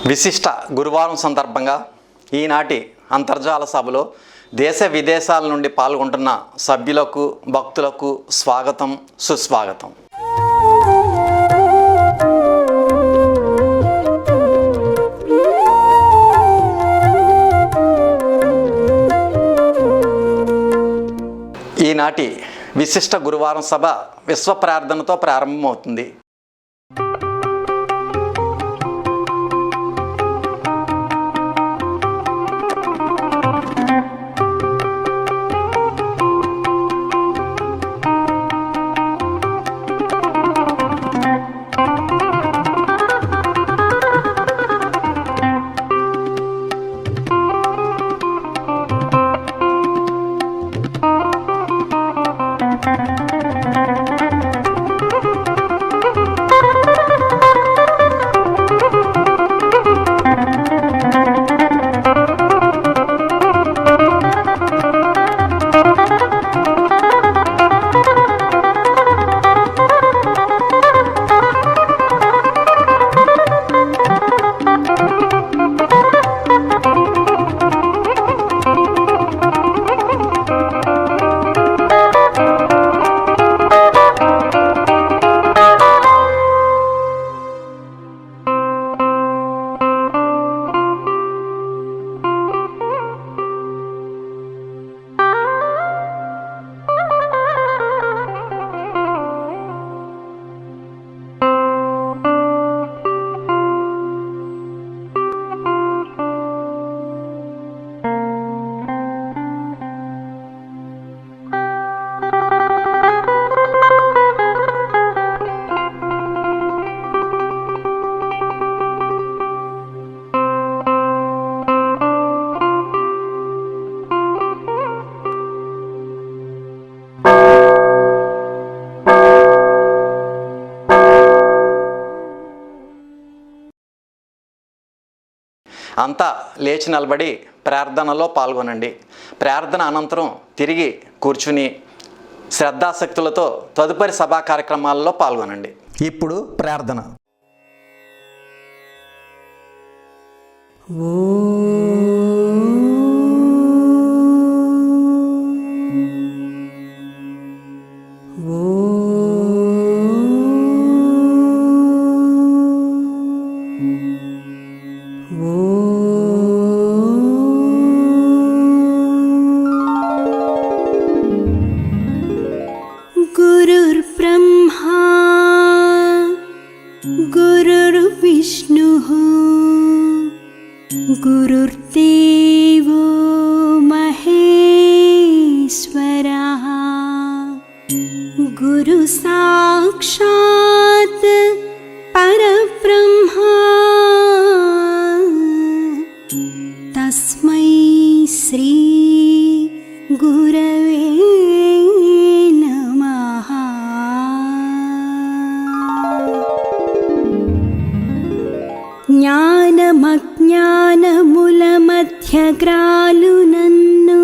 విశిష్ట గురువారం సందర్భంగా ఈనాటి అంతర్జాల సభలో దేశ విదేశాల నుండి పాల్గొంటున్న సభ్యులకు భక్తులకు స్వాగతం సుస్వాగతం. ఈనాటి విశిష్ట గురువారం సభ విశ్వ ప్రార్థనతో ప్రారంభమవుతుంది. అంతా లేచి నిలబడి ప్రార్థనలో పాల్గొనండి. ప్రార్థన అనంతరం తిరిగి కూర్చుని శ్రద్ధాశక్తులతో తదుపరి సభా కార్యక్రమాల్లో పాల్గొనండి. ఇప్పుడు ప్రార్థన. गुरुर्ब्रह्मा गुरुर्विष्णुः गुरुर्देवो महेश्वरः गुरुसाक्षात् परब्रह्मा तस्मै श्री गुरवे జ్ఞానమజ్ఞానములమధ్యగ్రాలు నన్ను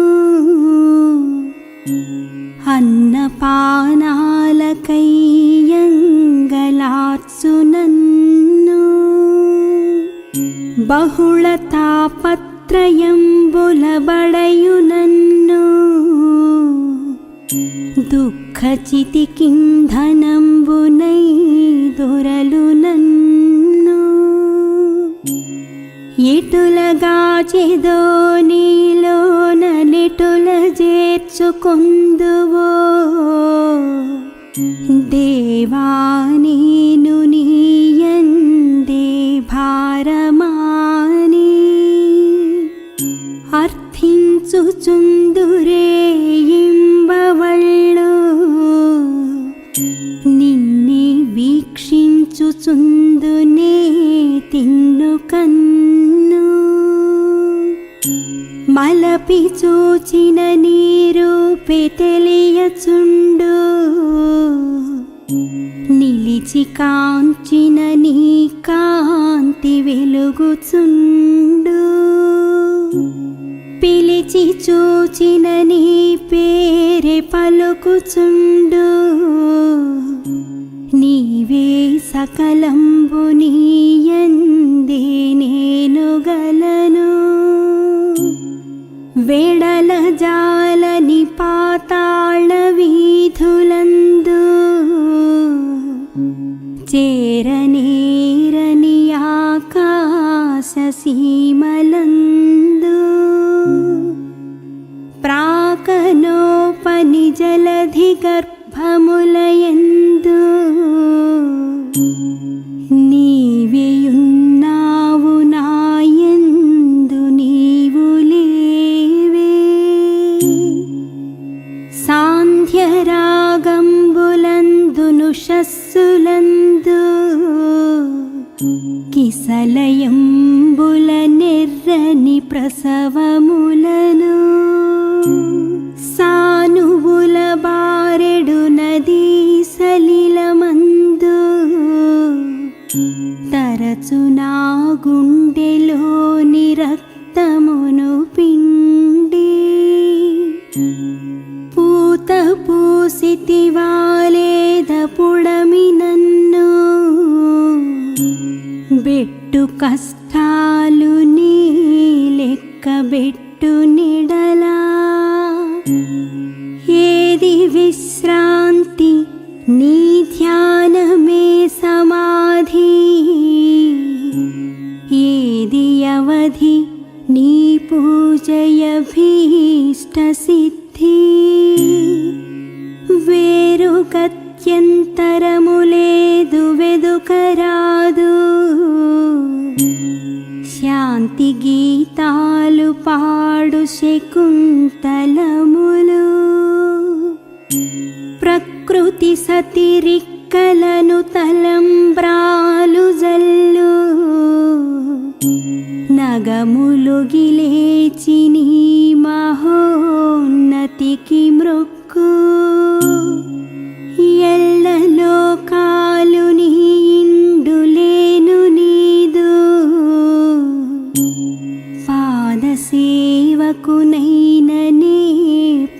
అన్నపానాలకైయంగలార్చు నన్ను బహుళ తాపత్రయంబులబడయు నన్ను దుఃఖచితికింధనంబునై దొరలు నన్ను ఎటులగాచెదో నీలోన నెటుల చేర్చుకొందువో దేవా నేను నీయందే భారమాని అర్థించుచుందురే ఇంబవళ్ళు నిన్నే వీక్షించుచుందునే తిన్ను కన్ను మలపి చూచిన నీరూపే తెలియచుండు నిలిచి కాంచిన నీ కాంతి వెలుగుచుండు పిలిచి చూచిన నీ పేరే పలుకుచుండు నీ నీవే సకలంబు నీయందే నేను గలను వెడల జాలని పాతాళ వీధులందు చేరనేరని ఆకాశ సీమలందు ప్రాకనోపని జలధి గర్భములయందు నీవేయున్నావు నాయందు నీవు లేవే సాంధ్యరాగంబులందు షస్సులందు కిసలయంబుల నెర్రని ప్రసవములను సానువుల బారెడు నదీ సలిలమందు తరచు నా గుండెలోని రక్తమును పిండి పూత పూసితివాలేద పుడమి నన్ను బెట్టు కష్టాలు నీ లెక్కబెట్టు నిడలా ఏది విశ్రాంతి నీ ధ్యానమే సమాధి ఏది అవధి నీ పూజయభీష్ట సిద్ధి వేరు గత్యంతరము లేదు వెదుకరాదు శాంతి గీతాలు పాడు శకుంతలములు ప్రకృతి సతిరిక్కలను తలంబ్రాలు జల్లు నగములు గిలేచి నీ మహోన్నతికి మృక్కు ఎల్ల లోకాలు నీ ఇండులేను నీదు పాదసేవకునైననే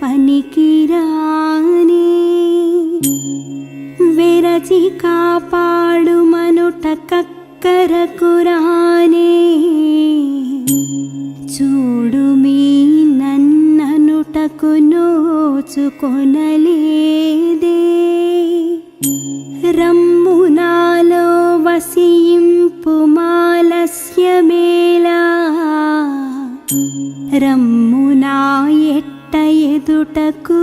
పనికిరానే వెరచి కాపాడు మనుట కక్కరకురానే చూడు మీ నన్ననుటకు నోచుకొనలేదే రమ్ము నాలో వసింపు మాలస్యమేలా రమ్ము నా ఎట్ట ఎదుటకు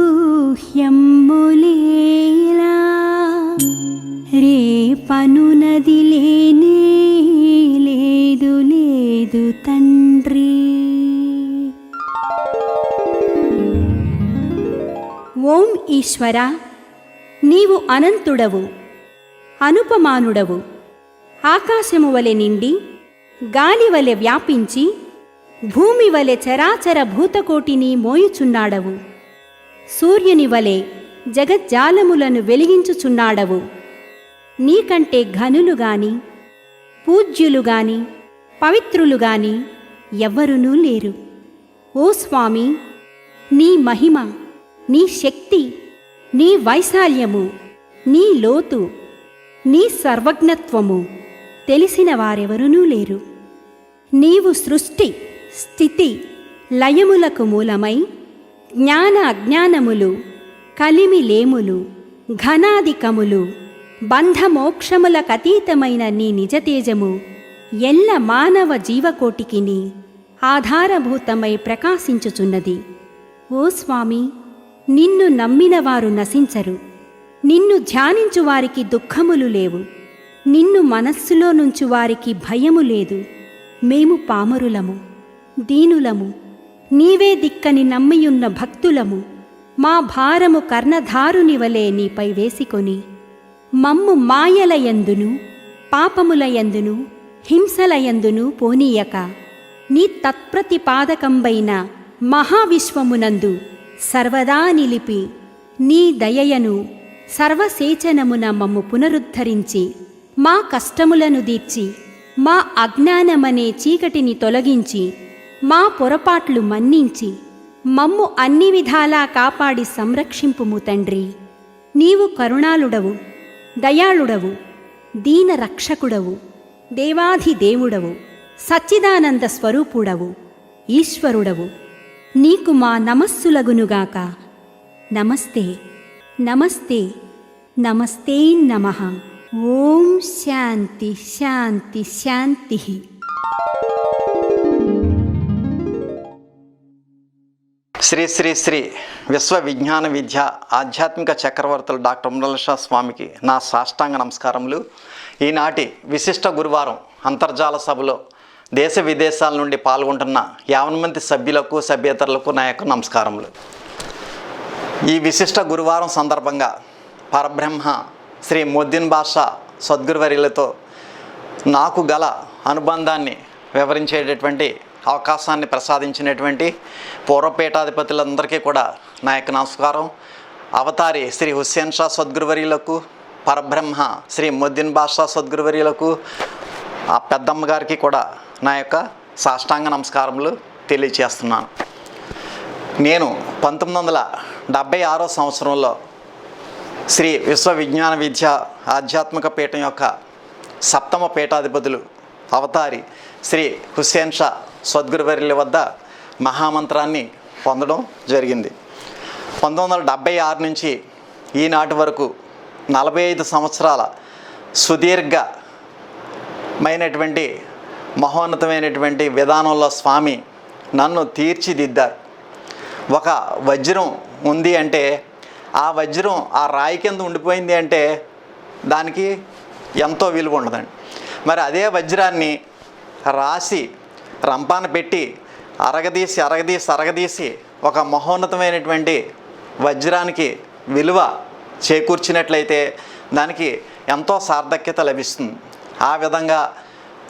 హ్యమ్ములేలా రే పనునది లేనే లేదు లేదు తండ్రి. ఓం ఈశ్వర, నీవు అనంతుడవు, అనుపమానుడవు. ఆకాశము వలె నిండి, గాలి వలె వ్యాపించి, భూమి వలె చరాచర భూతకోటిని మోయుచున్నాడవు. సూర్యుని వలె జగజ్జాలములను వెలిగించుచున్నాడవు. నీకంటే ఘనులుగాని, పూజ్యులుగాని, పవిత్రులుగాని ఎవ్వరునూ లేరు. ఓ స్వామి, నీ మహిమ, నీ శక్తి, నీ వైశాల్యము, నీ లోతు, నీ సర్వజ్ఞత్వము తెలిసిన వారెవరునూ లేరు. నీవు సృష్టి, స్థితి, లయములకు మూలమై జ్ఞాన అజ్ఞానములు, కలిమి లేములు, ఘనాధికములు, బంధమోక్షములకతీతమైన నీ నిజతేజము ఎల్ల మానవ జీవకోటికిని ఆధారభూతమై ప్రకాశించుచున్నది. ఓ స్వామి, నిన్ను నమ్మినవారు నశించరు. నిన్ను ధ్యానించువారికి దుఃఖములు లేవు. నిన్ను మనస్సులో నుంచువారికి భయము లేదు. మేము పామరులము, దీనులము, నీవే దిక్కని నమ్మియున్న భక్తులము. మా భారము కర్ణధారుని వలె నీపై వేసికొని మమ్ము మాయలయందును, పాపములయందును, హింసలయందును పోనీయక నీ తత్ప్రతిపాదకంబైన మహావిశ్వమునందు సర్వదా నిలిపి నీ దయయను సర్వసేచనమున మమ్ము పునరుద్ధరించి మా కష్టములను దీర్చి మా అజ్ఞానమనే చీకటిని తొలగించి మా పొరపాట్లు మన్నించి మమ్ము అన్ని విధాలా కాపాడి సంరక్షింపుము తండ్రి. నీవు కరుణాళుడవు, దయాళుడవు, దీన రక్షకుడవు, దేవాధిదేవుడవు, సచ్చిదానంద స్వరూపుడవు, ఈశ్వరుడవు. నీకు మా నమస్సులగునుగాక. నమస్తే నమస్తే నమస్తే నమః. ఓం శాంతి శాంతి శాంతి. శ్రీ శ్రీ శ్రీ విశ్వ విజ్ఞాన విద్య ఆధ్యాత్మిక చక్రవర్తులు డాక్టర్ అమృతషా స్వామికి నా సాష్టాంగ నమస్కారములు. ఈనాటి విశిష్ట గురువారం అంతర్జాల సభలో దేశ విదేశాల నుండి పాల్గొంటున్న 50 మంది సభ్యులకు సభ్యేతరులకు నా యొక్క నమస్కారములు. ఈ విశిష్ట గురువారం సందర్భంగా పరబ్రహ్మ శ్రీ మొద్దీన్ బాషా సద్గురువర్యులతో నాకు గల అనుబంధాన్ని వివరించేటటువంటి అవకాశాన్ని ప్రసాదించినటువంటి పూర్వపీఠాధిపతులందరికీ కూడా నా యొక్క నమస్కారం. అవతారి శ్రీ హుస్సేన్ షా సద్గురువర్యులకు, పరబ్రహ్మ శ్రీ మొద్దీన్ బాషా సద్గురువర్యులకు, ఆ పెద్దమ్మ గారికి కూడా నా యొక్క సాష్టాంగ నమస్కారములు తెలియచేస్తున్నాను. నేను 1976 సంవత్సరంలో శ్రీ విశ్వ విజ్ఞాన విద్య ఆధ్యాత్మిక పీఠం యొక్క 7వ పీఠాధిపతులు అవతారి శ్రీ హుస్సేన్ షా సద్గురువర్యుల వద్ద మహామంత్రాన్ని పొందడం జరిగింది. 1976 నుంచి ఈనాటి వరకు 45 సంవత్సరాల సుదీర్ఘమైనటువంటి మహోన్నతమైనటువంటి విధానంలో స్వామి నన్ను తీర్చిదిద్దారు. ఒక వజ్రం ఉంది అంటే ఆ వజ్రం ఆ రాయి కింద ఉండిపోయింది అంటే దానికి ఎంతో విలువ ఉండదండి. మరి అదే వజ్రాన్ని రాసి రంపాన పెట్టి అరగదీసి ఒక మహోన్నతమైనటువంటి వజ్రానికి విలువ చేకూర్చినట్లయితే దానికి ఎంతో సార్థక్యత లభిస్తుంది. ఆ విధంగా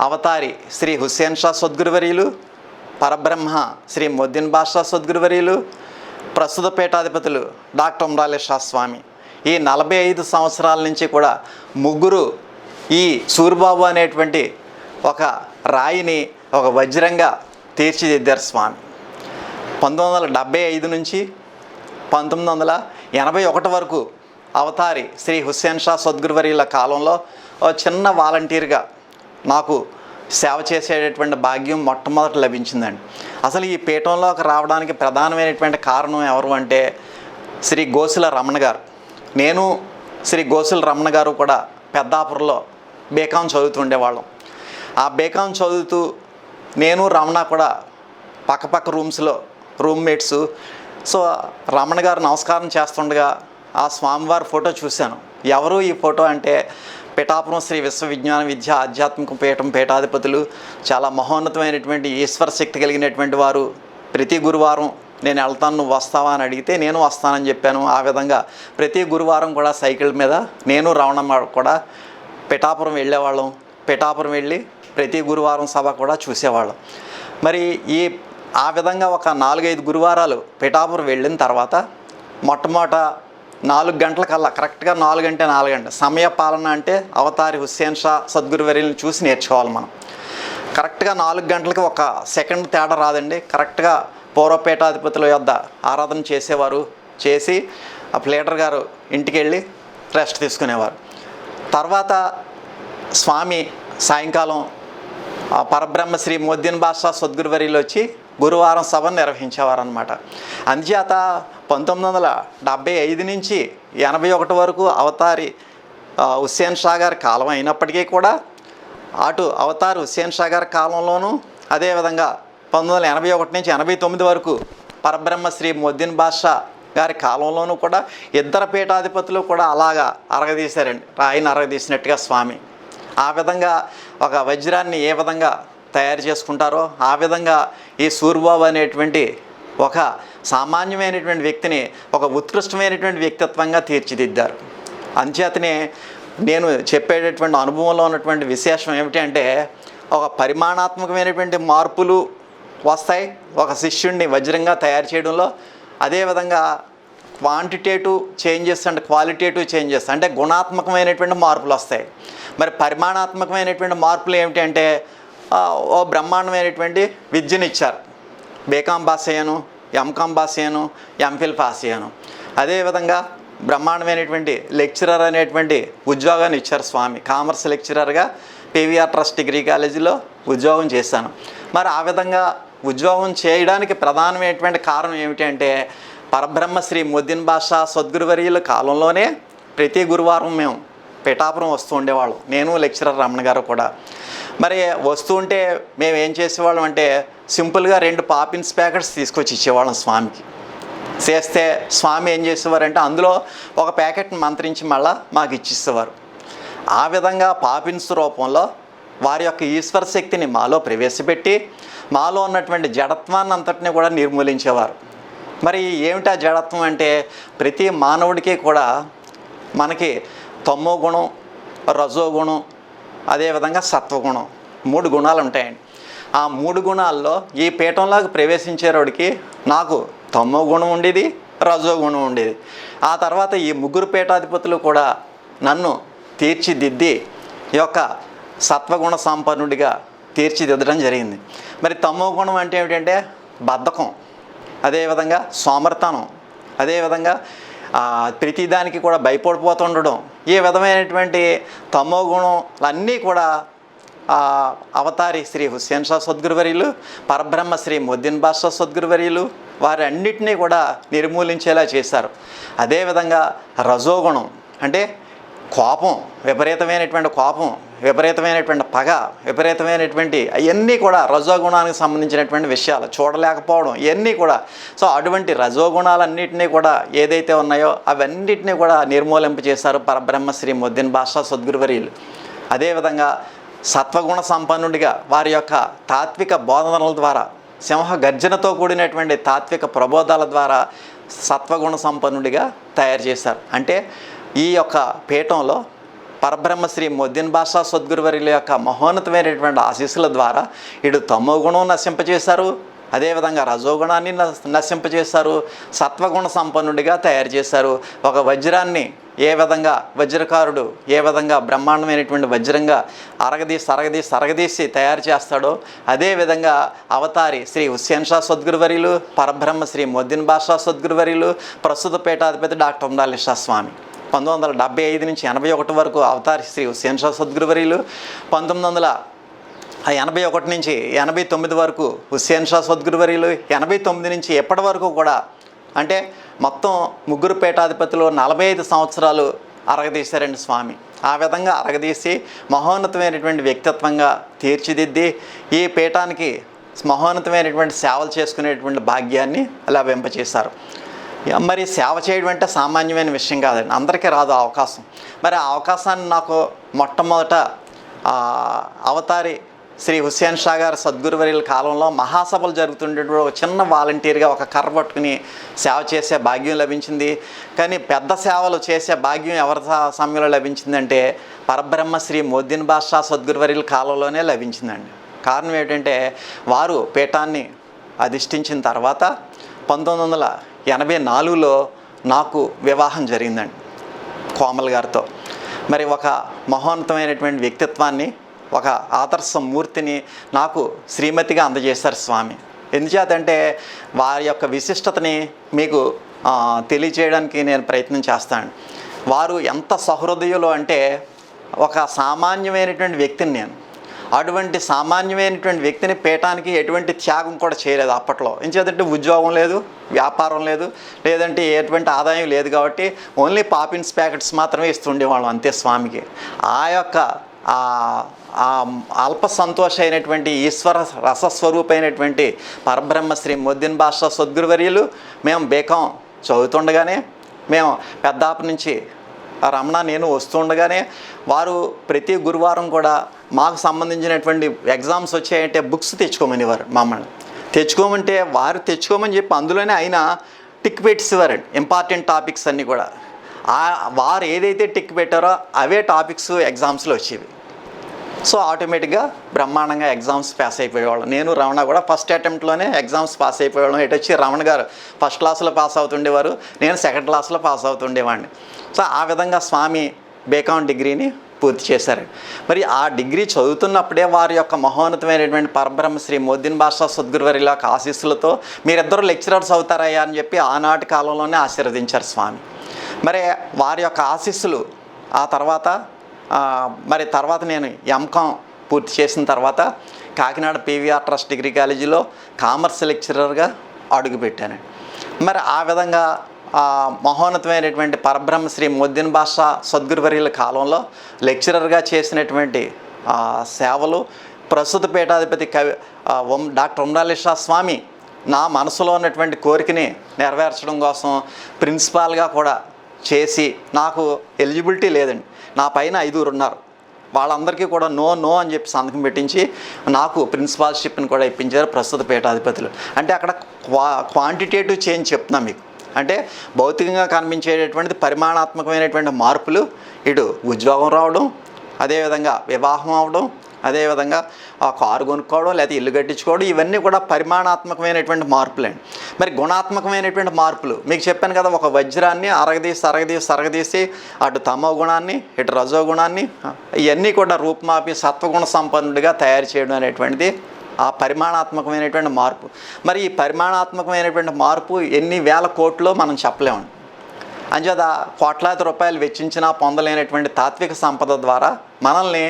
అవతారి శ్రీ హుస్సేన్ షా సద్గురువర్యులు, పరబ్రహ్మ శ్రీ మొద్దీన్ బాషా సద్గురువర్యులు, ప్రస్తుత పీఠాధిపతులు డాక్టర్ అమృతషా స్వామి ఈ 45 సంవత్సరాల నుంచి కూడా ముగ్గురు ఈ సూరిబాబు అనేటువంటి ఒక రాయిని ఒక వజ్రంగా తీర్చిదిద్దారు స్వామి. 1975 నుంచి 1981 వరకు అవతారి శ్రీ హుస్సేన్ షా సద్గురువర్యుల కాలంలో ఒక చిన్న వాలంటీర్గా నాకు సేవ చేసేటటువంటి భాగ్యం మొట్టమొదట లభించిందండి. అసలు ఈ పీఠంలోకి రావడానికి ప్రధానమైనటువంటి కారణం ఎవరు అంటే శ్రీ గోసుల రమణ గారు. నేను శ్రీ గోసుల రమణ గారు కూడా పెద్దాపురంలో బీకాం చదువుతుండేవాళ్ళం. ఆ బీకాం చదువుతూ నేను రమణ కూడా పక్కపక్క రూమ్స్లో రూమ్మేట్స్. సో రమణ గారు నమస్కారం చేస్తుండగా ఆ స్వామివారి ఫోటో చూశాను. ఎవరు ఈ ఫోటో అంటే పిఠాపురం శ్రీ విశ్వ విజ్ఞాన విద్య ఆధ్యాత్మిక పీఠం పీఠాధిపతులు, చాలా మహోన్నతమైనటువంటి ఈశ్వర శక్తి కలిగినటువంటి వారు. ప్రతి గురువారం నేను వెళ్తాను, నువ్వు వస్తావా అని అడిగితే నేను వస్తానని చెప్పాను. ఆ విధంగా ప్రతి గురువారం కూడా సైకిల్ మీద నేను రమణమ్మ కూడా పిఠాపురం వెళ్ళేవాళ్ళం. పిఠాపురం వెళ్ళి ప్రతి గురువారం సభ కూడా చూసేవాళ్ళం. మరి ఆ విధంగా ఒక 4-5 గురువారాలు పిఠాపురం వెళ్ళిన తర్వాత మొట్టమొదట 4 గంటలకల్లా కరెక్ట్గా 4 గంటే 4 గంటల సమయ పాలన అంటే అవతారి హుస్సేన్ షా సద్గురువర్యులను చూసి నేర్చుకోవాలి మనం. కరెక్ట్గా 4 గంటలకి ఒక సెకండ్ తేడా రాదండి. కరెక్ట్గా పూర్వపీఠాధిపతుల యొద్ద ఆరాధన చేసేవారు. చేసి ఆ ప్లేటర్ గారు ఇంటికి వెళ్ళి రెస్ట్ తీసుకునేవారు. తర్వాత స్వామి సాయంకాలం పరబ్రహ్మ శ్రీ మొద్దీన్ బాషా సద్గురువర్యులు వచ్చి గురువారం సభను నిర్వహించేవారు అనమాట. అందుచేత 1975 నుంచి 81 వరకు అవతారి హుస్సేన్ షా గారి కాలం అయినప్పటికీ కూడా అటు అవతారి హుస్సేన్ షా గారి కాలంలోనూ, అదేవిధంగా 1981 నుంచి 89 వరకు పరబ్రహ్మ శ్రీ మొద్దీన్ బాషా గారి కాలంలోనూ కూడా ఇద్దరు పీఠాధిపతులు కూడా అలాగా అరగదీశారండి, రాయిని అరగదీసినట్టుగా స్వామి. ఆ విధంగా ఒక వజ్రాన్ని ఏ విధంగా తయారు చేసుకుంటారో ఆ విధంగా ఈ సూరిబాబు అనేటువంటి ఒక సామాన్యమైనటువంటి వ్యక్తిని ఒక ఉత్కృష్టమైనటువంటి వ్యక్తిత్వంగా తీర్చిదిద్దారు. అంచేతనే నేను చెప్పేటటువంటి అనుభవంలో ఉన్నటువంటి విశేషం ఏమిటి అంటే ఒక పరిమాణాత్మకమైనటువంటి మార్పులు వస్తాయి ఒక శిష్యుడిని వజ్రంగా తయారు చేయడంలో. అదేవిధంగా quantitative changes and qualitative changes అంటే గుణాత్మకమైనటువంటి మార్పులు వస్తాయి. మరి పరిమాణాత్మకమైనటువంటి మార్పులు ఏమిటి అంటే ఓ బ్రహ్మాండమైనటువంటి విద్యను ఇచ్చారు. బీకాం పాస్ అయ్యాను, ఎంకాం పాస్ అయ్యాను, ఎంఫిల్ పాస్ అయ్యాను. అదేవిధంగా బ్రహ్మాండమైనటువంటి లెక్చరర్ అనేటువంటి ఉద్యోగాన్ని ఇచ్చారు స్వామి. కామర్స్ లెక్చరర్గా పీవీఆర్ ట్రస్ట్ డిగ్రీ కాలేజీలో ఉద్యోగం చేశాను. మరి ఆ విధంగా ఉద్యోగం చేయడానికి ప్రధానమైనటువంటి కారణం ఏమిటంటే పరబ్రహ్మ శ్రీ మొద్దీన్ బాషా సద్గురువర్యుల కాలంలోనే ప్రతి గురువారం మేము పిఠాపురం వస్తూ ఉండేవాళ్ళం, నేను లెక్చరర్ రమణ గారు కూడా. మరి వస్తూ ఉంటే మేము ఏం చేసేవాళ్ళం అంటే సింపుల్గా 2 పాపిన్స్ ప్యాకెట్స్ తీసుకొచ్చి ఇచ్చేవాళ్ళం స్వామికి. చేస్తే స్వామి ఏం చేసేవారంటే అందులో ఒక ప్యాకెట్ని మంత్రించి మళ్ళా మాకు ఇచ్చిస్తేవారు. ఆ విధంగా పాపిన్స్ రూపంలో వారి యొక్క ఈశ్వర శక్తిని మాలో ప్రవేశపెట్టి మాలో ఉన్నటువంటి జడత్వాన్ని అంతటిని కూడా నిర్మూలించేవారు. మరి ఏమిటా జడత్వం అంటే ప్రతి మానవుడికి కూడా మనకి తమో గుణం, రజోగుణం, అదేవిధంగా సత్వగుణం 3 గుణాలు ఉంటాయండి. ఆ 3 గుణాల్లో ఈ పీఠంలోకి ప్రవేశించేవాడికి నాకు తమో గుణం ఉండేది, రజోగుణం ఉండేది. ఆ తర్వాత ఈ 3 పీఠాధిపతులు కూడా నన్ను తీర్చిదిద్ది ఈ యొక్క సత్వగుణ సంపన్నుడిగా తీర్చిదిద్దడం జరిగింది. మరి తమో గుణం అంటే ఏమిటంటే బద్ధకం, అదేవిధంగా సోమర్తనం, అదేవిధంగా ప్రతిదానికి కూడా భయపడిపోతుండడం, ఈ విధమైనటువంటి తమో గుణాలన్నీ కూడా అవతారి శ్రీ హుస్సేన్ షా సద్గురువర్యులు, పరబ్రహ్మ శ్రీ మొద్దీన్ బాషా సద్గురువర్యులు వారి అన్నిటినీ కూడా నిర్మూలించేలా చేశారు. అదేవిధంగా రజోగుణం అంటే కోపం, విపరీతమైనటువంటి కోపం, విపరీతమైనటువంటి పగ, విపరీతమైనటువంటి అవన్నీ కూడా రజోగుణానికి సంబంధించినటువంటి విషయాలు, చూడలేకపోవడం ఇవన్నీ కూడా. సో అటువంటి రజోగుణాలన్నింటినీ కూడా ఏదైతే ఉన్నాయో అవన్నిటినీ కూడా నిర్మూలింప చేశారు పరబ్రహ్మ శ్రీ మొద్దీన్ బాషా సద్గురువర్యులు. అదేవిధంగా సత్వగుణ సంపన్నుడిగా వారి యొక్క తాత్విక బోధనల ద్వారా, సింహ గర్జనతో కూడినటువంటి తాత్విక ప్రబోధాల ద్వారా సత్వగుణ సంపన్నుడిగా తయారు చేశారు. అంటే ఈ యొక్క పీఠంలో పరబ్రహ్మ శ్రీ మొద్దీన్ బాషా సద్గురువర్యుల యొక్క మహోన్నతమైనటువంటి ఆశీస్సుల ద్వారా ఇటు తమో గుణం నశింపచేశారు, అదేవిధంగా రజోగుణాన్ని నశింపచేశారు, సత్వగుణ సంపన్నుడిగా తయారు చేశారు. ఒక వజ్రాన్ని ఏ విధంగా వజ్రకారుడు ఏ విధంగా బ్రహ్మాండమైనటువంటి వజ్రంగా అరగదీసి తయారు చేస్తాడో అదేవిధంగా అవతారి శ్రీ హుస్సేన్ షా సద్గురువర్యులు, పరబ్రహ్మ శ్రీ మొద్దీన్ బాషా సద్గురువర్యులు, ప్రస్తుత పీఠాధిపతి డాక్టర్ ఉండాలి షా స్వామి 1975 నుంచి 81 వరకు అవతారి శ్రీ హుస్సేన్ షా సద్గురువర్యులు, 1981 నుంచి 89 వరకు హుస్సేన్ షా సద్గురువర్యులు, 89 నుంచి ఎప్పటి వరకు కూడా అంటే మొత్తం 3 పీఠాధిపతులు 45 సంవత్సరాలు అరగదీశారండి స్వామి. ఆ విధంగా అరగదీసి మహోన్నతమైనటువంటి వ్యక్తిత్వంగా తీర్చిదిద్ది ఈ పీఠానికి మహోన్నతమైనటువంటి సేవలు చేసుకునేటువంటి భాగ్యాన్ని లభింపచేశారు. మరి సేవ చేయడం అంటే సామాన్యమైన విషయం కాదండి, అందరికీ రాదు ఆ అవకాశం. మరి ఆ అవకాశాన్ని నాకు మొట్టమొదట అవతారి శ్రీ హుస్సేన్ షా గారు సద్గురువర్యుల కాలంలో మహాసభలు జరుగుతుండేటప్పుడు ఒక చిన్న వాలంటీర్గా ఒక కర్ర పట్టుకుని సేవ చేసే భాగ్యం లభించింది. కానీ పెద్ద సేవలు చేసే భాగ్యం ఎవరి సమయంలో లభించిందంటే పరబ్రహ్మ శ్రీ మొద్దీన్ బాషా సద్గురువర్యుల కాలంలోనే లభించిందండి. కారణం ఏంటంటే వారు పీఠాన్ని అధిష్ఠించిన తర్వాత 1984లో నాకు వివాహం జరిగిందండి కోమల్ గారితో. మరి ఒక మహోన్నతమైనటువంటి వ్యక్తిత్వాన్ని, ఒక ఆదర్శమూర్తిని నాకు శ్రీమతిగా అందజేశారు స్వామి. ఎందుచేతంటే వారి యొక్క విశిష్టతని మీకు తెలియచేయడానికి నేను ప్రయత్నం చేస్తాను. వారు ఎంత సహృదయులు అంటే ఒక సామాన్యమైనటువంటి వ్యక్తిని నేను, అటువంటి సామాన్యమైనటువంటి వ్యక్తిని పీఠానికి ఎటువంటి త్యాగం కూడా చేయలేదు అప్పట్లో. ఎందుచేతంటే ఉద్యోగం లేదు, వ్యాపారం లేదు, లేదంటే ఎటువంటి ఆదాయం లేదు కాబట్టి ఓన్లీ పాపిన్స్ ప్యాకెట్స్ మాత్రమే ఇస్తుండేవాళ్ళం అంతే స్వామికి. ఆ యొక్క అల్ప సంతోష అయినటువంటి ఈశ్వర రసస్వరూపైనటువంటి పరబ్రహ్మ శ్రీ మొద్దీన్ బాషా సద్గురువర్యులు మేము బీకాం చదువుతుండగానే, మేము పెద్దాపు నుంచి రమణ నేను వస్తుండగానే వారు ప్రతి గురువారం కూడా మాకు సంబంధించినటువంటి ఎగ్జామ్స్ వచ్చాయంటే బుక్స్ తెచ్చుకోమనేవారు. మమ్మల్ని తెచ్చుకోమంటే వారు తెచ్చుకోమని చెప్పి అందులోనే ఆయన టిక్ పెట్టేసేవారండి ఇంపార్టెంట్ టాపిక్స్ అన్నీ కూడా. వారు ఏదైతే టిక్ పెట్టారో అవే టాపిక్స్ ఎగ్జామ్స్లో వచ్చేవి. సో ఆటోమేటిక్గా బ్రహ్మాండంగా ఎగ్జామ్స్ పాస్ అయిపోయేవాళ్ళం. నేను రమణ కూడా ఫస్ట్ అటెంప్ట్లోనే ఎగ్జామ్స్ పాస్ అయిపోయేవాళ్ళం. ఇటు వచ్చి రమణ గారు ఫస్ట్ క్లాస్లో పాస్ అవుతుండేవారు, నేను సెకండ్ క్లాస్లో పాస్ అవుతుండేవాడిని. సో ఆ విధంగా స్వామి బీకాం డిగ్రీని పూర్తి చేశారు. మరి ఆ డిగ్రీ చదువుతున్నప్పుడే వారి యొక్క మహోన్నతమైనటువంటి పరబ్రహ్మ శ్రీ మొద్దీన్ బాషా సద్గురువర్యుల యొక్క ఆశీస్సులతో మీరిద్దరూ లెక్చరర్స్ అవుతారయ్యా అని చెప్పి ఆనాటి కాలంలోనే ఆశీర్వదించారు స్వామి. మరి వారి యొక్క ఆశీస్సులు ఆ తర్వాత మరి తర్వాత నేను ఎంకామ్ పూర్తి చేసిన తర్వాత కాకినాడ పీవీఆర్ ట్రస్ట్ డిగ్రీ కాలేజీలో కామర్స్ లెక్చరర్గా అడుగుపెట్టాను. మరి ఆ విధంగా మహోన్నతమైనటువంటి పరబ్రహ్మ శ్రీ మొద్దీన్ బాషా సద్గురువర్యుల కాలంలో లెక్చరర్గా చేసినటువంటి సేవలు ప్రస్తుత పీఠాధిపతి డాక్టర్ ఉమ్రాలి షా స్వామి నా మనసులో ఉన్నటువంటి కోరికని నెరవేర్చడం కోసం ప్రిన్సిపాల్గా కూడా చేసి, నాకు ఎలిజిబిలిటీ లేదండి, నా పైన 5 ఉన్నారు, వాళ్ళందరికీ కూడా నో అని చెప్పి సంతకం పెట్టించి నాకు ప్రిన్సిపాల్షిప్ని కూడా ఇప్పించారు ప్రస్తుత పీఠాధిపతులు. అంటే అక్కడ క్వాంటిటేటివ్ చేంజ్ చెప్తున్నా మీకు. అంటే భౌతికంగా కనిపించేటటువంటిది పరిమాణాత్మకమైనటువంటి మార్పులు, ఇటు ఉద్యోగం రావడం, అదేవిధంగా వివాహం అవడం, అదేవిధంగా కారు కొనుక్కోవడం, లేకపోతే ఇల్లు కట్టించుకోవడం, ఇవన్నీ కూడా పరిమాణాత్మకమైనటువంటి మార్పులండి. మరి గుణాత్మకమైనటువంటి మార్పులు మీకు చెప్పాను కదా, ఒక వజ్రాన్ని అరగదీసి అటు తమో గుణాన్ని ఇటు రజో గుణాన్ని ఇవన్నీ కూడా రూపుమాపి సత్వగుణ సంపన్నుడిగా తయారు చేయడం అనేటువంటిది ఆ పరిమాణాత్మకమైనటువంటి మార్పు. మరి ఈ పరిమాణాత్మకమైనటువంటి మార్పు ఎన్ని వేల కోట్లో మనం చెప్పలేమండి. అంచేత కోట్లాది రూపాయలు వెచ్చించినా పొందలేనటువంటి తాత్విక సంపద ద్వారా మనల్ని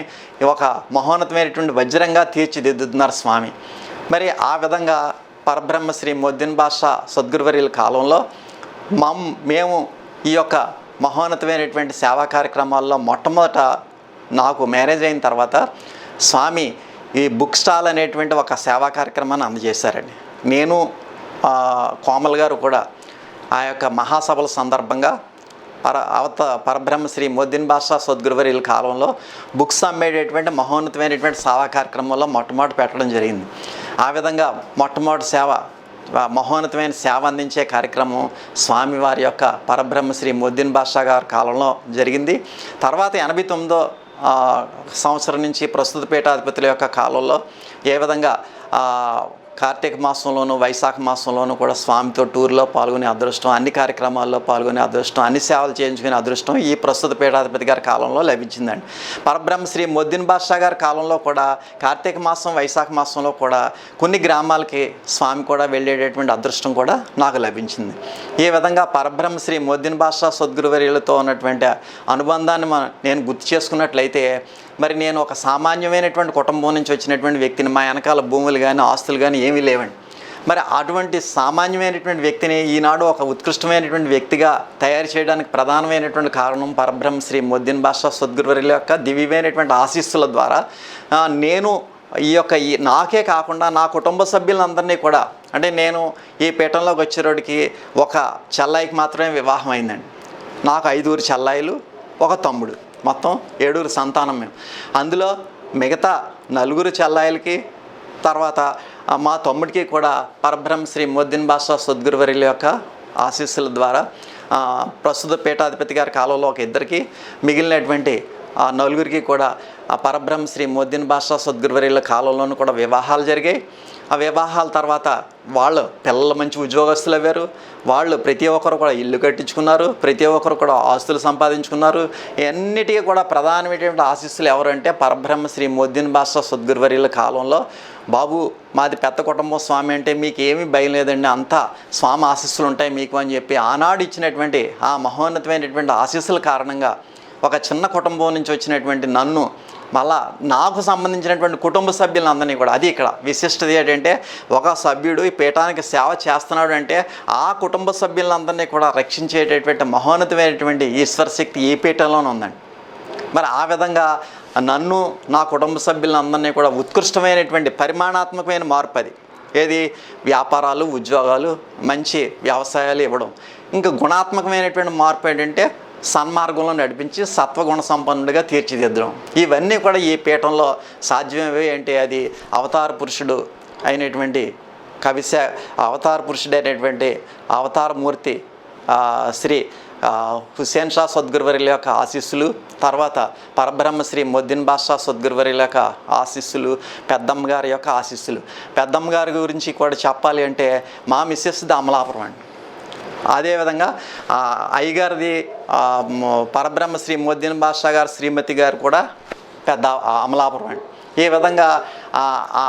ఒక మహోన్నతమైనటువంటి వజ్రంగా తీర్చిదిద్దుతున్నారు స్వామి. మరి ఆ విధంగా పరబ్రహ్మ శ్రీ మొద్దీన్ బాషా సద్గురువర్యుల కాలంలో మేము ఈ యొక్క మహోన్నతమైనటువంటి సేవా కార్యక్రమాల్లో మొట్టమొదట నాకు మ్యారేజ్ అయిన తర్వాత స్వామి ఈ బుక్ స్టాల్ అనేటువంటి ఒక సేవా కార్యక్రమాన్ని అందజేశారండి. నేను కోమల్ గారు కూడా ఆ యొక్క మహాసభల సందర్భంగా పరబ్రహ్మ శ్రీ మొద్దీన్ బాషా సద్గురువర్యుల కాలంలో బుక్స్ అమ్మేటటువంటి మహోన్నతమైనటువంటి సేవా కార్యక్రమంలో మొట్టమొదటి పెట్టడం జరిగింది. ఆ విధంగా మొట్టమొదటి మహోన్నతమైన సేవ అందించే కార్యక్రమం స్వామివారి యొక్క పరబ్రహ్మ శ్రీ మొద్దీన్ బాషా గారి కాలంలో జరిగింది. తర్వాత 89వ సంవత్సరం నుంచి ప్రస్తుత పీఠాధిపతుల యొక్క కాలంలో ఏ విధంగా కార్తీక మాసంలోనూ వైశాఖ మాసంలోనూ కూడా స్వామితో టూర్లో పాల్గొనే అదృష్టం, అన్ని కార్యక్రమాల్లో పాల్గొనే అదృష్టం, అన్ని సేవలు చేయించుకునే అదృష్టం ఈ ప్రస్తుత పీఠాధిపతి గారి కాలంలో లభించిందండి. పరబ్రహ్మ శ్రీ మొద్దీన్ బాషా గారి కాలంలో కూడా కార్తీక మాసం వైశాఖ మాసంలో కూడా కొన్ని గ్రామాలకి స్వామి కూడా వెళ్ళేటటువంటి అదృష్టం కూడా నాకు లభించింది. ఈ విధంగా పరబ్రహ్మ శ్రీ మొద్దీన్ బాషా సద్గురువర్యులతో ఉన్నటువంటి అనుబంధాన్ని నేను గుర్తు చేసుకున్నట్లయితే, మరి నేను ఒక సామాన్యమైనటువంటి కుటుంబం నుంచి వచ్చినటువంటి వ్యక్తిని, మా వెనకాల భూములు కానీ ఆస్తులు కానీ ఏమీ లేవండి. మరి అటువంటి సామాన్యమైనటువంటి వ్యక్తిని ఈనాడు ఒక ఉత్కృష్టమైనటువంటి వ్యక్తిగా తయారు చేయడానికి ప్రధానమైనటువంటి కారణం పరబ్రహ్మ శ్రీ మొద్దీన్ బాషా సద్గురువర్యుల యొక్క దివ్యమైనటువంటి ఆశీస్సుల ద్వారా నేను నాకే కాకుండా నా కుటుంబ సభ్యులందరినీ కూడా, అంటే నేను ఈ పీఠంలోకి వచ్చేరోడికి ఒక చెల్లాయికి మాత్రమే వివాహం అయిందండి. నాకు 5 చెల్లాయిలు, ఒక తమ్ముడు, మొత్తం 7 సంతానం మేము. అందులో మిగతా 4 చెల్లాయిలకి తర్వాత మా తమ్ముడికి కూడా పరబ్రహ్మ శ్రీ మొద్దీన్ బాషా సద్గురువర్యుల యొక్క ఆశీస్సుల ద్వారా ప్రస్తుత పీఠాధిపతి గారి కాలంలో ఒక 2కి, మిగిలినటువంటి 4 కూడా పరబ్రహ్మ శ్రీ మొద్దీన్ బాషా సద్గురువర్యుల కాలంలోనూ కూడా వివాహాలు జరిగాయి. ఆ వివాహాల తర్వాత వాళ్ళు పిల్లలు మంచి ఉద్యోగస్తులు అయ్యారు. వాళ్ళు ప్రతి ఒక్కరు కూడా ఇల్లు కట్టించుకున్నారు, ప్రతి ఒక్కరు కూడా ఆస్తులు సంపాదించుకున్నారు. అన్నిటికీ కూడా ప్రధానమైనటువంటి ఆశీస్సులు ఎవరంటే పరబ్రహ్మ శ్రీ మొద్దీన్ బాషా సద్గురువర్యుల కాలంలో, బాబు మాది పెద్ద కుటుంబం స్వామి, అంటే మీకు ఏమీ భయం లేదండి, అంతా స్వామి ఆశీస్సులు ఉంటాయి మీకు అని చెప్పి ఆనాడు ఇచ్చినటువంటి ఆ మహోన్నతమైనటువంటి ఆశీస్సుల కారణంగా ఒక చిన్న కుటుంబం నుంచి వచ్చినటువంటి నన్ను మళ్ళా నాకు సంబంధించినటువంటి కుటుంబ సభ్యులందరినీ కూడా, అది ఇక్కడ విశిష్టత ఏంటంటే, ఒక సభ్యుడు ఈ పీఠానికి సేవ చేస్తున్నాడు అంటే ఆ కుటుంబ సభ్యులందరినీ కూడా రక్షించేటటువంటి మహోన్నతమైనటువంటి ఈశ్వర శక్తి ఈ పీఠంలోనే ఉందండి. మరి ఆ విధంగా నన్ను నా కుటుంబ సభ్యులందరినీ కూడా ఉత్కృష్టమైనటువంటి పరిమాణాత్మకమైన మార్పు, అది ఏది వ్యాపారాలు, ఉద్యోగాలు, మంచి వ్యవసాయాలు ఇవ్వడం. ఇంకా గుణాత్మకమైనటువంటి మార్పు ఏంటంటే సన్మార్గంలో నడిపించి సత్వగుణ సంపన్నుడిగా తీర్చిదిద్దడం. ఇవన్నీ కూడా ఈ పీఠంలో సాధ్యమేవి అంటే అది అవతార పురుషుడు అయినటువంటి అవతార పురుషుడు అయినటువంటి అవతారమూర్తి శ్రీ హుస్సేన్ షా సద్గురువర్యుల యొక్క ఆశీస్సులు, తర్వాత పరబ్రహ్మ శ్రీ మొద్దీన్ బాషా సద్గురువర్యుల యొక్క ఆశీస్సులు, పెద్దమ్మ గారి యొక్క ఆశీస్సులు. పెద్దమ్మ గారి గురించి కూడా చెప్పాలి అంటే మా మిస్సెస్ది అమలాపురం అండి. అదేవిధంగా అయ్యగారిది పరబ్రహ్మ శ్రీ మొద్దీన్ బాషా గారు శ్రీమతి గారు కూడా పెద్ద అమలాపురం అండి. ఈ విధంగా ఆ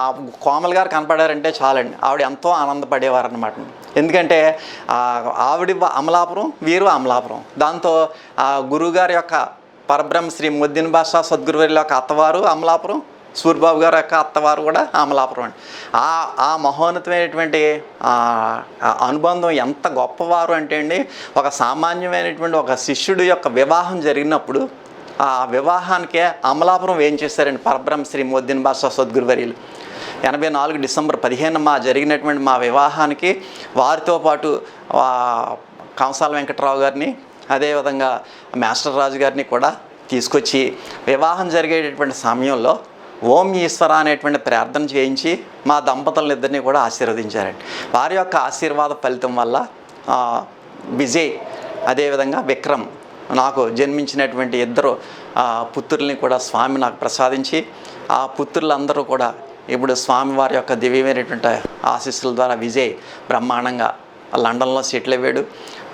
కోమల్ గారు కనపడారంటే చాలండి, ఆవిడ ఎంతో ఆనందపడేవారు అనమాట. ఎందుకంటే ఆవిడ అమలాపురం, వీరు అమలాపురం. దాంతో గురువుగారి యొక్క పరబ్రహ్మ శ్రీ ముద్దీన్ బాషా సద్గురువారి యొక్క అత్తవారు అమలాపురం, సూర్యబాబు గారి యొక్క అత్తవారు కూడా అమలాపురం అండి. ఆ మహోన్నతమైనటువంటి అనుబంధం ఎంత గొప్పవారు అంటే అండి, ఒక సామాన్యమైనటువంటి ఒక శిష్యుడి యొక్క వివాహం జరిగినప్పుడు ఆ వివాహానికే అమలాపురం ఏం చేశారండి పరబ్రహ్మ శ్రీ ముద్దీన్ బాషా సద్గురువర్యులు. 84 డిసెంబర్ 15 జరిగినటువంటి మా వివాహానికి వారితో పాటు కంసాల వెంకట్రావు గారిని, అదేవిధంగా మాస్టర్ రాజు గారిని కూడా తీసుకొచ్చి వివాహం జరిగేటటువంటి సమయంలో ఓం ఈశ్వర అనేటువంటి ప్రార్థన చేయించి మా దంపతులనిద్దరినీ కూడా ఆశీర్వదించారండి. వారి యొక్క ఆశీర్వాద ఫలితం వల్ల విజయ్, అదేవిధంగా విక్రమ్, నాకు జన్మించినటువంటి 2 పుత్రుల్ని కూడా స్వామి నాకు ప్రసాదించి, ఆ పుత్రులందరూ కూడా ఇప్పుడు స్వామివారి యొక్క దివ్యమైనటువంటి ఆశీస్సుల ద్వారా విజయ్ బ్రహ్మాండంగా లండన్లో సెటిల్ అయ్యాడు.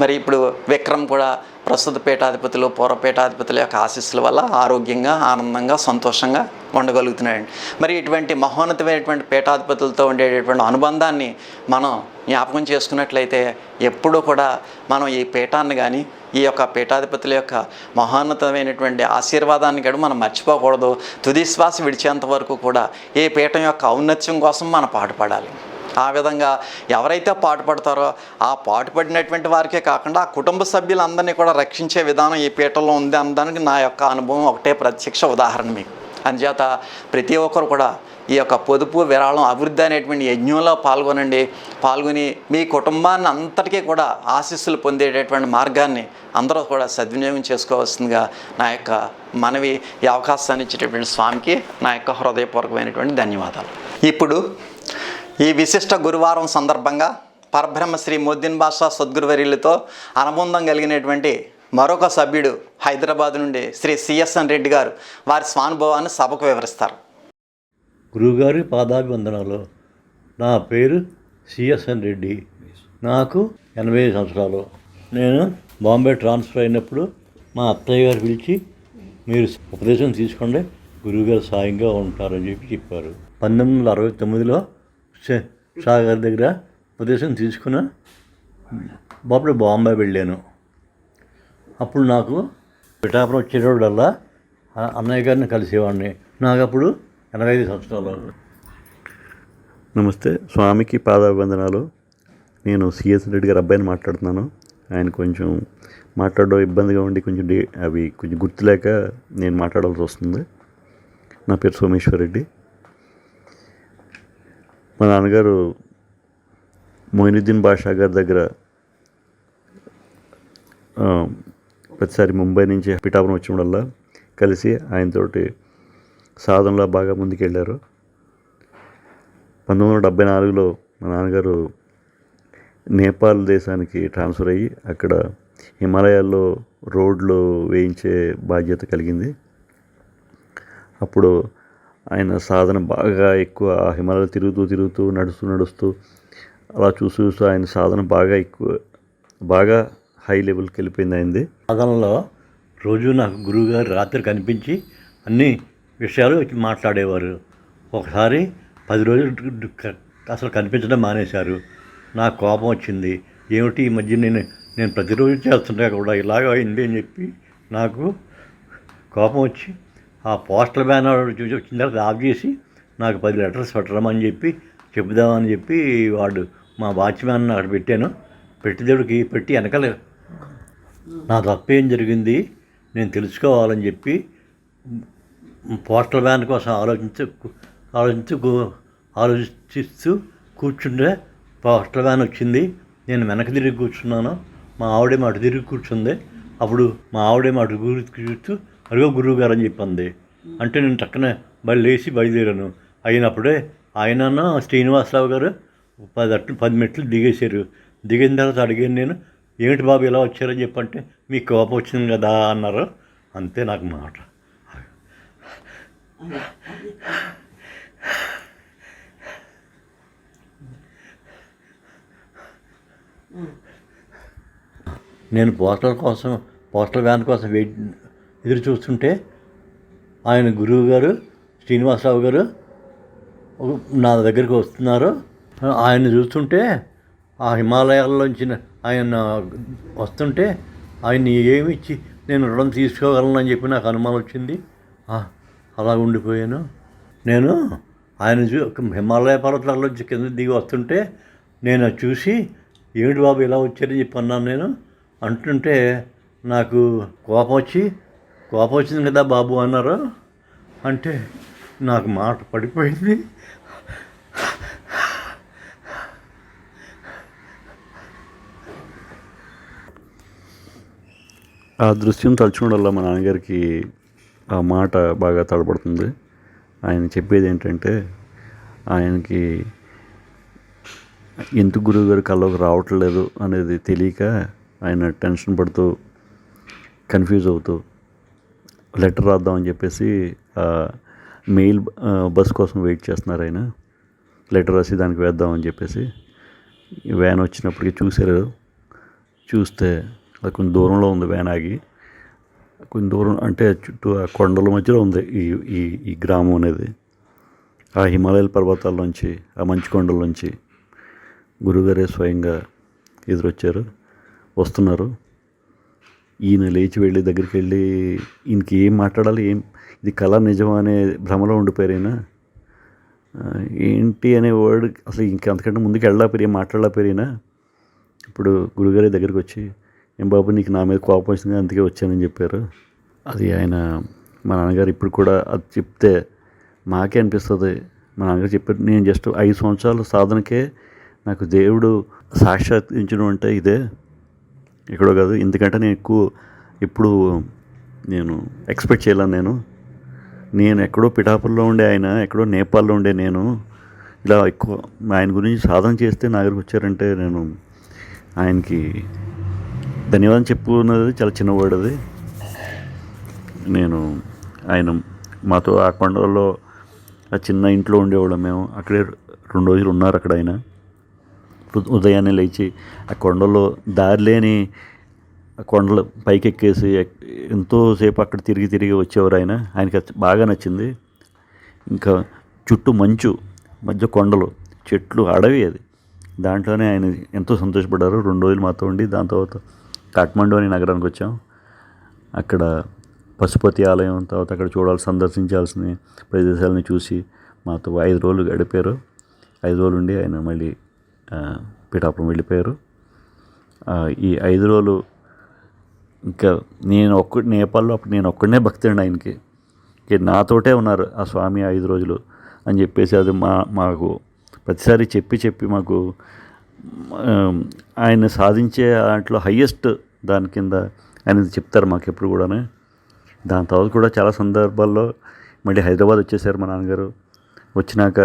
మరి ఇప్పుడు విక్రమ్ కూడా ప్రస్తుత పీఠాధిపతులు, పూర్వ పీఠాధిపతుల యొక్క ఆశీస్సుల వల్ల ఆరోగ్యంగా, ఆనందంగా, సంతోషంగా ఉండగలుగుతున్నాడండి. మరి ఇటువంటి మహోన్నతమైనటువంటి పీఠాధిపతులతో ఉండేటటువంటి అనుబంధాన్ని మనం జ్ఞాపకం చేసుకున్నట్లయితే ఎప్పుడూ కూడా మనం ఈ పీఠాన్ని కానీ, ఈ యొక్క పీఠాధిపతుల యొక్క మహోన్నతమైనటువంటి ఆశీర్వాదాన్ని కూడా మనం మర్చిపోకూడదు. తుది శ్వాస విడిచేంత వరకు కూడా ఈ పీఠం యొక్క ఔన్నత్యం కోసం మనం పాటుపడాలి. ఆ విధంగా ఎవరైతే పాటుపడతారో ఆ పాటుపడినటువంటి వారికే కాకుండా ఆ కుటుంబ సభ్యులందరినీ కూడా రక్షించే విధానం ఈ పీఠంలో ఉంది అనడానికి నా యొక్క అనుభవం ఒకటే ప్రత్యక్ష ఉదాహరణ మీకు. అందుచేత ప్రతి ఒక్కరు కూడా ఈ యొక్క పొదుపు విరాళం అభివృద్ధి అనేటువంటి యజ్ఞంలో పాల్గొని మీ కుటుంబాన్ని అంతటికీ కూడా ఆశీస్సులు పొందేటటువంటి మార్గాన్ని అందరూ కూడా సద్వినియోగం చేసుకోవాల్సిందిగా నా యొక్క మనవి. ఈ అవకాశాన్ని ఇచ్చేటటువంటి స్వామికి నా యొక్క హృదయపూర్వకమైనటువంటి ధన్యవాదాలు. ఇప్పుడు ఈ విశిష్ట గురువారం సందర్భంగా పరబ్రహ్మ శ్రీ ముద్దీన్ బాషా సద్గురువర్యులతో అనుబంధం కలిగినటువంటి మరొక సభ్యుడు హైదరాబాద్ నుండి శ్రీ సిఎస్ఎన్ రెడ్డి గారు వారి స్వానుభవాన్ని సభకు వివరిస్తారు. గురువుగారి పాదాభివందనాలు. నా పేరు సిఎస్ఎన్ రెడ్డి. నాకు 85 సంవత్సరాలు. నేను బాంబే ట్రాన్స్ఫర్ అయినప్పుడు మా అత్తయ్య గారు పిలిచి, మీరు ఉపదేశం తీసుకోండి, గురువుగారు సాయంగా ఉంటారని చెప్పారు. 1969లో సాగర్ దగ్గర ఉపదేశం తీసుకున్న అప్పుడు బాంబే వెళ్ళాను. అప్పుడు నాకు పిఠాపురం వచ్చేటోడల్లా అన్నయ్య గారిని కలిసేవాడిని. నాకు అప్పుడు 85 సంవత్సరాలు. నమస్తే, స్వామికి పాదాభివందనాలు. నేను సిఎస్ రెడ్డి గారి అబ్బాయిని మాట్లాడుతున్నాను. ఆయన కొంచెం మాట్లాడడం ఇబ్బందిగా ఉండి కొంచెం గుర్తులేక నేను మాట్లాడాల్సి వస్తుంది. నా పేరు సోమేశ్వర్ రెడ్డి. మా నాన్నగారు మొయినుద్దీన్ బాషా గారి దగ్గర ప్రతిసారి ముంబై నుంచి పిఠాపురం వచ్చినప్పుడల్లా కలిసి ఆయనతోటి సాధనలో బాగా ముందుకెళ్ళారు. 1974లో మా నాన్నగారు నేపాల్ దేశానికి ట్రాన్స్ఫర్ అయ్యి అక్కడ హిమాలయాల్లో రోడ్లు వేయించే బాధ్యత కలిగింది. అప్పుడు ఆయన సాధన బాగా ఎక్కువ హిమాలయాలు తిరుగుతూ నడుస్తూ అలా చూస్తూ ఆయన సాధన బాగా హై లెవెల్కి వెళ్ళిపోయింది అయింది. సాధనలో రోజు నాకు గురువుగారు రాత్రి కనిపించి అన్ని విషయాలు మాట్లాడేవారు. ఒకసారి 10 రోజులు అసలు కనిపించడం మానేశారు. నాకు కోపం వచ్చింది. ఏమిటి ఈ మధ్య నేను ప్రతిరోజు చేస్తుంటా కూడా ఇలాగ అయింది అని చెప్పి నాకు కోపం వచ్చి ఆ పోస్టల్ బ్యానర్ చూసి వచ్చిన తర్వాత ఆఫ్ చేసి నాకు 10 లెటర్స్ పెట్టమని చెప్దామని చెప్పి వాడు మా వాచ్మ్యాన్ అక్కడ పెట్టాను. పెట్టి వెనకాల నా తప్పేం జరిగింది నేను తెలుసుకోవాలని చెప్పి పోస్టల్ బ్యాన్ కోసం ఆలోచిస్తూ కూర్చుంటే పోస్టల్ బ్యాన్ వచ్చింది. నేను వెనక్కి తిరిగి కూర్చున్నాను. మా ఆవిడేమో అటు తిరిగి కూర్చుంది. అప్పుడు మా ఆవిడేమో అటు చూస్తూ అదిగో గురువు గారు అని చెప్పింది. అంటే నేను టక్కనే లేచి బయలుదేరాను. అయినప్పుడే ఆయన శ్రీనివాసరావు గారు 10 మెట్లు దిగేశారు. దిగిన తర్వాత అడిగాను నేను, ఏమిటి బాబు ఇలా వచ్చారని చెప్పంటే, మీకు కోపం వచ్చింది కదా అన్నారు. అంతే నాకు మాట. నేను పోస్టల్ వ్యాన్ కోసం ఎదురు చూస్తుంటే ఆయన గురువు గారు శ్రీనివాసరావు గారు నా దగ్గరికి వస్తున్నారు. ఆయన చూస్తుంటే ఆ హిమాలయాల్లోంచి ఆయన వస్తుంటే ఆయన ఏమి ఇచ్చి నేను రుణం తీసుకోగలను చెప్పి నాకు అనుమానం వచ్చింది. అలా ఉండిపోయాను. నేను ఆయన హిమాలయ పర్వతాల్లోంచి కింద దిగి వస్తుంటే నేను అది చూసి ఏమిటి బాబు ఇలా వచ్చారని చెప్పి అన్నాను. నేను అంటుంటే నాకు కోపం వచ్చింది కదా బాబు అన్నారు. అంటే నాకు మాట పడిపోయింది. ఆ దృశ్యం తలుచుకోవడం వల్ల మా నాన్నగారికి ఆ మాట బాగా తడబడుతుంది. ఆయన చెప్పేది ఏంటంటే ఆయనకి ఎందుకు గురువుగారు కల్లోకి రావట్లేదు అనేది తెలియక ఆయన టెన్షన్ పడుతూ కన్ఫ్యూజ్ అవుతూ లెటర్ రాద్దామని చెప్పేసి మెయిల్ బస్ కోసం వెయిట్ చేస్తున్నారు. ఆయన లెటర్ రాసి దానికి వేద్దామని చెప్పేసి వ్యాన్ వచ్చినప్పటికీ చూస్తే అది కొంచెం దూరంలో ఉంది. వ్యాన్ ఆగి కొంచెం దూరం అంటే చుట్టూ ఆ కొండల మధ్యలో ఉంది ఈ గ్రామం అనేది. ఆ హిమాలయాల పర్వతాల్లోంచి ఆ మంచు కొండల్లోంచి గురుగారే స్వయంగా వస్తున్నారు. ఈయన లేచి వెళ్ళి దగ్గరికి వెళ్ళి ఈయనకి ఏం మాట్లాడాలి, ఇది కళ నిజమా అనే భ్రమలో ఉండిపోయారైనా. ఏంటి అనే వర్డ్ అసలు అంతకంటే ముందుకు వెళ్ళలేకపోయి ఏం మాట్లాడలేకపోయినా. ఇప్పుడు గురుగారి దగ్గరికి వచ్చి ఏం బాబు నీకు నా మీద కోపం వచ్చింది అందుకే వచ్చానని చెప్పారు. అది ఆయన మా నాన్నగారు ఇప్పుడు కూడా అది చెప్తే మాకే అనిపిస్తుంది. మా నాన్నగారు చెప్పారు, నేను జస్ట్ 5 సంవత్సరాల సాధనకే నాకు దేవుడు సాక్షాత్కరించడం అంటే ఇదే, ఎక్కడో కాదు. ఎందుకంటే నేను ఎప్పుడు నేను ఎక్స్పెక్ట్ చేయలేను. నేను ఎక్కడో పిఠాపురంలో ఉండే ఆయన ఎక్కడో నేపాల్లో ఉండే నేను ఇలా ఎక్కువ ఆయన గురించి సాధన చేస్తే నా దగ్గరికి వచ్చారంటే నేను ఆయనకి ధన్యవాదం చెప్పుకున్నది చాలా చిన్న వర్డ్ అది. ఆయన మాతో ఆ కొండల్లో ఆ చిన్న ఇంట్లో ఉండేవాళ్ళం మేము. అక్కడే 2 రోజులు ఉన్నారు అక్కడ ఆయన. ఉదయాన్నే లేచి ఆ కొండల్లో దారి లేని ఆ కొండలు పైకి ఎక్కేసి ఎంతోసేపు అక్కడ తిరిగి వచ్చేవారు ఆయన. ఆయనకి బాగా నచ్చింది. ఇంకా చుట్టూ మంచు, మధ్య కొండలు, చెట్లు, అడవి అది. దాంట్లోనే ఆయన ఎంతో సంతోషపడ్డారు. 2 రోజులు మాతో ఉండి దాని తర్వాత కాఠ్మండు అనే నగరానికి వచ్చాం. అక్కడ పశుపతి ఆలయం, తర్వాత అక్కడ సందర్శించాల్సిన ప్రదేశాలను చూసి మాతో 5 రోజులు గడిపారు. 5 రోజులు ఉండి ఆయన మళ్ళీ పిఠాపురం వెళ్ళిపోయారు. ఈ 5 రోజులు ఇంకా నేపాల్లో అప్పుడు నేను ఒక్కడనే భక్తి అండి ఆయనకి. నాతోటే ఉన్నారు ఆ స్వామి 5 రోజులు అని చెప్పేసి అది మాకు ప్రతిసారి చెప్పి మాకు ఆయన సాధించే దాంట్లో హయ్యెస్ట్ దాని కింద ఆయన చెప్తారు మాకు ఎప్పుడు కూడా. దాని తర్వాత కూడా చాలా సందర్భాల్లో మళ్ళీ హైదరాబాద్ వచ్చేసారు మా నాన్నగారు. వచ్చినాక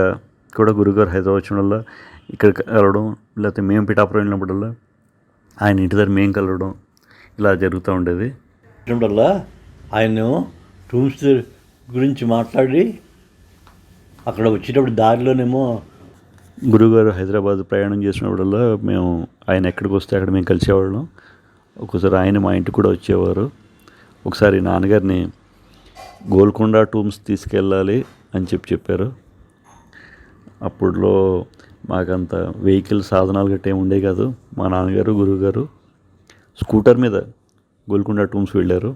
కూడా గురుగారు హైదరాబాద్ వచ్చిన వల్ల ఇక్కడ కలవడం, లేకపోతే మేము పిఠాపురం వెళ్ళినప్పుడల్లా ఆయన ఇంటి దగ్గర మేము కలవడం ఇలా జరుగుతూ ఉండేది. వల్ల ఆయన టూమ్స్ గురించి మాట్లాడి అక్కడ వచ్చేటప్పుడు దారిలోనేమో గురుగారు హైదరాబాద్ ప్రయాణం చేసినప్పుడల్లా మేము ఆయన ఎక్కడికి వస్తే అక్కడ మేము కలిసేవాళ్ళం. ఒక్కోసారి ఆయన మా ఇంటికి కూడా వచ్చేవారు. ఒకసారి నాన్నగారిని గోల్కొండ టూమ్స్ తీసుకెళ్ళాలి అని చెప్పారు. అప్పుడులో మాకంత వెహికల్ సాధనాలు గట్రా ఏమి ఉండే కాదు. మా నాన్నగారు గురువుగారు స్కూటర్ మీద గోల్కొండ టూమ్స్ వెళ్ళారు.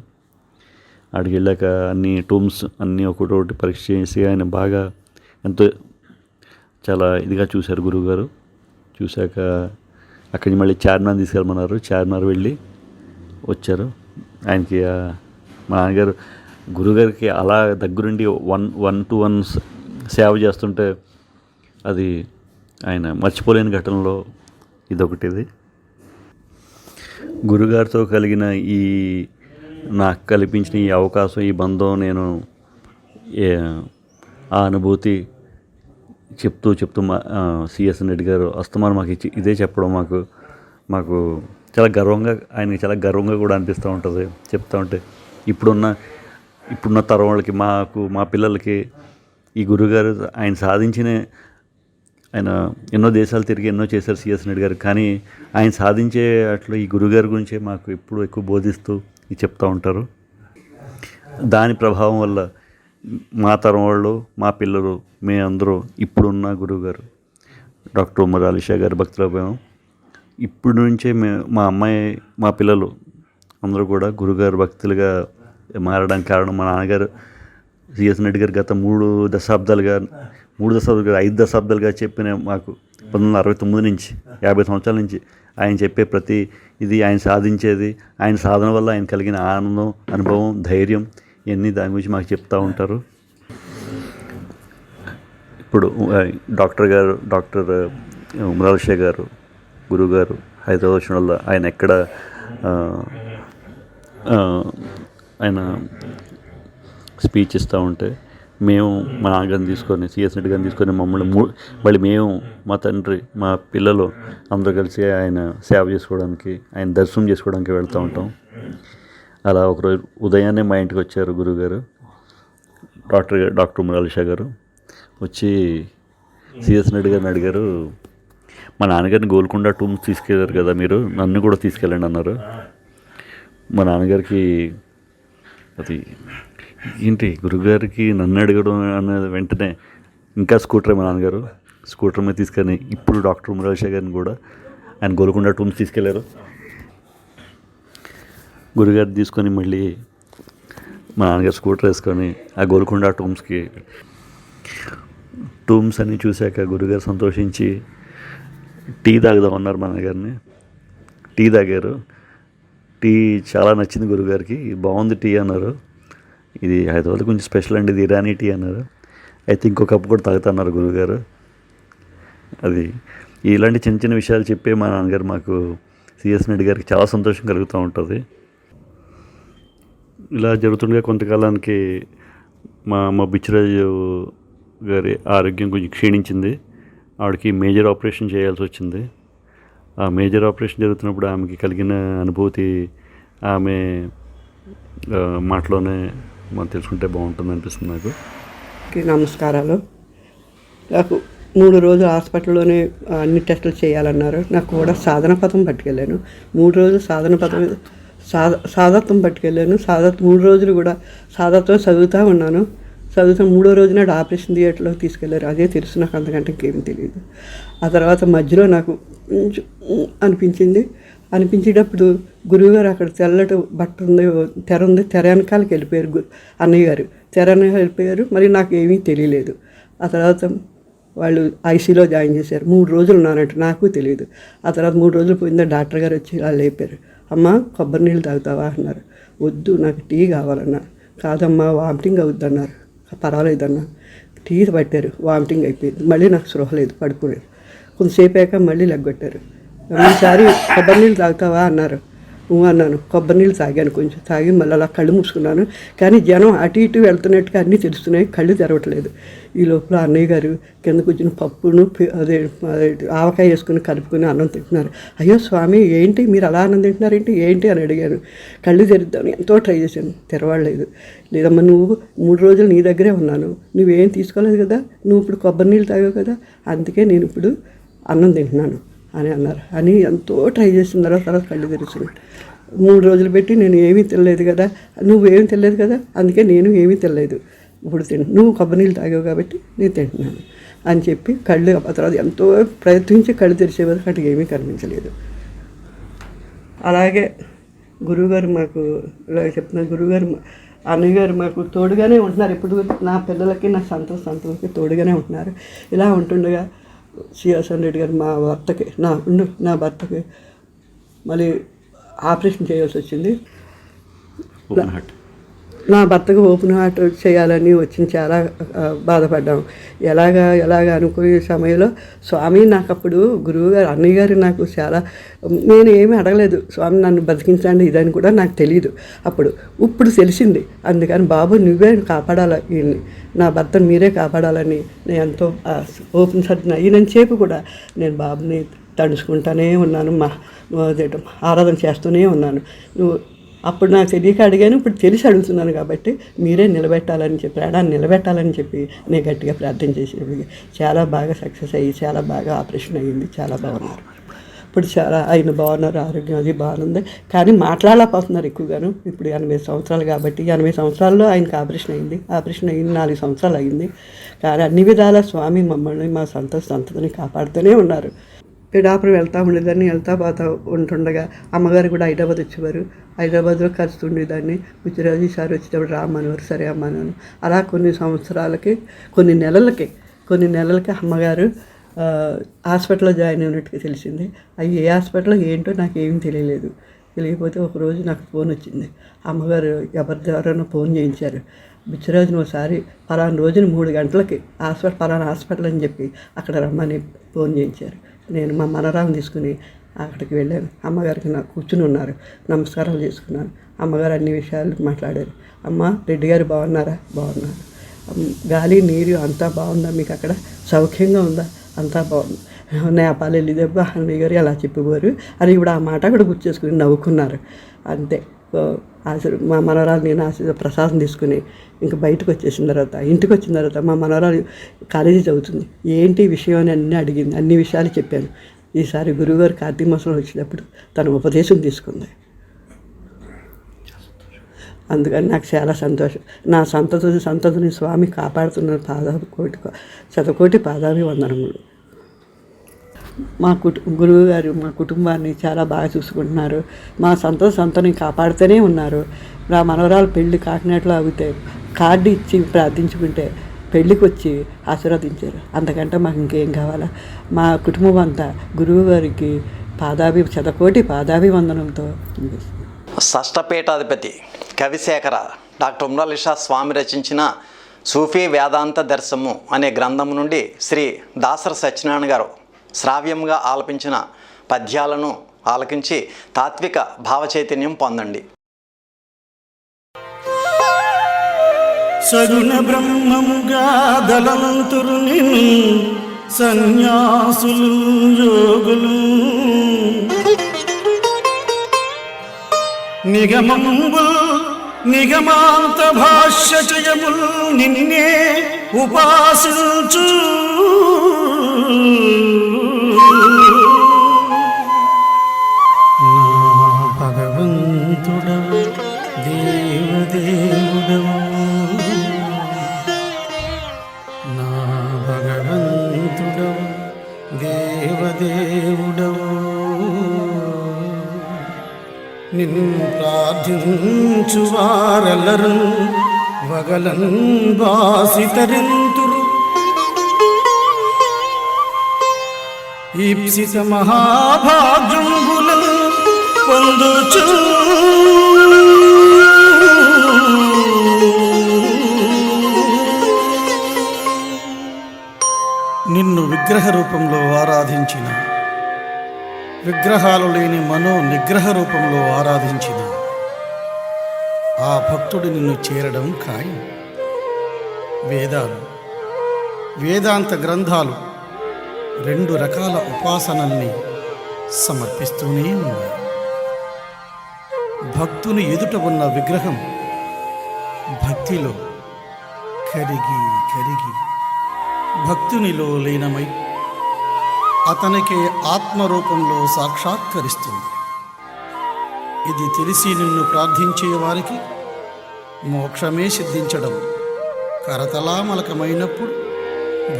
అక్కడికి వెళ్ళాక అన్ని టూమ్స్ అన్నీ ఒకటి పరీక్ష చేసి ఆయన బాగా ఎంతో చాలా ఇదిగా చూశారు గురువుగారు. చూశాక అక్కడి మళ్ళీ చార్మినార్ తీసుకెళ్ళమన్నారు. చార్మినార్ వెళ్ళి వచ్చారు. ఆయనకి మా నాన్నగారు గురువుగారికి అలా దగ్గరుండి 1-to-1 సేవ చేస్తుంటే అది ఆయన మర్చిపోలేని ఘటనలో ఇదొకటిది. గురుగారితో కలిగిన నాకు కల్పించిన ఈ అవకాశం, ఈ బంధం, నేను ఆ అనుభూతి చెప్తూ సిఎస్ రెడ్డి గారు అస్తమానం మాకు ఇదే చెప్పడం మాకు చాలా గర్వంగా, ఆయనకి చాలా గర్వంగా కూడా అనిపిస్తూ ఉంటుంది. చెప్తూ ఉంటే ఇప్పుడున్న తరం వాళ్ళకి, మా పిల్లలకి ఈ గురుగారు ఆయన ఆయన ఎన్నో దేశాలు తిరిగి ఎన్నో చేశారు సిఎస్ రెడ్డి గారు. కానీ ఆయన సాధించే అట్లా ఈ గురుగారి గురించే మాకు ఎప్పుడు ఎక్కువ బోధిస్తూ చెప్తూ ఉంటారు. దాని ప్రభావం వల్ల మా తరం వాళ్ళు, మా పిల్లలు, మేమందరూ ఇప్పుడున్న గురువుగారు డాక్టర్ ఉమర్ అలీ షా గారి భక్తులైపోయాం. ఇప్పుడు నుంచే మా అమ్మాయి, మా పిల్లలు అందరూ కూడా గురుగారు భక్తులుగా మారడానికి కారణం మా నాన్నగారు సిఎస్ రెడ్డి గారు గత 5 దశాబ్దాలుగా చెప్పిన మాకు 1969 నుంచి 50 సంవత్సరాల నుంచి ఆయన చెప్పే ప్రతి ఇది, ఆయన సాధించేది, ఆయన సాధన వల్ల ఆయన కలిగిన ఆనందం, అనుభవం, ధైర్యం ఇవన్నీ దాని గురించి మాకు చెప్తూ ఉంటారు. ఇప్పుడు డాక్టర్ ఉమర్ అలీ షా గారు గురువుగారు హైదరాబాద్ వల్ల ఆయన ఎక్కడ ఆయన స్పీచ్ ఇస్తూ ఉంటే మేము మా నాన్నగారిని తీసుకొని, సిఎస్ రెడ్డి గారిని తీసుకొని మళ్ళీ మేము, మా తండ్రి, మా పిల్లలు అందరూ కలిసి ఆయన సేవ చేసుకోవడానికి, ఆయన దర్శనం చేసుకోవడానికి వెళ్తూ ఉంటాం. అలా ఒకరోజు ఉదయాన్నే మా ఇంటికి వచ్చారు గురువుగారు, డాక్టర్ ఉమర్ అలీ షా గారు. వచ్చి సిఎస్ రెడ్డి గారిని అడిగారు, మా నాన్నగారిని గోల్కొండ టూమ్స్ తీసుకెళ్ళారు కదా మీరు, నన్ను కూడా తీసుకెళ్ళండి అన్నారు. మా నాన్నగారికి అది ఏంటి గురువుగారికి నన్ను అడగడం అన్నది వెంటనే ఇంకా మా నాన్నగారు స్కూటర్ మీద తీసుకొని ఇప్పుడు డాక్టర్ ఉమర్ అలీ షా గారిని కూడా ఆయన గోల్కొండ టూమ్స్ తీసుకెళ్లారు. గురుగారు తీసుకొని మళ్ళీ మా నాన్నగారు స్కూటర్ వేసుకొని ఆ గోల్కొండ టూమ్స్ అన్నీ చూశాక గురుగారు సంతోషించి టీ తాగుదామన్నారు మా నాన్నగారిని. టీ తాగారు. టీ చాలా నచ్చింది గురుగారికి. బాగుంది టీ అన్నారు. ఇది హైదరాబాద్ కొంచెం స్పెషల్ అండి, ఇది ఇరానీ టీ అన్నారు. అయితే ఇంకో కప్పు కూడా తాగుతున్నారు గురువుగారు. అది ఇలాంటి చిన్న చిన్న విషయాలు చెప్పే మా నాన్నగారు మాకు సిఎస్ రెడ్డి గారికి చాలా సంతోషం కలుగుతూ ఉంటుంది. ఇలా జరుగుతుండగా కొంతకాలానికి మా అమ్మ బిచ్చిరాజు గారి ఆరోగ్యం కొంచెం క్షీణించింది. ఆవిడకి మేజర్ ఆపరేషన్ చేయాల్సి వచ్చింది. ఆ మేజర్ ఆపరేషన్ జరుగుతున్నప్పుడు ఆమెకి కలిగిన అనుభూతి ఆమె మాటలోనే మనం తెలుసుకుంటే బాగుంటుంది అనిపిస్తుంది నాకు. నమస్కారాలు. నాకు 3 రోజులు హాస్పిటల్లోనే అన్ని టెస్టులు చేయాలన్నారు. నాకు కూడా సాధన పథం పట్టుకెళ్ళాను. 3 రోజులు సాధత్వం పట్టుకెళ్ళాను. 3 రోజులు కూడా సాధత్వం చదువుతూ ఉన్నాను. 3వ రోజు నాడు ఆపరేషన్ థియేటర్లోకి తీసుకెళ్లారు. అదే తెలుసు, నాకు అంతకంటే ఇంకేమీ తెలియదు. ఆ తర్వాత మధ్యలో నాకు అనిపించేటప్పుడు గురువుగారు అక్కడ తెల్లటి బట్ట ఉంది, తెర వెనకాలకి వెళ్ళిపోయారు. అన్నయ్య గారు తెర వెనకాల వెళ్ళిపోయారు. మరి నాకు ఏమీ తెలియలేదు. ఆ తర్వాత వాళ్ళు ఐసీలో జాయిన్ చేశారు. 3 రోజులు ఉన్నానంటే నాకు తెలియదు. ఆ తర్వాత 3 రోజులు పోయిందా డాక్టర్ గారు వచ్చి వాళ్ళు లేపారు. అమ్మ కొబ్బరి నీళ్ళు తాగుతావా అన్నారు. వద్దు, నాకు టీ కావాలన్నా. కాదమ్మా వామిటింగ్ అవుద్ది అన్నారు. పర్వాలేదన్నా. టీ పట్టారు, వామిటింగ్ అయిపోయింది. మళ్ళీ నాకు స్పృహ లేదు, పడుకోలేదు. కొంతసేపు అయ్యాక మళ్ళీ లెగ్గొట్టారు. ఈసారి కొబ్బరి నీళ్ళు తాగుతావా అన్నారు. అన్నాను. కొబ్బరి నీళ్ళు తాగాను. కొంచెం తాగి మళ్ళీ అలా కళ్ళు మూసుకున్నాను. కానీ జనం అటు ఇటు వెళ్తున్నట్టుగా అన్నీ తెలుస్తున్నాయి, కళ్ళు తెరవట్లేదు. ఈ లోపల అన్నయ్య గారు కింద కూర్చుని పప్పును అదే ఆవకాయ వేసుకుని కలుపుకొని అన్నం తింటున్నారు. అయ్యో స్వామి, ఏంటి మీరు అలా అన్నం తింటున్నారేంటి ఏంటి అని అడిగాను. కళ్ళు తెరుద్దామని ఎంతో ట్రై చేశాను, తెరవలేదు. లేదమ్మా, నువ్వు 3 రోజులు నీ దగ్గరే ఉన్నాను, నువ్వేం తీసుకోలేదు కదా, నువ్వు ఇప్పుడు కొబ్బరి నీళ్ళు తాగావు కదా, అందుకే నేను ఇప్పుడు అన్నం తింటున్నాను అని అన్నారు. అని ఎంతో ట్రై చేసిన తర్వాత కళ్ళు తెరిచాను. 3 రోజులు పెట్టి నేను ఏమీ తెలియలేదు కదా, నువ్వేమీ తెలియదు కదా, అందుకే నేను ఏమీ తెలియలేదు, ఇప్పుడు నువ్వు కొబ్బరి నీళ్ళు తాగావు కాబట్టి నేను తింటున్నాను అని చెప్పి కళ్ళు ఆ తర్వాత ఎంతో ప్రయత్నించి కళ్ళు తెరిచే వరకు అటు ఏమీ కనిపించలేదు. అలాగే గురువుగారు మాకు ఇలా చెప్తున్నారు. గురువుగారు అన్నయ్య గారు మాకు తోడుగానే ఉంటున్నారు. ఇప్పుడు నా పిల్లలకి, నా సంతోషకి తోడుగానే ఉంటున్నారు. ఇలా ఉంటుండగా సిఎస్ రెడ్డి గారు నా భర్తకి మళ్ళీ ఆపరేషన్ చేయాల్సి వచ్చింది. నా భర్తకు ఓపెన్ హార్ట్ చేయాలని వచ్చింది. చాలా బాధపడ్డాము. ఎలాగ అనుకునే సమయంలో స్వామి నాకు అప్పుడు గురువుగారు అన్నయ్య గారు నాకు చాలా, నేను ఏమీ అడగలేదు, స్వామి నన్ను బతికించండి ఇదని కూడా నాకు తెలియదు ఇప్పుడు తెలిసింది. అందుకని బాబు నువ్వే కాపాడాలి, నా భర్తను మీరే కాపాడాలని నేను ఎంతో ఓపెన్ సర్జన్ అయినంతసేపు కూడా నేను బాబుని తడుచుకుంటూనే ఉన్నాను, ఆరాధన చేస్తూనే ఉన్నాను. అప్పుడు నాకు తెలియక అడిగాను, ఇప్పుడు తెలిసి అడుగుతున్నాను కాబట్టి మీరే నిలబెట్టాలని చెప్పి, ప్రాణాన్ని నిలబెట్టాలని చెప్పి నేను గట్టిగా ప్రార్థన చేసేది. చాలా బాగా సక్సెస్ అయ్యి చాలా బాగా ఆపరేషన్ అయ్యింది. చాలా బాగున్నారు. ఇప్పుడు చాలా ఆయన బాగున్నారు, ఆరోగ్యం అది బాగుంది. కానీ మాట్లాడలేకపోతున్నారు ఎక్కువగాను. ఇప్పుడు 80 సంవత్సరాలు కాబట్టి 80 సంవత్సరాల్లో ఆయనకి ఆపరేషన్ అయింది. ఆపరేషన్ అయింది 4 సంవత్సరాలు అయింది. కానీ అన్ని విధాల స్వామి మమ్మల్ని మా సంతతిని కాపాడుతూనే ఉన్నారు. పిడాపురం వెళ్తూ ఉండేదాన్ని, వెళ్తా పోతా ఉంటుండగా అమ్మగారు కూడా హైదరాబాద్ వచ్చేవారు. హైదరాబాద్లో కలుస్తుండేదాన్ని. బుచ్చిరాజు సార్ వచ్చేటప్పుడు రామ్మనేవారు. సరే అమ్మన్నాను. అలా కొన్ని సంవత్సరాలకి కొన్ని నెలలకి అమ్మగారు హాస్పిటల్లో జాయిన్ అయినట్టుగా తెలిసింది. అవి ఏ హాస్పిటల్లో ఏంటో నాకు ఏమీ తెలియకపోతే ఒకరోజు నాకు ఫోన్ వచ్చింది. అమ్మగారు ఎవరి ద్వారానో ఫోన్ చేయించారు. బుచ్చిరాజును ఒకసారి పలానా రోజున 3 గంటలకి పలానా హాస్పిటల్ అని చెప్పి అక్కడ రమ్మని ఫోన్ చేయించారు. నేను మా మనరాలను తీసుకుని అక్కడికి వెళ్ళాను. అమ్మగారికి నాకు కూర్చుని ఉన్నారు. నమస్కారాలు చేసుకున్నాను. అమ్మగారు అన్ని విషయాలు మాట్లాడారు. అమ్మ, రెడ్డి గారు బాగున్నారా? బాగున్నారు. గాలి నీరు అంతా బాగుందా? మీకు అక్కడ సౌఖ్యంగా ఉందా? అంతా బాగుంది. నేపాల్ వెళ్ళిదబ్బా అన్నయ్య గారు అలా చెప్పేవారు అని ఇప్పుడు ఆ మాట కూడా గుర్తు చేసుకుని నవ్వుకున్నారు. అంతే. మా మనవరాలు నేను ప్రసాదం తీసుకుని ఇంక బయటకు వచ్చేసిన తర్వాత ఇంటికి వచ్చిన తర్వాత మా మనవరాలు కాలేజీ చదువుతుంది. ఏంటి విషయం అని అన్నీ అడిగింది. అన్ని విషయాలు చెప్పాను. ఈసారి గురువుగారు కార్తీక మాసంలో వచ్చినప్పుడు తన ఉపదేశం తీసుకుంది. అందుకని నాకు చాలా సంతోషం. నా సంతతిని స్వామి కాపాడుతున్న శతకోటి పాదాభి వందనములు. గురువు గారు మా కుటుంబాన్ని చాలా బాగా చూసుకుంటున్నారు. మా సంతతిని కాపాడుతూనే ఉన్నారు. నా మనవరాలు పెళ్లి కాకినాడలో ఆగితే కార్డు ఇచ్చి ప్రార్థించుకుంటే పెళ్ళికి వచ్చి ఆశీర్వదించారు. అంతకంటే మాకు ఇంకేం కావాలా? మా కుటుంబం అంతా గురువు గారికి శతకోటి పాదాభివందనంతో షష్ఠపీఠాధిపతి కవిశేఖర డాక్టర్ ఉమ్రాల్ ఇషా స్వామి రచించిన సూఫీ వేదాంత దర్శము అనే గ్రంథం నుండి శ్రీ దాసరి సత్యనారాయణ గారు శ్రావ్యంగా ఆలపించిన పద్యాలను ఆలకించి తాత్విక భావచైతన్యం పొందండి. సగుణ బ్రహ్మముగా దళంతురు నిన్ను సన్యాసులు యోగులు నిగమాంత భాష్యచయములు నిన్నే ఉపాసించు నా భగవంతుడవు దేవదేవుడవు, నా భగవంతుడవు దేవదేవుడవు, నిన్ను ప్రార్థించు వారెల్లరూ వగలన్ వాసితరింతురు. ఈప్సిత మహాభాగ్యంబులను పొందుచు నిన్ను విగ్రహ రూపంలో ఆరాధించిన, విగ్రహాలు లేని మనో నిగ్రహ రూపంలో ఆరాధించిన ఆ భక్తుడు నిన్ను చేరడం ఖాయం. వేదాలు, వేదాంత గ్రంథాలు 2 రకాల ఉపాసనల్ని సమర్పిస్తూనే ఉన్నాయి. భక్తుని ఎదుట ఉన్న విగ్రహం భక్తిలో కరిగి భక్తునిలో లీనమై అతనికే ఆత్మరూపంలో సాక్షాత్కరిస్తుంది. ఇది తెలిసి నిన్ను ప్రార్థించే వారికి మోక్షమే సిద్ధించడం కరతలామలకమైనప్పుడు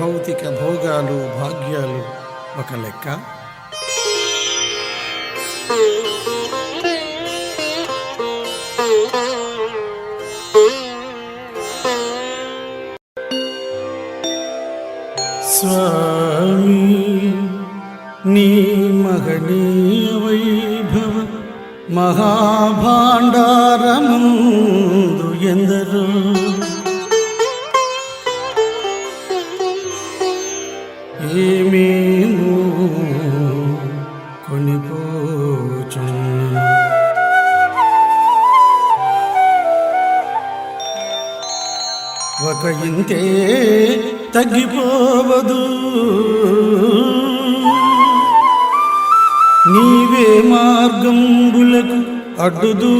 భౌతిక భోగాలు భాగ్యాలు ఒక లెక్క. స్వామి నీ మహనీయ వైభవ మహాభాండారమందు ఎందరో ఏమేమో కొనిపోచున్న ఒక ఇంతే తగ్గిపోవదు. నీవే మార్గంబులకు అడ్డుదూరవు.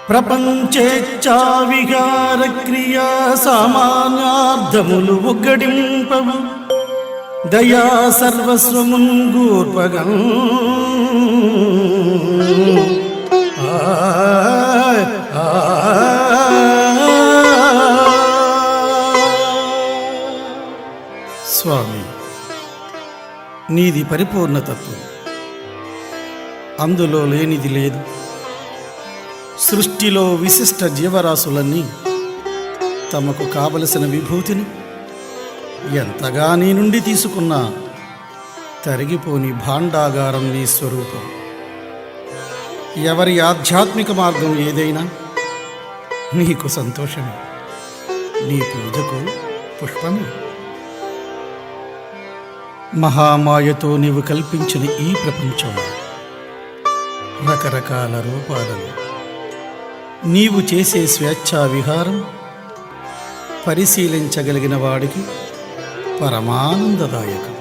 ప్రపంచేచ్ఛావిహార క్రియా సామాన్యార్థములు ఒగ్గడింపవు దయా సర్వస్వమున్ గూర్పగం స్వామి, నీది పరిపూర్ణతత్వం, అందులో లేనిది లేదు. సృష్టిలో విశిష్ట జీవరాశులన్నీ తమకు కావలసిన విభూతిని ఎంతగా నీ నుండి తీసుకున్నా తరిగిపోని భాండాగారం నీ స్వరూపం. ఎవరి ఆధ్యాత్మిక మార్గం ఏదైనా నీకు సంతోషమే, నీ పూజకు పుష్పమే. మహామాయతో నీవు కల్పించిన ఈ ప్రపంచంలో రకరకాల రూపాలను నీవు చేసే స్వేచ్ఛా విహారం పరిశీలించగలిగిన వాడికి పరమానందదాయకం.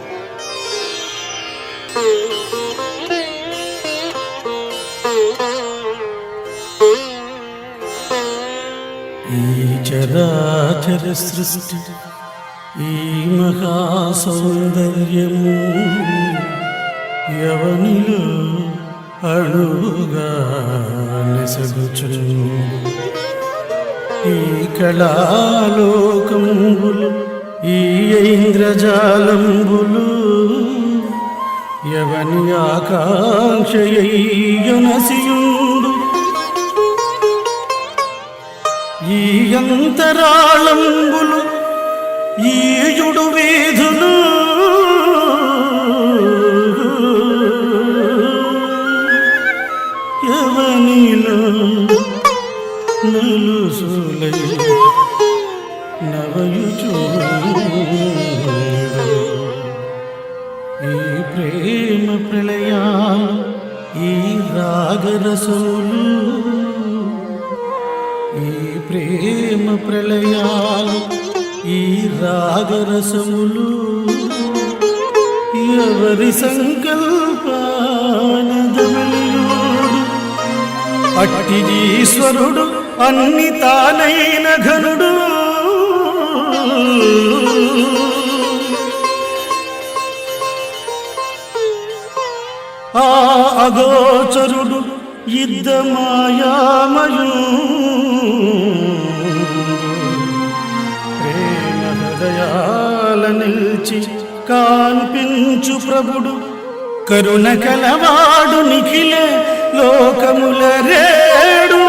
ఈ చరాచర సృష్టి, ఈ మహాసౌందర్యము ఎవనిలో అణువుగా నెసగుచుండు. ఈ కళాలోకంబులు, ఈ ఐంద్రజాలంబులు ఎవని ఆకాంక్షయనసియుండు. ఈ అంతరాళంబులు, ఈ యుడు వీధులు ఎవనిలో నలుసులై నవయుచుండు. ఈ ప్రేమ ప్రళయాలు, ఈ రాగరసములు, ఈ ప్రేమ ప్రళయాలు, ఈ రాగరసములు ఎవరి సంకల్పానదమలియోడు. అట్టి ఈశ్వరుడు అన్ని తానైన ఘనుడు. ఆ అగోచరుడు యుద్ధ మాయామయుడు. ప్రేమ హృదయాల నిల్చి కాన్పించు ప్రభుడు, కరుణ కలవాడు నిఖిల లోకముల రేడు.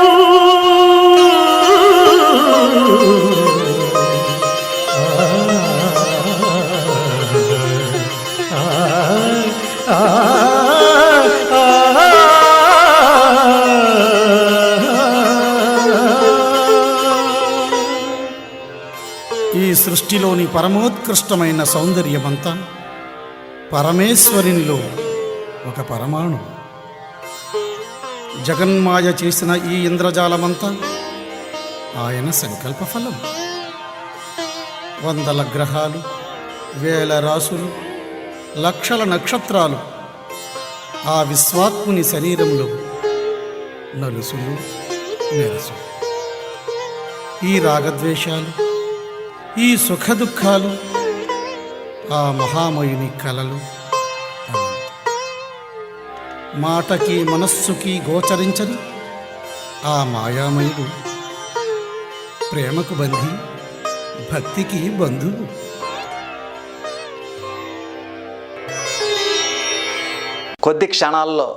ఈ సృష్టిలోని పరమోత్కృష్టమైన సౌందర్యమంతా పరమేశ్వరునిలో ఒక పరమాణు. జగన్మాయ చేసిన ఈ ఇంద్రజాలమంతా ఆయన సంకల్ప ఫలం. వందల గ్రహాలు, వేల రాసులు, లక్షల నక్షత్రాలు ఆ విశ్వాత్ముని శరీరంలో నలుసులు మెరుసు. ఈ రాగద్వేషాలు, ఈ సుఖదుఖాలు ఆ మహామయుని కలలు. మాటకి మనస్సుకి గోచరించని ఆ మాయామయుడు ప్రేమకు బంధి, భక్తికి బంధువు. కొద్ది క్షణాల్లో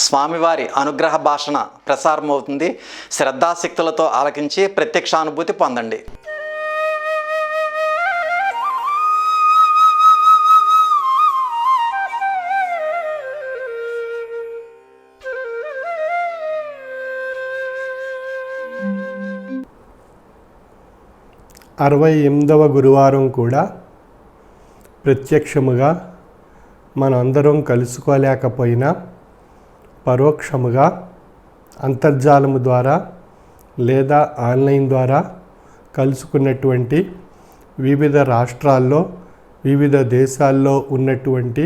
స్వామివారి అనుగ్రహ భాషణ ప్రసారమవుతుంది. శ్రద్ధాశక్తులతో ఆలకించి ప్రత్యక్షానుభూతి పొందండి. అరవై 8వ గురువారం కూడా ప్రత్యక్షముగా మనందరం కలుసుకోలేకపోయినా పరోక్షముగా అంతర్జాలము ద్వారా లేదా ఆన్లైన్ ద్వారా కలుసుకున్నటువంటి వివిధ రాష్ట్రాల్లో, వివిధ దేశాల్లో ఉన్నటువంటి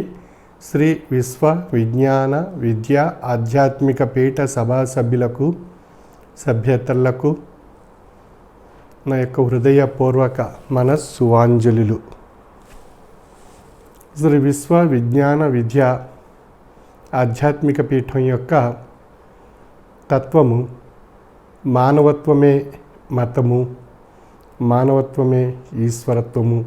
శ్రీ విశ్వ విజ్ఞాన విద్యా ఆధ్యాత్మిక పీఠ సభా సభ్యులకు సభ్యతలకు నా యొక్క హృదయపూర్వక మనస్సువాంజలులు. శ్రీ విశ్వ విజ్ఞాన విద్య ఆధ్యాత్మిక పీఠం యొక్క తత్వము మానవత్వమే మతము, మానవత్వమే ఈశ్వరత్వము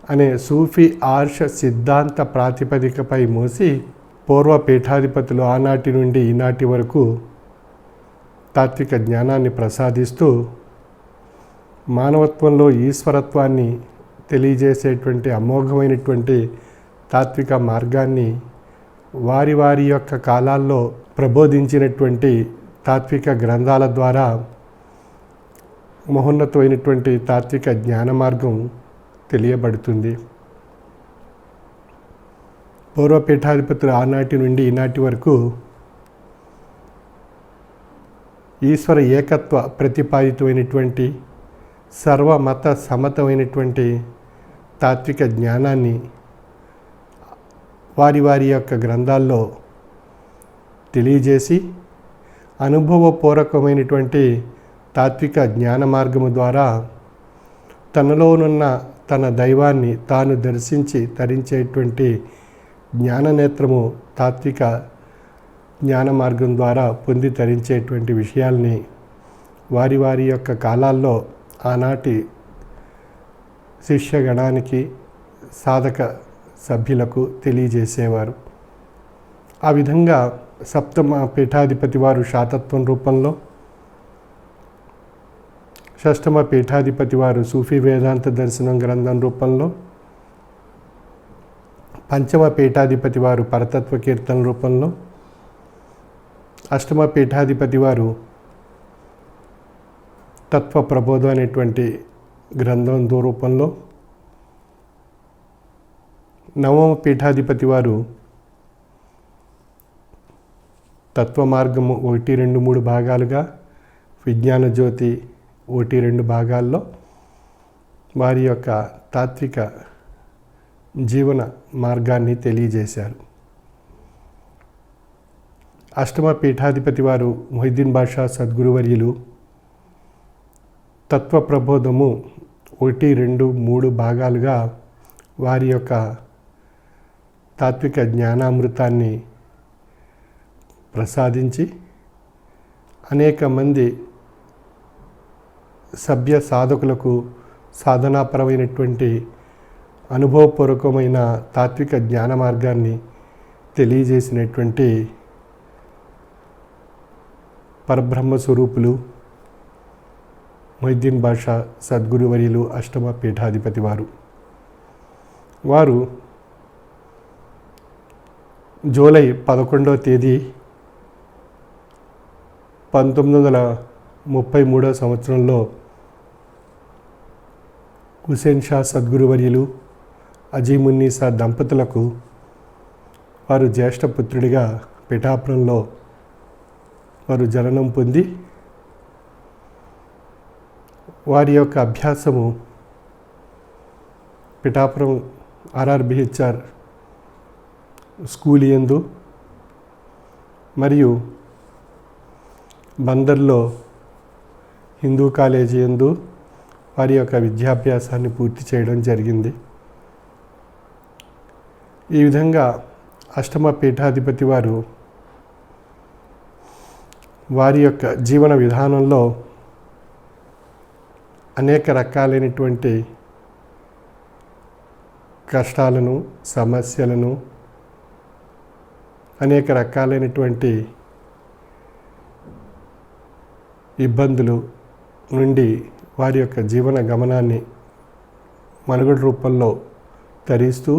అనే సూఫీ ఆర్ష సిద్ధాంత ప్రాతిపదికపై మోసి పూర్వ పీఠాధిపతులు ఆనాటి నుండి ఈనాటి వరకు తాత్విక జ్ఞానాన్ని ప్రసాదిస్తూ మానవత్వంలో ఈశ్వరత్వాన్ని తెలియజేసేటువంటి అమోఘమైనటువంటి తాత్విక మార్గాన్ని వారి వారి యొక్క కాలాల్లో ప్రబోధించినటువంటి తాత్విక గ్రంథాల ద్వారా మహోన్నతమైనటువంటి తాత్విక జ్ఞాన మార్గం తెలియబడుతుంది. పూర్వపీఠాధిపతులు ఆనాటి నుండి ఈనాటి వరకు ఈశ్వర ఏకత్వ ప్రతిపాదితమైనటువంటి సర్వమత సమతమైనటువంటి తాత్విక జ్ఞానాన్ని వారి వారి యొక్క గ్రంథాల్లో తెలియజేసి అనుభవపూర్వకమైనటువంటి తాత్విక జ్ఞాన మార్గము ద్వారా తనలోనున్న తన దైవాన్ని తాను దర్శించి తరించేటువంటి జ్ఞాననేత్రము తాత్విక జ్ఞాన మార్గం ద్వారా పొంది తరించేటువంటి విషయాల్ని వారి వారి యొక్క కాలాల్లో ఆనాటి శిష్యగణానికి సాధక సభ్యులకు తెలియజేసేవారు. ఆ విధంగా సప్తమ పీఠాధిపతి వారు శాతత్వం రూపంలో, షష్టమ పీఠాధిపతి వారు సూఫీ వేదాంత దర్శనం గ్రంథం రూపంలో, పంచమ పీఠాధిపతి వారు పరతత్వ కీర్తన రూపంలో, అష్టమ పీఠాధిపతి వారు తత్వ ప్రబోధం అనేటువంటి గ్రంథం రూపంలో, నవమ పీఠాధిపతి వారు తత్వ మార్గము 1, 2, 3 భాగాలుగా, విజ్ఞాన జ్యోతి 1, 2 భాగాల్లో వారి యొక్క తాత్విక జీవన మార్గాన్ని తెలియజేశారు. అష్టమ పీఠాధిపతి వారు మొహిద్దీన్ బాషా సద్గురువర్యులు తత్వ ప్రబోధము 1, 2, 3 భాగాలుగా వారి యొక్క తాత్విక జ్ఞానామృతాన్ని ప్రసాదించి అనేక మంది సభ్య సాధకులకు సాధనాపరమైనటువంటి అనుభవపూర్వకమైన తాత్విక జ్ఞాన మార్గాన్ని తెలియజేసినటువంటి పరబ్రహ్మ స్వరూపులు మొహిద్దీన్ బాషా సద్గురువర్యులు అష్టమ పీఠాధిపతి వారు జూలై 11వ తేదీ 1933 సంవత్సరంలో హుసేన్ షా సద్గురువర్యులు అజీమున్నీసా దంపతులకు వారు జ్యేష్ఠ పుత్రుడిగా పిఠాపురంలో వారు జననం పొంది వారి యొక్క అభ్యాసము పిఠాపురం ఆర్ఆర్బిహెచ్ఆర్ స్కూల్ యందు మరియు బందర్లో హిందూ కాలేజీ యందు వారి యొక్క విద్యాభ్యాసాన్ని పూర్తి చేయడం జరిగింది. ఈ విధంగా అష్టమ పీఠాధిపతి వారు వారి యొక్క జీవన విధానంలో అనేక రకాలైనటువంటి కష్టాలను, సమస్యలను, అనేక రకాలైనటువంటి ఇబ్బందులు నుండి వారి యొక్క జీవన గమనాన్ని మనుగడ రూపంలో తరిస్తూ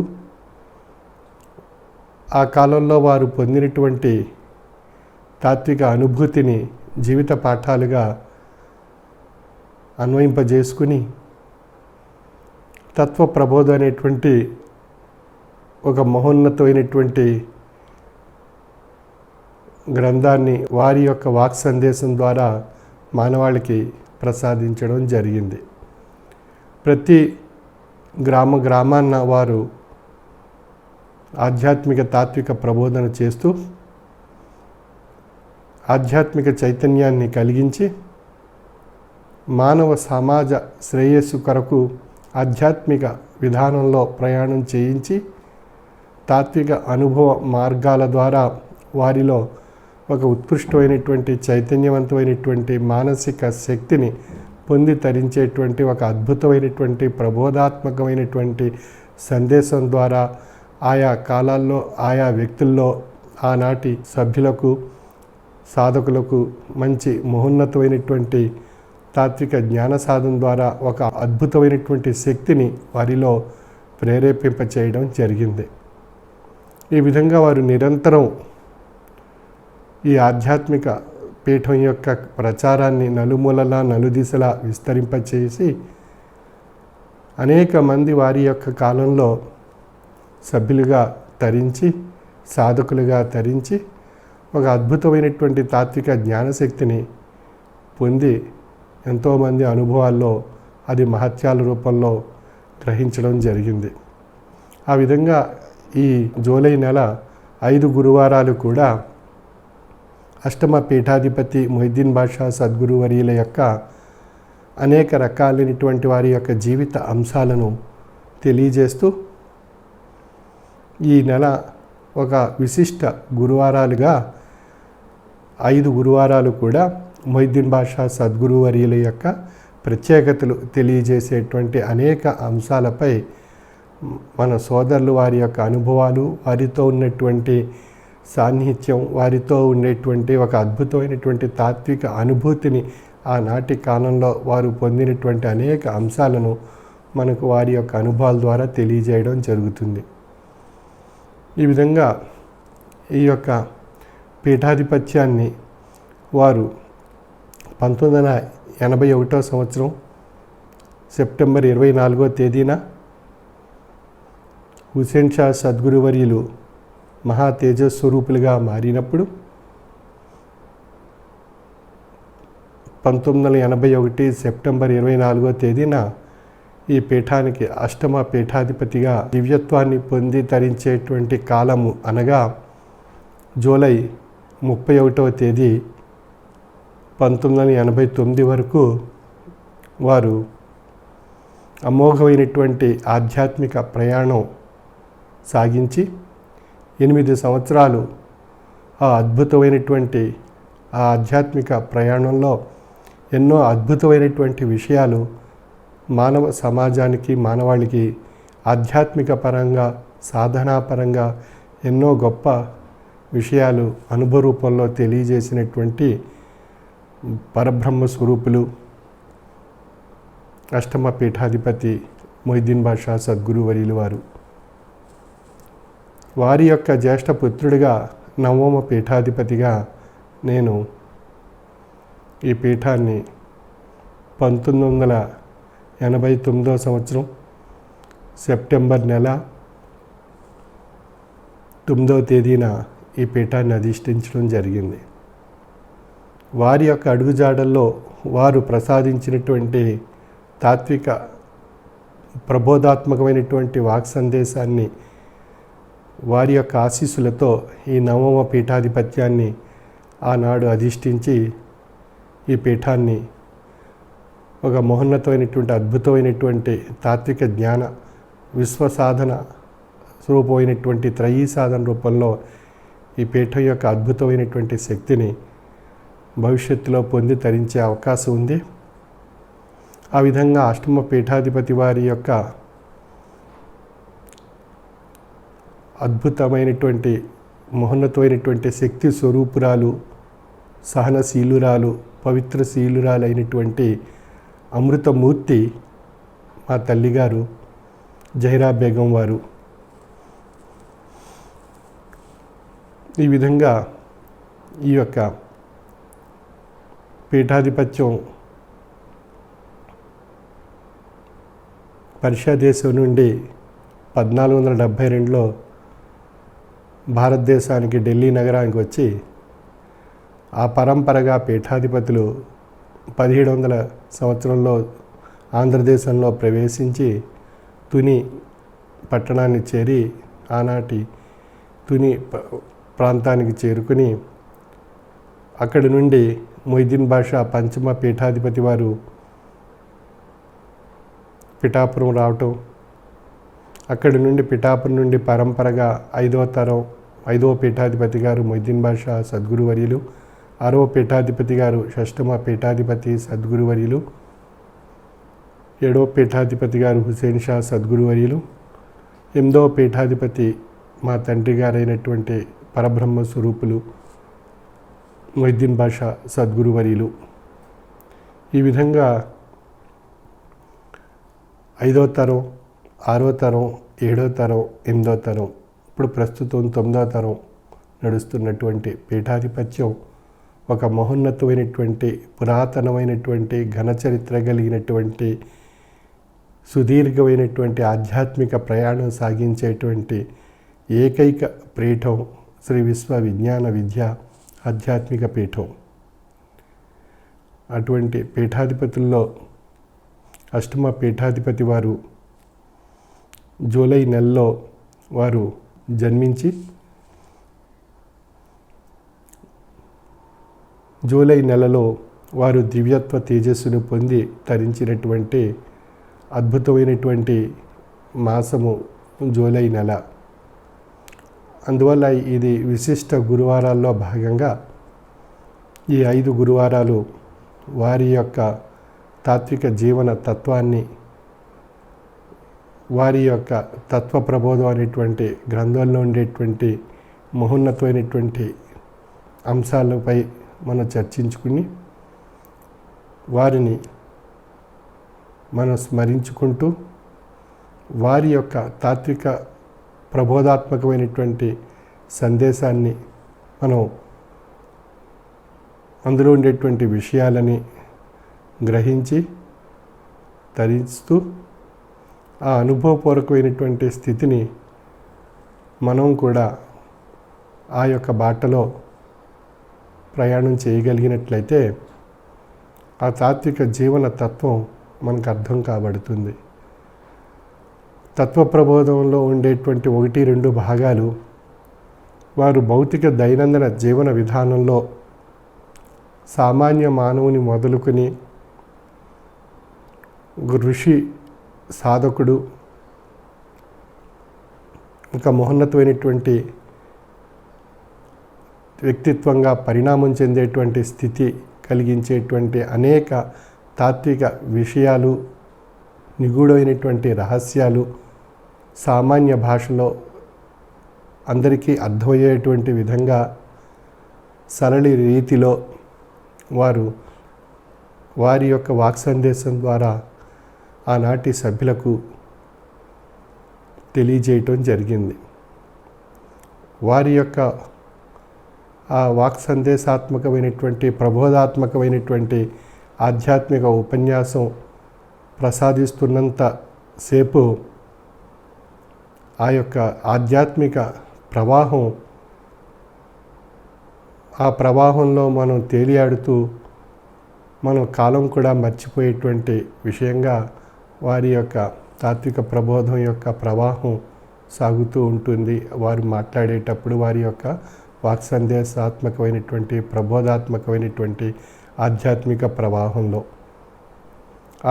ఆ కాలంలో వారు పొందినటువంటి తాత్విక అనుభూతిని జీవిత పాఠాలుగా అన్వయింపజేసుకుని తత్వ ప్రబోధ అనేటువంటి ఒక మహోన్నతమైనటువంటి గ్రంథాన్ని వారి యొక్క వాక్ సందేశం ద్వారా మానవాళికి ప్రసాదించడం జరిగింది. ప్రతి గ్రామాన్న వారు ఆధ్యాత్మిక తాత్విక ప్రబోధన చేస్తూ ఆధ్యాత్మిక చైతన్యాన్ని కలిగించి మానవ సమాజ శ్రేయస్సు కొరకు ఆధ్యాత్మిక విధానంలో ప్రయాణం చేయించి తాత్విక అనుభవ మార్గాల ద్వారా వారిలో ఒక ఉత్కృష్టమైనటువంటి చైతన్యవంతమైనటువంటి మానసిక శక్తిని పొంది తరించేటువంటి ఒక అద్భుతమైనటువంటి ప్రబోధాత్మకమైనటువంటి సందేశం ద్వారా ఆయా కాలాల్లో ఆయా వ్యక్తుల్లో ఆనాటి సభ్యులకు సాధకులకు మంచి మహోన్నతమైనటువంటి తాత్విక జ్ఞాన సాధన ద్వారా ఒక అద్భుతమైనటువంటి శక్తిని వారిలో ప్రేరేపింప చేయడం జరిగింది. ఈ విధంగా వారు నిరంతరం ఈ ఆధ్యాత్మిక పీఠం యొక్క ప్రచారాన్ని నలుమూలలా నలుదిశలా విస్తరింపచేసి అనేక మంది వారి యొక్క కాలంలో సభ్యులుగా తరించి సాధకులుగా తరించి ఒక అద్భుతమైనటువంటి తాత్విక జ్ఞానశక్తిని పొంది ఎంతోమంది అనుభవాల్లో అది మహత్యాల రూపంలో గ్రహించడం జరిగింది. ఆ విధంగా ఈ జూలై నెల 5 గురువారాలు కూడా అష్టమ పీఠాధిపతి మొహిద్దీన్ బాషా సద్గురు వర్యుల యొక్క అనేక రకాలైనటువంటి వారి యొక్క జీవిత అంశాలను తెలియజేస్తూ ఈ నెల ఒక విశిష్ట గురువారాలుగా 5 గురువారాలు కూడా మొహిద్దీన్ బాషా సద్గురు వర్యుల యొక్క ప్రత్యేకతలు తెలియజేసేటువంటి అనేక అంశాలపై మన సోదరులు వారి యొక్క అనుభవాలు, వారితో ఉన్నటువంటి సాన్నిహిత్యం, వారితో ఉండేటువంటి ఒక అద్భుతమైనటువంటి తాత్విక అనుభూతిని ఆనాటి కాలంలో వారు పొందినటువంటి అనేక అంశాలను మనకు వారి యొక్క అనుభవాల ద్వారా తెలియజేయడం జరుగుతుంది. ఈ విధంగా ఈ యొక్క పీఠాధిపత్యాన్ని వారు 1981 సంవత్సరం సెప్టెంబర్ 24వ తేదీన హుస్సేన్ షా సద్గురు వర్యులు మహా తేజస్వరూపులుగా మారినప్పుడు 1981 సెప్టెంబర్ 24వ తేదీన ఈ పీఠానికి అష్టమ పీఠాధిపతిగా దివ్యత్వాన్ని పొంది తరించేటువంటి కాలము అనగా జూలై 31వ తేదీ 1989 వరకు వారు అమోఘమైనటువంటి ఆధ్యాత్మిక ప్రయాణం సాగించి 8 సంవత్సరాలు ఆ అద్భుతమైనటువంటి ఆ ఆధ్యాత్మిక ప్రయాణంలో ఎన్నో అద్భుతమైనటువంటి విషయాలు మానవ సమాజానికి మానవాళికి ఆధ్యాత్మిక పరంగా సాధనాపరంగా ఎన్నో గొప్ప విషయాలు అనుభవ రూపంలో తెలియజేసినటువంటి పరబ్రహ్మ స్వరూపులు అష్టమ పీఠాధిపతి మొహిద్దీన్ బాషా సద్గురు వర్యులు వారు. వారి యొక్క జ్యేష్ఠ పుత్రుడిగా నవమ పీఠాధిపతిగా నేను ఈ పీఠాన్ని 1989 సంవత్సరం సెప్టెంబర్ నెల 9వ తేదీన ఈ పీఠాన్ని అధిష్ఠించడం జరిగింది. వారి యొక్క అడుగుజాడల్లో వారు ప్రసాదించినటువంటి తాత్విక ప్రబోధాత్మకమైనటువంటి వాక్ సందేశాన్ని వారి యొక్క ఆశీస్సులతో ఈ నవమ పీఠాధిపత్యాన్ని ఆనాడు అధిష్ఠించి ఈ పీఠాన్ని ఒక మహోన్నతమైనటువంటి అద్భుతమైనటువంటి తాత్విక జ్ఞాన విశ్వసాధన స్వరూపమైనటువంటి త్రయీ సాధన రూపంలో ఈ పీఠం యొక్క అద్భుతమైనటువంటి శక్తిని భవిష్యత్తులో పొంది తరించే అవకాశం ఉంది. ఆ విధంగా అష్టమ పీఠాధిపతి వారి యొక్క అద్భుతమైనటువంటి మహోన్నతమైనటువంటి శక్తి స్వరూపురాలు, సహనశీలురాలు, పవిత్రశీలురాలైనటువంటి అమృతమూర్తి మా తల్లిగారు జహీరా బేగం వారు. ఈ విధంగా ఈ యొక్క పీఠాధిపత్యం పర్షియా దేశం నుండి 1472లో భారతదేశానికి ఢిల్లీ నగరానికి వచ్చి ఆ పరంపరగా పీఠాధిపతులు 1700 సంవత్సరంలో ఆంధ్రదేశంలో ప్రవేశించి తుని పట్టణాన్ని చేరి ఆనాటి తుని ప్రాంతానికి చేరుకుని అక్కడి నుండి మొయిద్దీన్ బాషా పంచమ పీఠాధిపతి వారు పిఠాపురం రావటం, అక్కడి నుండి పిఠాపురం నుండి పరంపరగా 5వ పీఠాధిపతి గారు మొయిద్దీన్ బాషా సద్గురువర్యులు, 6వ పీఠాధిపతి గారు షష్టమ పీఠాధిపతి సద్గురువర్యులు, 7వ పీఠాధిపతి గారు హుసేన్ షా సద్గురువర్యులు, 8వ పీఠాధిపతి మా తండ్రి గారైనటువంటి పరబ్రహ్మ స్వరూపులు మొయిద్దీన్ బాషా సద్గురువర్యులు. ఈ విధంగా 5వ తరం, 6వ తరం, 7వ తరం, 8వ తరం, ఇప్పుడు ప్రస్తుతం 9వ తరం నడుస్తున్నటువంటి పీఠాధిపత్యం ఒక మహోన్నతమైనటువంటి పురాతనమైనటువంటి ఘనచరిత్ర కలిగినటువంటి సుదీర్ఘమైనటువంటి ఆధ్యాత్మిక ప్రయాణం సాగించేటువంటి ఏకైక పీఠం శ్రీ విశ్వ విజ్ఞాన విద్య ఆధ్యాత్మిక పీఠం. అటువంటి పీఠాధిపతుల్లో అష్టమ పీఠాధిపతి వారు జూలై నెలలో వారు జన్మించి జూలై నెలలో వారు దివ్యత్వ తేజస్సును పొంది తరించినటువంటి అద్భుతమైనటువంటి మాసము జూలై నెల. అందువల్ల ఇది విశిష్ట గురువారాల్లో భాగంగా ఈ 5 గురువారాలు వారి యొక్క తాత్విక జీవన తత్వాన్ని, వారి యొక్క తత్వ ప్రబోధం అనేటువంటి గ్రంథంలో ఉండేటువంటి మహోన్నతమైనటువంటి అంశాలపై మనం చర్చించుకుని వారిని మనం స్మరించుకుంటూ వారి యొక్క తాత్విక ప్రబోధాత్మకమైనటువంటి సందేశాన్ని మనం అందులో ఉండేటువంటి విషయాలని గ్రహించి తరిస్తూ ఆ అనుభవపూర్వకమైనటువంటి స్థితిని మనం కూడా ఆ యొక్క బాటలో ప్రయాణం చేయగలిగినట్లయితే ఆ తాత్విక జీవన తత్వం మనకు అర్థం కాబడుతుంది. తత్వ ప్రబోధంలో ఉండేటువంటి 1-2 భాగాలు వారు భౌతిక దైనందిన జీవన విధానంలో సామాన్య మానవుని మొదలుకొని ఋషి సాధకుడు ఇంకా మహోన్నతమైనటువంటి వ్యక్తిత్వంగా పరిణామం చెందేటువంటి స్థితి కలిగించేటువంటి అనేక తాత్విక విషయాలు, నిగూఢమైనటువంటి రహస్యాలు సామాన్య భాషలో అందరికీ అర్థమయ్యేటువంటి విధంగా సరళి రీతిలో వారి యొక్క వాక్ సందేశం ద్వారా ఆనాటి సభ్యులకు తెలియజేయటం జరిగింది. వారి యొక్క ఆ వాక్ సందేశాత్మకమైనటువంటి ప్రబోధాత్మకమైనటువంటి ఆధ్యాత్మిక ఉపన్యాసం ప్రసాదిస్తున్నంత సేపు ఆ యొక్క ఆధ్యాత్మిక ప్రవాహం, ఆ ప్రవాహంలో మనం తేలియాడుతూ మనం కాలం కూడా మర్చిపోయేటువంటి విషయంగా వారి యొక్క తాత్విక ప్రబోధం యొక్క ప్రవాహం సాగుతూ ఉంటుంది. వారు మాట్లాడేటప్పుడు వారి యొక్క వాక్ సందేశాత్మకమైనటువంటి ప్రబోధాత్మకమైనటువంటి ఆధ్యాత్మిక ప్రవాహంలో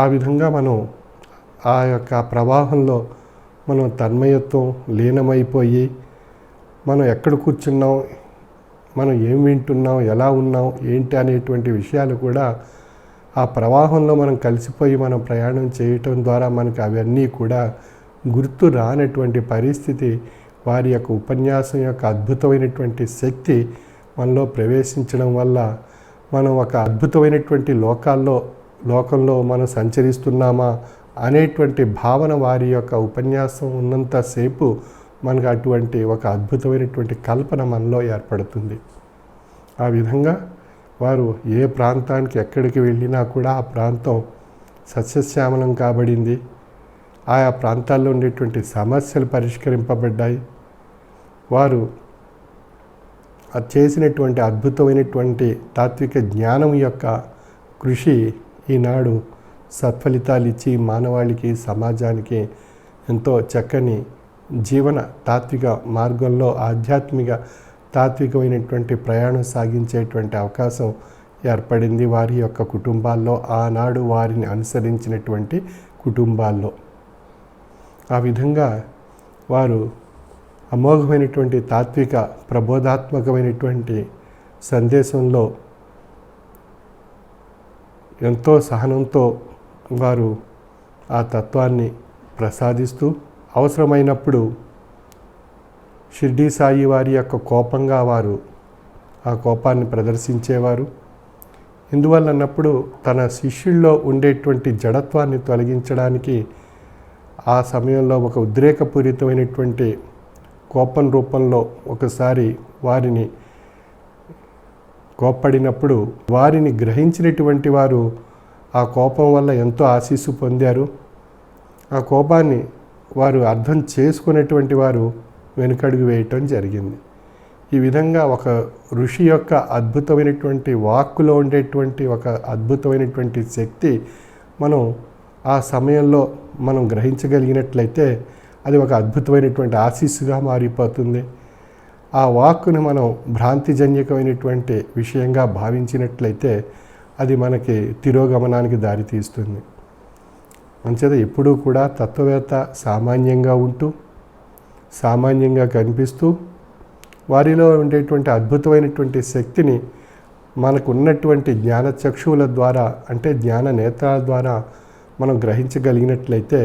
ఆ విధంగా మనం ఆ యొక్క ప్రవాహంలో మనం తన్మయత్వం లీనమైపోయి మనం ఎక్కడ కూర్చున్నాం, మనం ఏం వింటున్నాం, ఎలా ఉన్నాం, ఏంటి అనేటువంటి విషయాలు కూడా ఆ ప్రవాహంలో మనం కలిసిపోయి మనం ప్రయాణం చేయటం ద్వారా మనకు అవన్నీ కూడా గుర్తు రానటువంటి పరిస్థితి వారి యొక్క ఉపన్యాసం యొక్క అద్భుతమైనటువంటి శక్తి మనలో ప్రవేశించడం వల్ల మనం ఒక అద్భుతమైనటువంటి లోకంలో మనం సంచరిస్తున్నామా అనేటువంటి భావన వారి యొక్క ఉపన్యాసం ఉన్నంతసేపు మనకు అటువంటి ఒక అద్భుతమైనటువంటి కల్పన మనలో ఏర్పడుతుంది. ఆ విధంగా వారు ఏ ప్రాంతానికి ఎక్కడికి వెళ్ళినా కూడా ఆ ప్రాంతం సస్యశ్యామలం కాబడింది. ఆయా ప్రాంతాల్లో ఉండేటువంటి సమస్యలు పరిష్కరింపబడ్డాయి. వారు చేసినటువంటి అద్భుతమైనటువంటి తాత్విక జ్ఞానం యొక్క కృషి ఈనాడు సత్ఫలితాలు ఇచ్చి మానవాళికి, సమాజానికి ఎంతో చక్కని జీవన తాత్విక మార్గంలో ఆధ్యాత్మిక తాత్వికమైనటువంటి ప్రయాణం సాగించేటువంటి అవకాశం ఏర్పడింది వారి యొక్క కుటుంబాల్లో, ఆనాడు వారిని అనుసరించినటువంటి కుటుంబాల్లో. ఆ విధంగా వారు అమోఘమైనటువంటి తాత్విక ప్రబోధాత్మకమైనటువంటి సందేశంలో ఎంతో సహనంతో వారు ఆ తత్వాన్ని ప్రసాదిస్తూ, అవసరమైనప్పుడు షిర్డీ సాయి వారి యొక్క కోపంగా వారు ఆ కోపాన్ని ప్రదర్శించేవారు. ఎందువల్లన్నప్పుడు తన శిష్యుల్లో ఉండేటువంటి జడత్వాన్ని తొలగించడానికి ఆ సమయంలో ఒక ఉద్రేకపూరితమైనటువంటి కోపం రూపంలో ఒకసారి వారిని కోప్పడినప్పుడు వారిని గ్రహించినటువంటి వారు ఆ కోపం వల్ల ఎంతో ఆశీస్సు పొందారు. ఆ కోపాన్ని వారు అర్థం చేసుకునేటువంటి వారు వెనుకడుగు వేయటం జరిగింది. ఈ విధంగా ఒక ఋషి యొక్క అద్భుతమైనటువంటి వాక్కులో ఉండేటువంటి ఒక అద్భుతమైనటువంటి శక్తి మనం ఆ సమయంలో మనం గ్రహించగలిగినట్లయితే అది ఒక అద్భుతమైనటువంటి ఆశీస్సుగా మారిపోతుంది. ఆ వాక్కును మనం భ్రాంతిజన్యకమైనటువంటి విషయంగా భావించినట్లయితే అది మనకి తిరోగమనానికి దారితీస్తుంది. అంచేత ఎప్పుడూ కూడా తత్వవేత్త సామాన్యంగా ఉంటూ, సామాన్యంగా కనిపిస్తూ, వారిలో ఉండేటువంటి అద్భుతమైనటువంటి శక్తిని మనకు ఉన్నటువంటి జ్ఞానచక్షువుల ద్వారా, అంటే జ్ఞాన నేత్రాల ద్వారా మనం గ్రహించగలిగినట్లయితే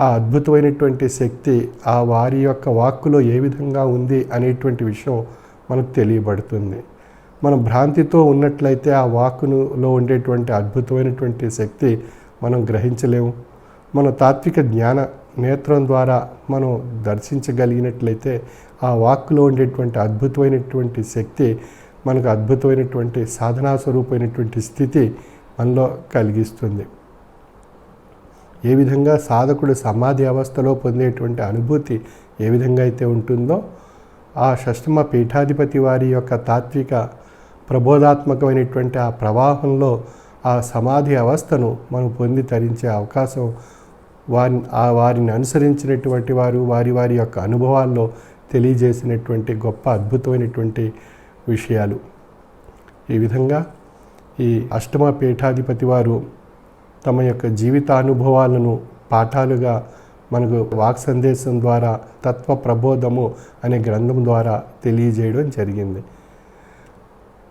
ఆ అద్భుతమైనటువంటి శక్తి ఆ వారి యొక్క వాక్కులో ఏ విధంగా ఉంది అనేటువంటి విషయం మనకు తెలియబడుతుంది. మనం భ్రాంతితో ఉన్నట్లయితే ఆ వాక్కులో ఉండేటువంటి అద్భుతమైనటువంటి శక్తి మనం గ్రహించలేము. మన తాత్విక జ్ఞాన నేత్రం ద్వారా మనం దర్శించగలిగినట్లయితే ఆ వాక్కులో ఉండేటువంటి అద్భుతమైనటువంటి శక్తి మనకు అద్భుతమైనటువంటి సాధనా స్వరూపమైనటువంటి స్థితి మనలో కలిగిస్తుంది. ఏ విధంగా సాధకుడు సమాధి అవస్థలో పొందేటువంటి అనుభూతి ఏ విధంగా అయితే ఉంటుందో, ఆ షష్టమ పీఠాధిపతి వారి యొక్క తాత్విక ప్రబోధాత్మకమైనటువంటి ఆ ప్రవాహంలో ఆ సమాధి అవస్థను మనం పొంది తరించే అవకాశం వారిని అనుసరించినటువంటి వారు వారి యొక్క అనుభవాల్లో తెలియజేసినటువంటి గొప్ప అద్భుతమైనటువంటి విషయాలు. ఈ విధంగా ఈ అష్టమ పీఠాధిపతి వారు తమ యొక్క జీవితానుభవాలను పాఠాలుగా మనకు వాక్ సందేశం ద్వారా తత్వ ప్రబోధము అనే గ్రంథం ద్వారా తెలియజేయడం జరిగింది.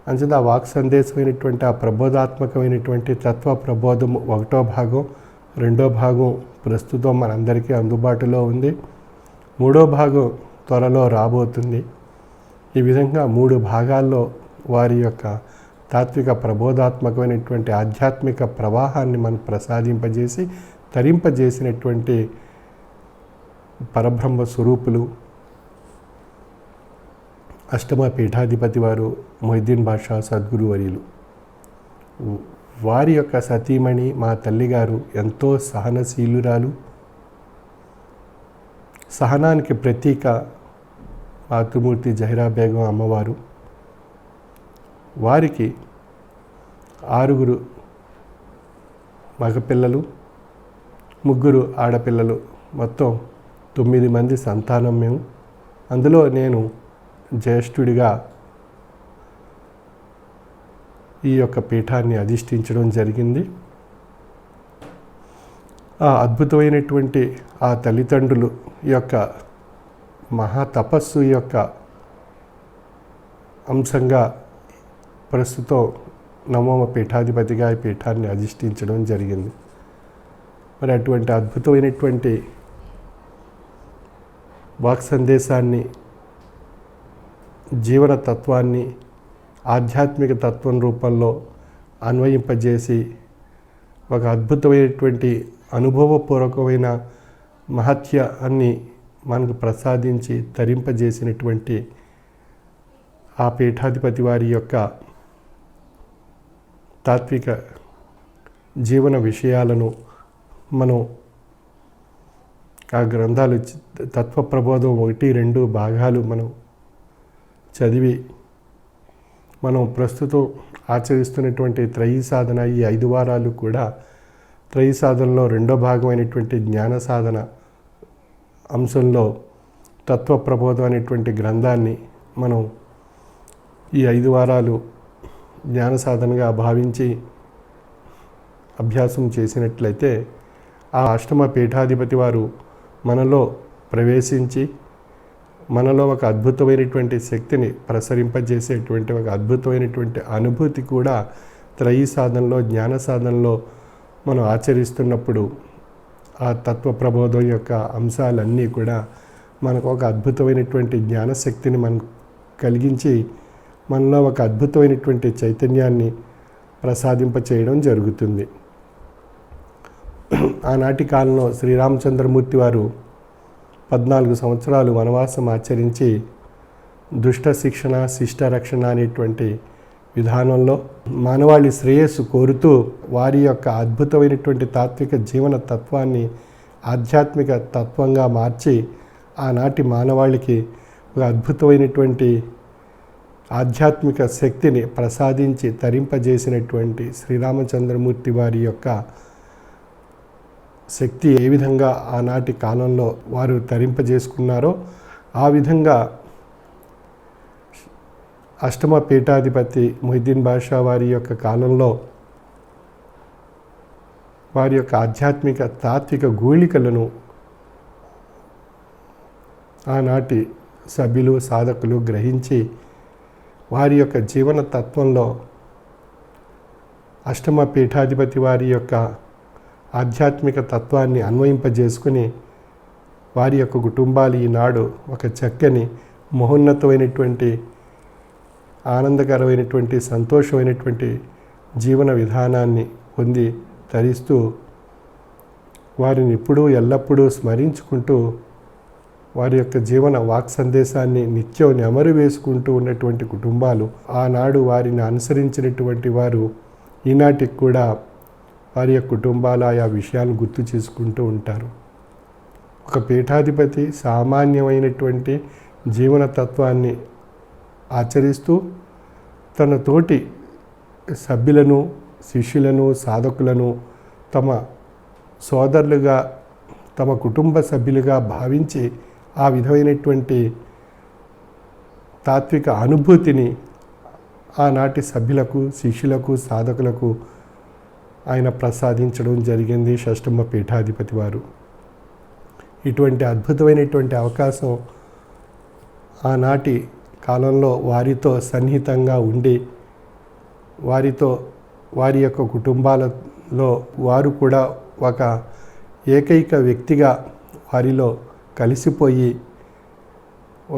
అంచేత ఆ వాక్ సందేశమైనటువంటి ఆ ప్రబోధాత్మకమైనటువంటి తత్వ ప్రబోధము 1వ భాగం, 2వ భాగం ప్రస్తుతం మనందరికీ అందుబాటులో ఉంది. 3వ భాగం త్వరలో రాబోతుంది. ఈ విధంగా 3 భాగాల్లో వారి యొక్క తాత్విక ప్రబోధాత్మకమైనటువంటి ఆధ్యాత్మిక ప్రవాహాన్ని మనం ప్రసాదింపజేసి తరింపజేసినటువంటి పరబ్రహ్మ స్వరూపులు అష్టమ పీఠాధిపతి వారు మొహిద్దీన్ బాషా సద్గురు వర్యులు. వారి యొక్క సతీమణి మా తల్లిగారు ఎంతో సహనశీలురాలు. సహనానికి ప్రతీక మాతృమూర్తి జహీరా బేగం అమ్మవారు. వారికి 6 మగపిల్లలు, 3 ఆడపిల్లలు, మొత్తం 9 మంది సంతానం మేము. అందులో నేను జ్యేష్ఠుడిగా ఈ యొక్క పీఠాన్ని అధిష్ఠించడం జరిగింది. ఆ అద్భుతమైనటువంటి ఆ తల్లిదండ్రులు యొక్క మహా తపస్సు యొక్క అంశంగా ప్రస్తుతం నవమ పీఠాధిపతిగా ఈ పీఠాన్ని అధిష్ఠించడం జరిగింది. మరి అటువంటి అద్భుతమైనటువంటి వాక్ సందేశాన్ని, జీవన తత్వాన్ని ఆధ్యాత్మిక తత్వం రూపంలో అన్వయింపజేసి ఒక అద్భుతమైనటువంటి అనుభవపూర్వకమైన మహత్యాన్ని మనకు ప్రసాదించి తరింపజేసినటువంటి ఆ పీఠాధిపతి వారి యొక్క తాత్విక జీవన విషయాలను మనం ఆ గ్రంథాలు తత్వ ప్రబోధం 1, 2 భాగాలు మనం చదివి మనం ప్రస్తుతం ఆచరిస్తున్నటువంటి త్రయీ సాధన, ఈ 5 వారాలు కూడా త్రయీ సాధనలో 2వ భాగమైనటువంటి జ్ఞాన సాధన అంశంలో తత్వ ప్రబోధం అనేటువంటి గ్రంథాన్ని మనం ఈ 5 వారాలు జ్ఞాన సాధనగా భావించి అభ్యాసం చేసినట్లయితే ఆ అష్టమ పీఠాధిపతి వారు మనలో ప్రవేశించి మనలో ఒక అద్భుతమైనటువంటి శక్తిని ప్రసరింపజేసేటువంటి ఒక అద్భుతమైనటువంటి అనుభూతి కూడా త్రయీ సాధనలో, జ్ఞాన సాధనలో మనం ఆచరిస్తున్నప్పుడు ఆ తత్వ ప్రబోధం యొక్క అంశాలన్నీ కూడా మనకు ఒక అద్భుతమైనటువంటి జ్ఞానశక్తిని మనకు కలిగించి మనలో ఒక అద్భుతమైనటువంటి చైతన్యాన్ని ప్రసాదింపచేయడం జరుగుతుంది. ఆనాటి కాలంలో శ్రీరామచంద్రమూర్తి వారు 14 సంవత్సరాలు వనవాసం ఆచరించి దుష్ట శిక్షణ, శిష్ట రక్షణ అనేటువంటి విధానంలో మానవాళి శ్రేయస్సు కోరుతూ వారి యొక్క అద్భుతమైనటువంటి తాత్విక జీవన తత్వాన్ని ఆధ్యాత్మిక తత్వంగా మార్చి ఆనాటి మానవాళికి ఒక అద్భుతమైనటువంటి ఆధ్యాత్మిక శక్తిని ప్రసాదించి తరింపజేసినటువంటి శ్రీరామచంద్రమూర్తి వారి యొక్క శక్తి ఏ విధంగా ఆనాటి కాలంలో వారు తరింపజేసుకున్నారో ఆ విధంగా అష్టమ పీఠాధిపతి మొహిద్దీన్ బాషా వారి యొక్క కాలంలో వారి యొక్క ఆధ్యాత్మిక తాత్విక గూళికలను ఆనాటి సభ్యులు, సాధకులు గ్రహించి వారి యొక్క జీవన తత్వంలో అష్టమ పీఠాధిపతి వారి యొక్క ఆధ్యాత్మిక తత్వాన్ని అన్వయింపజేసుకుని వారి యొక్క కుటుంబాలు ఈనాడు ఒక చక్కని మహోన్నతమైనటువంటి ఆనందకరమైనటువంటి సంతోషమైనటువంటి జీవన విధానాన్ని పొంది తరిస్తూ వారిని ఎప్పుడూ ఎల్లప్పుడూ స్మరించుకుంటూ వారి యొక్క జీవన వాక్ సందేశాన్ని నిత్యం నెమరు వేసుకుంటూ ఉన్నటువంటి కుటుంబాలు, ఆనాడు వారిని అనుసరించినటువంటి వారు ఈనాటికి కూడా వారి యొక్క కుటుంబాల ఆయా విషయాలను గుర్తు చేసుకుంటూ ఉంటారు. ఒక పీఠాధిపతి సామాన్యమైనటువంటి జీవన తత్వాన్ని ఆచరిస్తూ తన తోటి సభ్యులను, శిష్యులను, సాధకులను తమ సోదరులుగా, తమ కుటుంబ సభ్యులుగా భావించి ఆ విధమైనటువంటి తాత్విక అనుభూతిని ఆనాటి సభ్యులకు, శిష్యులకు, సాధకులకు ఆయన ప్రసాదించడం జరిగింది షష్టమ పీఠాధిపతి వారు. ఇటువంటి అద్భుతమైనటువంటి అవకాశం ఆనాటి కాలంలో వారితో సన్నిహితంగా ఉండి వారితో వారి యొక్క కుటుంబాలలో వారు కూడా ఒక ఏకైక వ్యక్తిగా వారిలో కలిసిపోయి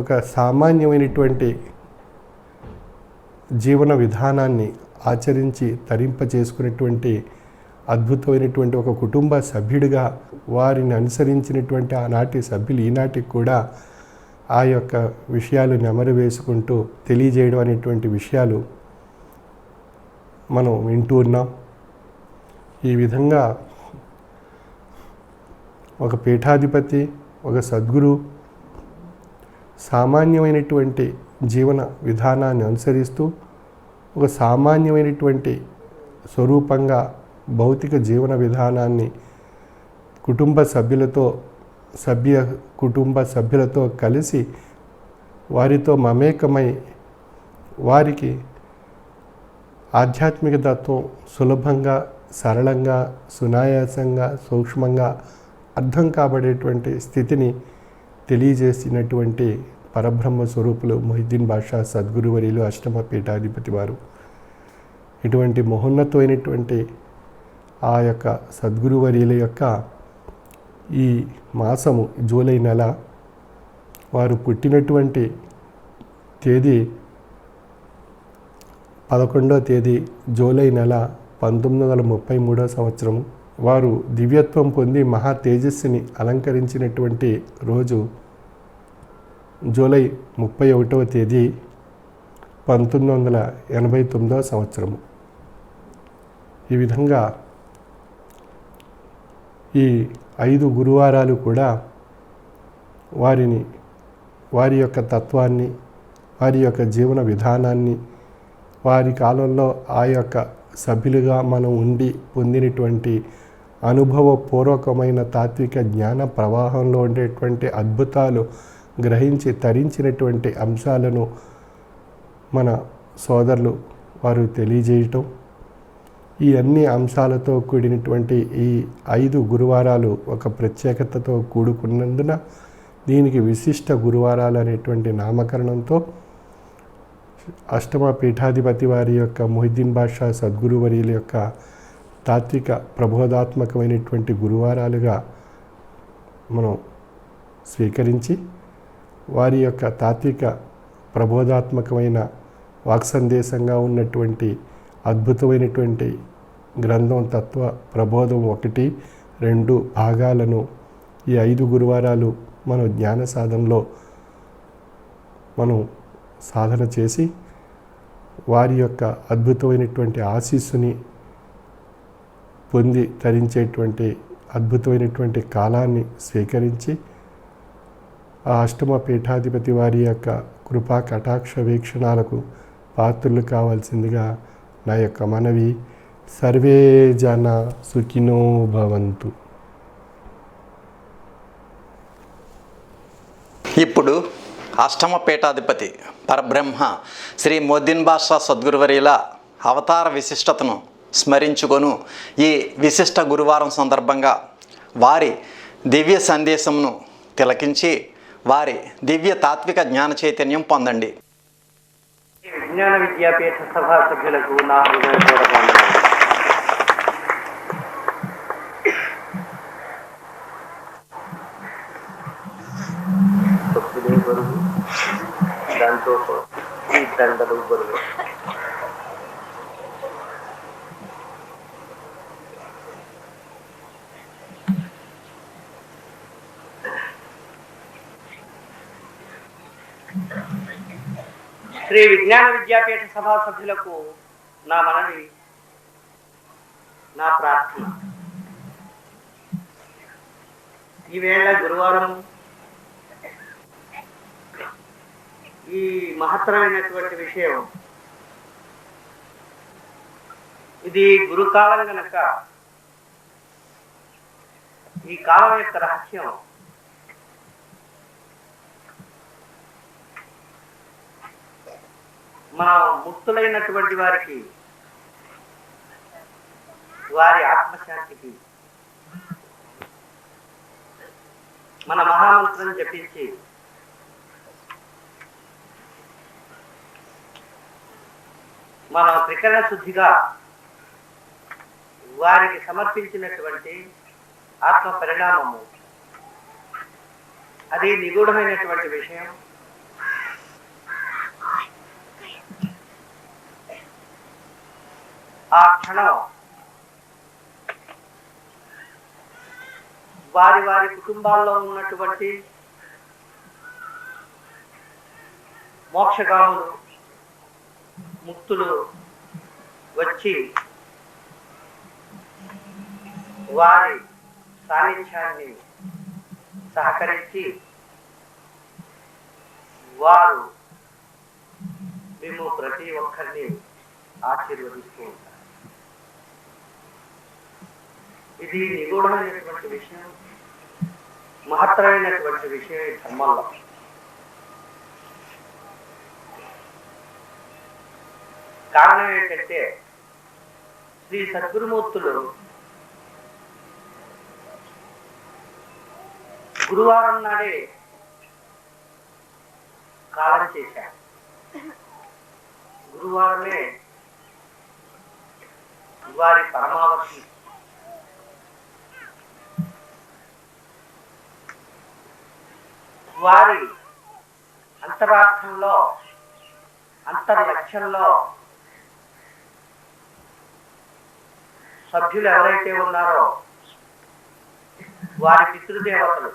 ఒక సామాన్యమైనటువంటి జీవన విధానాన్ని ఆచరించి తరింపచేసుకునేటువంటి అద్భుతమైనటువంటి ఒక కుటుంబ సభ్యుడిగా వారిని అనుసరించినటువంటి ఆనాటి సభ్యులు ఈనాటికి కూడా ఆ యొక్క విషయాలు నెమరు వేసుకుంటూ తెలియజేయడం అనేటువంటి విషయాలు మనం వింటూ ఉన్నాం. ఈ విధంగా ఒక పీఠాధిపతి, ఒక సద్గురు సామాన్యమైనటువంటి జీవన విధానాన్ని అనుసరిస్తూ ఒక సామాన్యమైనటువంటి స్వరూపంగా భౌతిక జీవన విధానాన్ని కుటుంబ సభ్యులతో కలిసి వారితో మమేకమై వారికి ఆధ్యాత్మిక తత్వం సులభంగా, సరళంగా, సునాయాసంగా, సూక్ష్మంగా అర్థం కాబడేటువంటి స్థితిని తెలియజేసినటువంటి పరబ్రహ్మ స్వరూపులు మొహిద్దీన్ బాషా సద్గురువర్యులు అష్టమ పీఠాధిపతి వారు. ఇటువంటి మహోన్నతమైనటువంటి ఆ యొక్క సద్గురువర్యుల యొక్క ఈ మాసము జూలై నెల వారు పుట్టినటువంటి తేదీ 11వ తేదీ జూలై నెల 1933 సంవత్సరము. వారు దివ్యత్వం పొంది మహా తేజస్సుని అలంకరించినటువంటి రోజు జూలై 31వ తేదీ 1989 సంవత్సరము. ఈ విధంగా ఈ 5 గురువారాలు కూడా వారి యొక్క తత్వాన్ని, వారి యొక్క జీవన విధానాన్ని, వారి కాలంలో ఆ యొక్క సభ్యులుగా మనం ఉండి పొందినటువంటి అనుభవపూర్వకమైన తాత్విక జ్ఞాన ప్రవాహంలో ఉండేటువంటి అద్భుతాలు గ్రహించి తరించినటువంటి అంశాలను మన సోదరులు వారు తెలియజేయటం, ఈ అన్ని అంశాలతో కూడినటువంటి ఈ 5 గురువారాలు ఒక ప్రత్యేకతతో కూడుకున్నందున దీనికి విశిష్ట గురువారాలు అనేటువంటి నామకరణంతో అష్టమ పీఠాధిపతి వారి యొక్క మొహిద్దీన్ బాషా సద్గురువర్యుల యొక్క తాత్విక ప్రబోధాత్మకమైనటువంటి గురువారాలుగా మనం స్వీకరించి వారి యొక్క తాత్విక ప్రబోధాత్మకమైన వాక్ సందేశంగా ఉన్నటువంటి అద్భుతమైనటువంటి గ్రంథం తత్వ ప్రబోధం 1, 2 భాగాలను ఈ 5 గురువారాలు మనం జ్ఞాన సాధనలో మనం సాధన చేసి వారి యొక్క అద్భుతమైనటువంటి ఆశీస్సుని పొంది తరించేటువంటి అద్భుతమైనటువంటి కాలాన్ని స్వీకరించి ఆ అష్టమ పీఠాధిపతి వారి యొక్క కృపా కటాక్ష వీక్షణాలకు పాత్రులు కావాల్సిందిగా నా యొక్క మనవి. సర్వే జన సుఖినో భవంతు. ఇప్పుడు అష్టమ పీఠాధిపతి పరబ్రహ్మ శ్రీ మొహిద్దీన్ బాషా సద్గురువర్యుల అవతార విశిష్టతను స్మరించుకొను ఈ విశిష్ట గురువారం సందర్భంగా వారి దివ్య సందేశమును తిలకించి వారి దివ్య తాత్విక జ్ఞాన చైతన్యం పొందండి. విజ్ఞాన విద్యాపీఠ సభా సభ్యులకు నా హృదయపూర్వక బరువు, దాంతో ఈ దండలు బరువు. శ్రీ విజ్ఞాన విద్యాపీఠ సభా సభ్యులకు నా మనవి, నా ప్రార్థన. ఈవేళ గురువారం ఈ మహత్తరమైనటువంటి విషయం, ఇది గురుకాలం గనక ఈ కాలం యొక్క రహస్యం మన ముక్తులైనటువంటి వారికి, వారి ఆత్మశాంతికి మన మహామంత్రం జపించి మన త్రికరణ శుద్ధిగా వారికి సమర్పించినటువంటి ఆత్మ పరిణామము, అది నిగూఢమైనటువంటి విషయం. ఆ క్షణం వారి వారి కుటుంబాల్లో ఉన్నటువంటి మోక్షగాములు, ముక్తులు వచ్చి వారి సాన్నిధ్యాన్ని సహకరించి వారు మేము ప్రతి ఒక్కరిని ఆశీర్వదిస్తూ ఉంటారు. ఇది నిగూఢమైనటువంటి విషయం, మహత్తరమైనటువంటి విషయం ఈ ధర్మంలో. కారణం ఏంటంటే శ్రీ సద్గురుమూర్తులు గురువారం నాడే కాలం చేశారు. గురువారమే వారి పరమావధి. వారి అంతరార్థంలో, అంతర్లక్ష్యంలో సభ్యులు ఎవరైతే ఉన్నారో వారి పితృదేవతలు,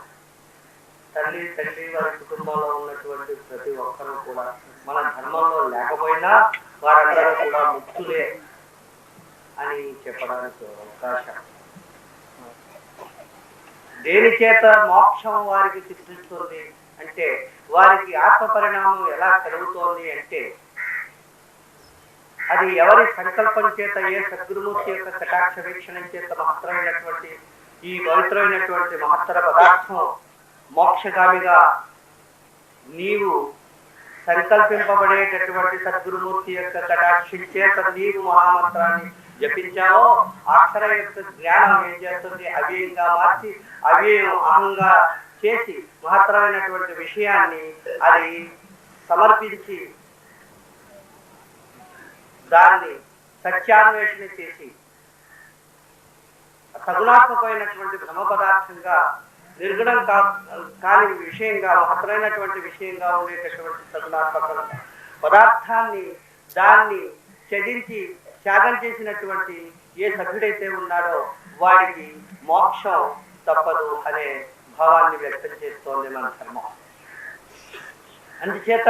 తల్లి తండ్రి, వారి కుటుంబంలో ఉన్నటువంటి ప్రతి ఒక్కరూ కూడా మన ధర్మంలో లేకపోయినా వారందరూ కూడా ముక్తులే అని చెప్పడానికి అవకాశం. దేని చేత మోక్షం వారికి సిద్ధిస్తుంది అంటే, వారికి ఆత్మ పరిణామం ఎలా కలుగుతోంది అంటే, అది ఎవరి సంకల్పం చేత, ఏ సద్గురుమూర్తి యొక్క కటాక్ష వీక్షణం చేత మహత్తరమైనటువంటి ఈ పవిత్రమైనటువంటి మహత్తర పదార్థం మోక్షగామిగా నీవు సంకల్పింపబడేటటువంటి సద్గురుమూర్తి యొక్క కటాక్షించే నీవు మహామంత్రాన్ని జపించావో అక్షర యొక్క జ్ఞానం ఏం చేస్తుంది, అవ్యయంగా మార్చి అవ్యయం అహంగా చేసి మహత్తరమైనటువంటి విషయాన్ని అది సమర్పించి దాన్ని సత్యాన్వేషణ చేసి సగుణాత్మకమైనటువంటి బ్రహ్మ పదార్థంగా నిర్గుణం కాని విషయంగా మహత్తరమైనటువంటి విషయంగా ఉండేటటువంటి సగుణాత్మక పదార్థాన్ని దాన్ని త్యజించి త్యాగం చేసినటువంటి ఏ సభ్యుడైతే ఉన్నాడో వాడికి మోక్షం తప్పదు అనే భావాన్ని వ్యక్తం చేస్తోంది మన ధర్మం. అందుచేత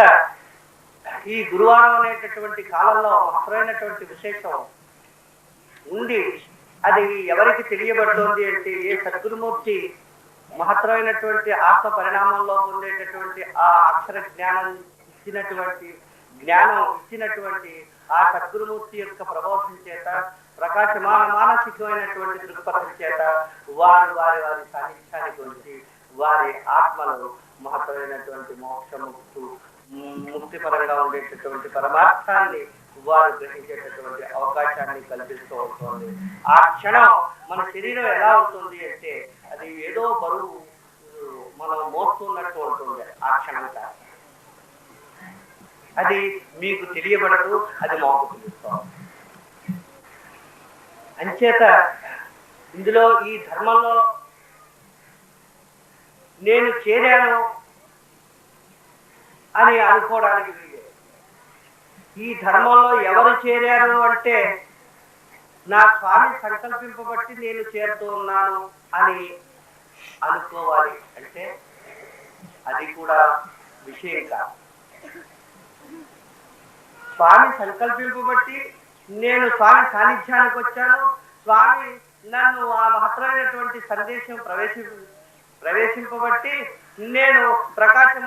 ఈ గురువారం అనేటటువంటి కాలంలో మహత్తరమైనటువంటి విశేషం ఉండి అది ఎవరికి తెలియబడుతోంది అంటే ఏ సద్గురుమూర్తి మహత్తరమైనటువంటి ఆత్మ పరిణామంలో పొందేటటువంటి ఆ అక్షర జ్ఞానం ఇచ్చినటువంటి ఆ సద్గురుమూర్తి యొక్క ప్రబోధం చేత మానసికమైనటువంటి దృక్పథం చేత వారి వారి వారి సాహిత్యానికి వచ్చి వారి ఆత్మలు మహత్తరమైనటువంటి ముక్తిపరంగా ఉండేటటువంటి పరమార్థాన్ని వారు గ్రహించేటటువంటి అవకాశాన్ని కల్పిస్తూ ఉంటుంది. ఆ క్షణం మన శరీరం ఎలా ఉంటుంది అంటే అది ఏదో బరువు మనం మోస్తున్నట్టు ఉంటుంది. ఆ క్షణం కాదు, అది మీకు తెలియబడదు, అది మాకు తెలుస్తాం. అంచేత ఇందులో ఈ ధర్మంలో నేను చేరాను అని అనుకోవడానికి ఈ ధర్మంలో ఎవరు చేరారు అంటే నా స్వామి సంకల్పింపబట్టి నేను చేరుతూ ఉన్నాను అని అనుకోవాలి. అంటే అది కూడా విషయం కాదు. స్వామి సంకల్పింపబట్టి నేను స్వామి సాన్నిధ్యానికి వచ్చాను, స్వామి నన్ను ఆ మహత్తరమైనటువంటి సందేశం ప్రవేశింపబట్టి నేను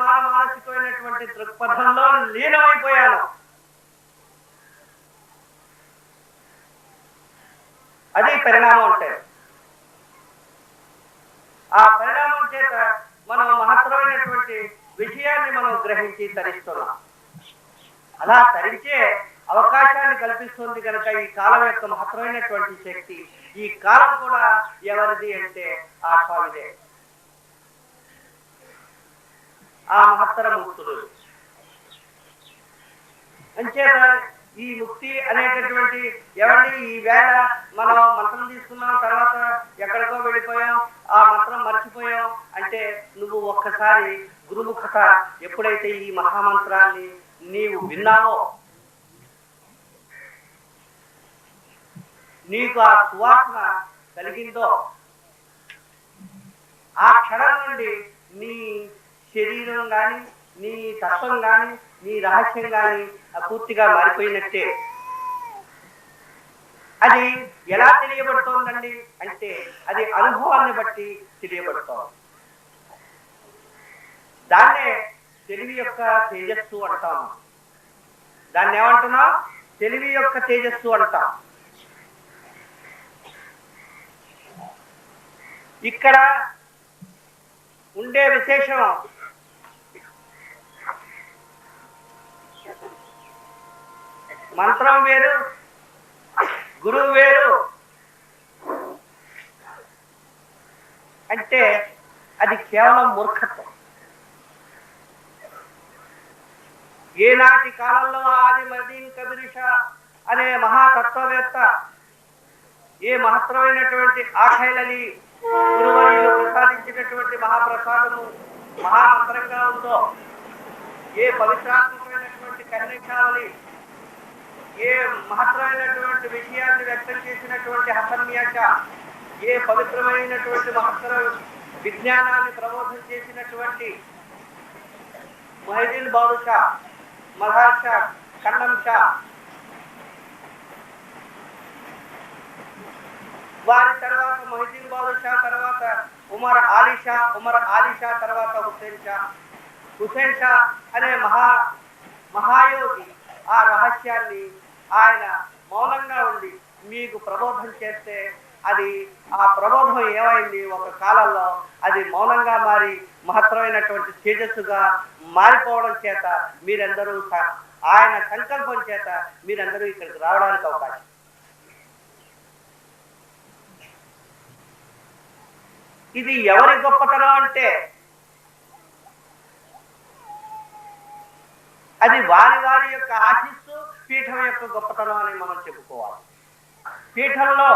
మానసికమైనటువంటి దృక్పథంలో లీనమైపోయాను. అది పరిణామం అంటే. ఆ పరిణామం చేత మనం మహత్తరమైనటువంటి విషయాన్ని మనం గ్రహించి తరిస్తున్నాం. అలా తరించే అవకాశాన్ని కల్పిస్తుంది కనుక ఈ కాలం యొక్క మహత్తరమైనటువంటి శక్తి. ఈ కాలం కూడా ఎవరిది అంటే ఆ స్వామిదే, ఆ మహత్తర ముక్తులు. అంచేత ఈ ముక్తి అనేటటువంటి ఎవరిని ఈ వేళ మనం మంత్రం తీసుకున్నాం, తర్వాత ఎక్కడికో వెళ్ళిపోయాం, ఆ మంత్రం మర్చిపోయాం అంటే నువ్వు ఒక్కసారి గురుముఖత ఎప్పుడైతే ఈ మహామంత్రాన్ని నీవు విన్నావో, నీకు ఆ సువాసన కలిగిందో, ఆ క్షణం నుండి నీ శరీరం కానీ నీ తత్వం కానీ నీ రహస్యం కానీ పూర్తిగా మారిపోయినట్టే. అది ఎలా తెలియబడుతోందండి అంటే అది అనుభవాన్ని బట్టి తెలియబడుతోంది. దాన్నే తెలివి యొక్క తేజస్సు అంటాము. దాన్ని ఏమంటున్నాం? తెలివి యొక్క తేజస్సు అంటాం. ఇక్కడ ఉండే విశేషం మంత్రం వేరు, గురువు వేరు అంటే అది కేవలం మూర్ఖత్వం. ఏనాటి కాలంలో ఆది మదీన్ కబీర్ షా అనే మహాతత్వవేత్త ఏ మహత్తరమైనటువంటి ఆఖైలలి గురువర్యులు ప్రసాదించినటువంటి మహాప్రసాదము మహామంత్రంగా ఉందో, ఏ పవిత్రాత్మకమైనటువంటి కన్నికావలి ఏ మహత్తరమైనటువంటి విషయాన్ని వ్యక్తం చేసినటువంటి హసన్యాక ఏ పవిత్రమైనటువంటి మహత్తర విజ్ఞానాన్ని ప్రబోధం చేసినటువంటి మొహిద్దీన్ బాదుషా, మల్హార్ షా, కన్నం షా, వారి తర్వాత మొహిద్దీన్ బాదుషా తర్వాత ఉమర్ ఆలీ షా తర్వాత హుసేన్ షా అనే మహాయోగి ఆ రహస్యాన్ని ఆయన మౌనంగా ఉండి మీకు ప్రబోధం చేస్తే అది ఆ ప్రబోధం ఏమైంది, ఒక కాలంలో అది మౌనంగా మారి మహత్తరమైనటువంటి తేజస్సుగా మారిపోవడం చేత మీరందరూ ఆయన సంకల్పం చేత మీరందరూ ఇక్కడికి రావడానికి అవకాశం. ఇది ఎవరి గొప్పతనం అంటే అది వారి వారి యొక్క ఆశిస్సు పీఠం యొక్క గొప్పతనం అని మనం చెప్పుకోవాలి. పీఠంలో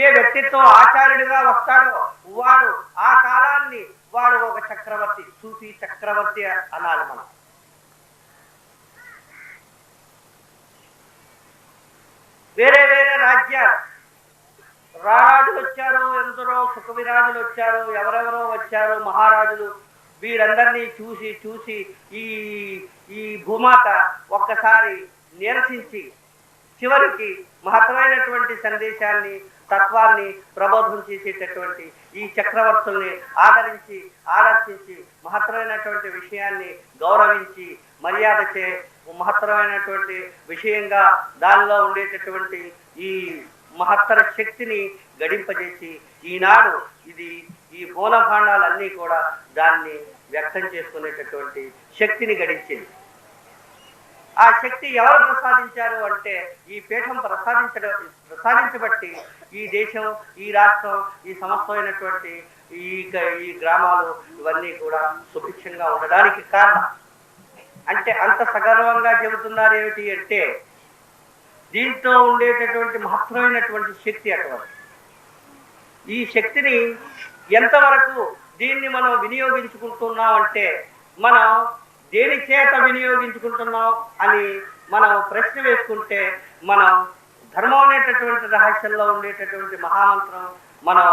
ఏ వ్యక్తిత్వం ఆచార్యుడిగా వస్తాడో వాడు ఆ కాలాన్ని వాడు ఒక చక్రవర్తి, సూఫీ చక్రవర్తి అనాలి మనం. వేరే వేరే రాజ్యాలు రాజులు వచ్చారు, ఎందరో సుఖవిరాజులు వచ్చారు, ఎవరెవరో వచ్చారు, మహారాజులు. వీరందరినీ చూసి చూసి ఈ ఈ భూమాత ఒక్కసారి నిరసించి చివరికి మహత్తరమైనటువంటి సందేశాన్ని, తత్వాన్ని ప్రబోధం చేసేటటువంటి ఈ చక్రవర్తుల్ని ఆదర్శించి మహత్తరమైనటువంటి విషయాన్ని గౌరవించి మర్యాద చే మహత్తరమైనటువంటి విషయంగా దానిలో ఉండేటటువంటి ఈ మహత్తర శక్తిని గడింపజేసి ఈనాడు ఈ మూలభాండాలన్నీ కూడా దాన్ని వ్యక్తం చేసుకునేటటువంటి శక్తిని గడించింది. ఆ శక్తి ఎవరు ప్రసాదించారు అంటే ఈ పీఠం ప్రసాదించబట్టి ఈ దేశం, ఈ రాష్ట్రం, ఈ సమస్తమైనటువంటి ఈ గ్రామాలు ఇవన్నీ కూడా సుభిక్షంగా ఉండడానికి కారణం. అంటే అంత సగర్వంగా చెబుతున్నారు ఏమిటి అంటే దీంతో ఉండేటటువంటి మహత్తరమైనటువంటి శక్తి అటువంటి. ఈ శక్తిని ఎంతవరకు దీన్ని మనం వినియోగించుకుంటున్నాం అంటే మనం దేని చేత వినియోగించుకుంటున్నాం అని మనం ప్రశ్న వేసుకుంటే మనం ధర్మం అనేటటువంటి రహస్యంలో ఉండేటటువంటి మహామంత్రం మనం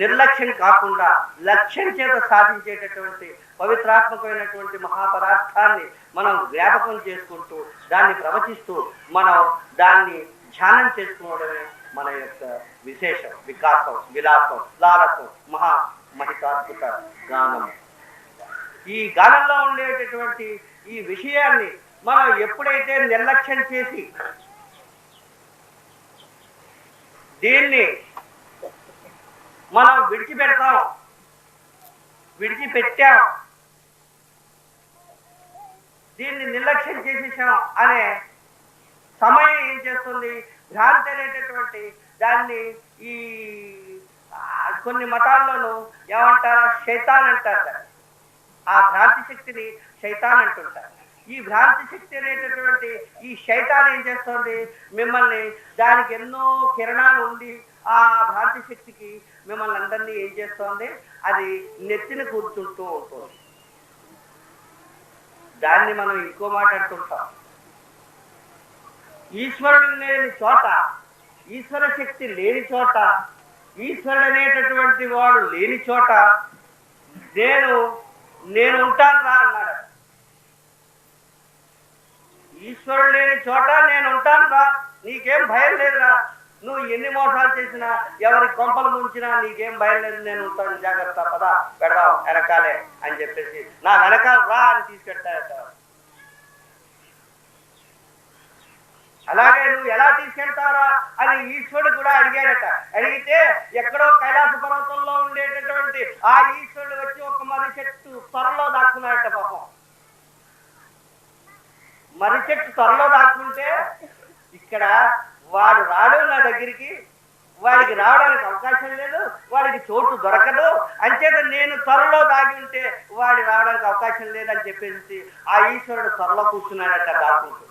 నిర్లక్ష్యం కాకుండా లక్ష్యం చేత సాధించేటటువంటి పవిత్రాత్మకమైనటువంటి మహాపదార్థాన్ని మనం జ్ఞాపకం చేసుకుంటూ దాన్ని ప్రవచిస్తూ మనం దాన్ని ధ్యానం చేసుకోవడమే మన యొక్క విశేషం, వికాసం, విలాసం, లాలసం, మహితాద్భుత గానం. ఈ గానంలో ఉండేటటువంటి ఈ విషయాన్ని మనం ఎప్పుడైతే నిర్లక్ష్యం చేసి దీన్ని మనం విడిచిపెట్టాం, దీన్ని నిర్లక్ష్యం చేసేసాం అనే సమయం ఏం చేస్తుంది, భ్రాంతి అనేటటువంటి దాన్ని ఈ కొన్ని మతాల్లోనూ ఏమంటారా శైతాన్ అంటారు. ఆ భ్రాంతి శక్తిని శైతాన్ అంటుంటారు. ఈ భ్రాంతి శక్తి అనేటటువంటి ఈ శైతాన్ ఏం చేస్తుంది, మిమ్మల్ని దానికి ఎన్నో కిరణాలు ఉండి ఆ భ్రాంతి శక్తికి మిమ్మల్ని అందరినీ ఏం చేస్తోంది, అది నెత్తిన కూర్చుంటూ ఉంటుంది. దాన్ని మనం ఇంకో మాట్లాడుతుంటాం, ఈశ్వరుడు లేని చోట, ఈశ్వర శక్తి లేని చోట, ఈశ్వరుడు అనేటటువంటి వాడు లేని చోట నేను ఉంటాను రా అన్నాడు. ఈశ్వరుడు లేని చోట నేను ఉంటాను రా, నీకేం భయం లేదురా, నువ్వు ఎన్ని మోసాలు చేసినా ఎవరి కొంపలు ముంచినా నీకేం భయం లేదు, నేను ఉంటాను, జాగ్రత్త, పద పెడదాం వెనకాలే అని చెప్పేసి నా వెనకాల రా అని తీసుకెళ్తాడట. అలాగే నువ్వు ఎలా తీసుకెళ్తారా అని ఈశ్వరుడు కూడా అడిగాడట. అడిగితే ఎక్కడో కైలాస పర్వతంలో ఉండేటటువంటి ఆ ఈశ్వరుడు వచ్చి ఒక మర్రి చెట్టు త్వరలో దాక్కున్నాడట. పాపం మర్రి చెట్టు త్వరలో దాక్కుంటే ఇక్కడ వాడు రాడు నా దగ్గరికి, వాడికి రావడానికి అవకాశం లేదు, వాడికి చోటు దొరకదు, అంచేత నేను త్వరలో దాగి ఉంటే వాడి రావడానికి అవకాశం లేదని చెప్పేసి ఆ ఈశ్వరుడు త్వరలో కూర్చున్నాడట దాక్కుంటూ.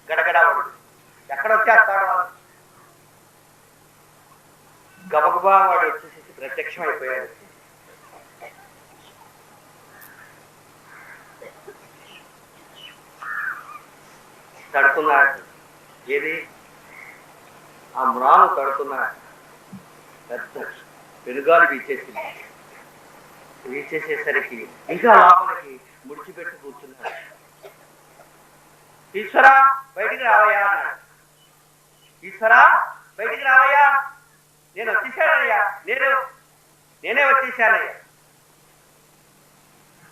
గడగడ వాడు ఎక్కడ వచ్చేస్తాడు, గబగబా వాడు వచ్చేసి ప్రత్యక్షం అయిపోయాడు. తడుతున్నాడు, ఏది ఆ మ్రాను తడుతున్నాడు. పెద్ద పెనుగాలు వీచేసింది. వీచేసేసరికి ఇంకా లోపలికి ముడిచిపెట్టి కూర్చున్నాడు. ఈశ్వరా బయటికి రావయ్యా అన్నాడు. ఈశ్వరా బయటికి రావయ్యా, నేను వచ్చేసానయ్యా, నేనే వచ్చేసానయ్యా.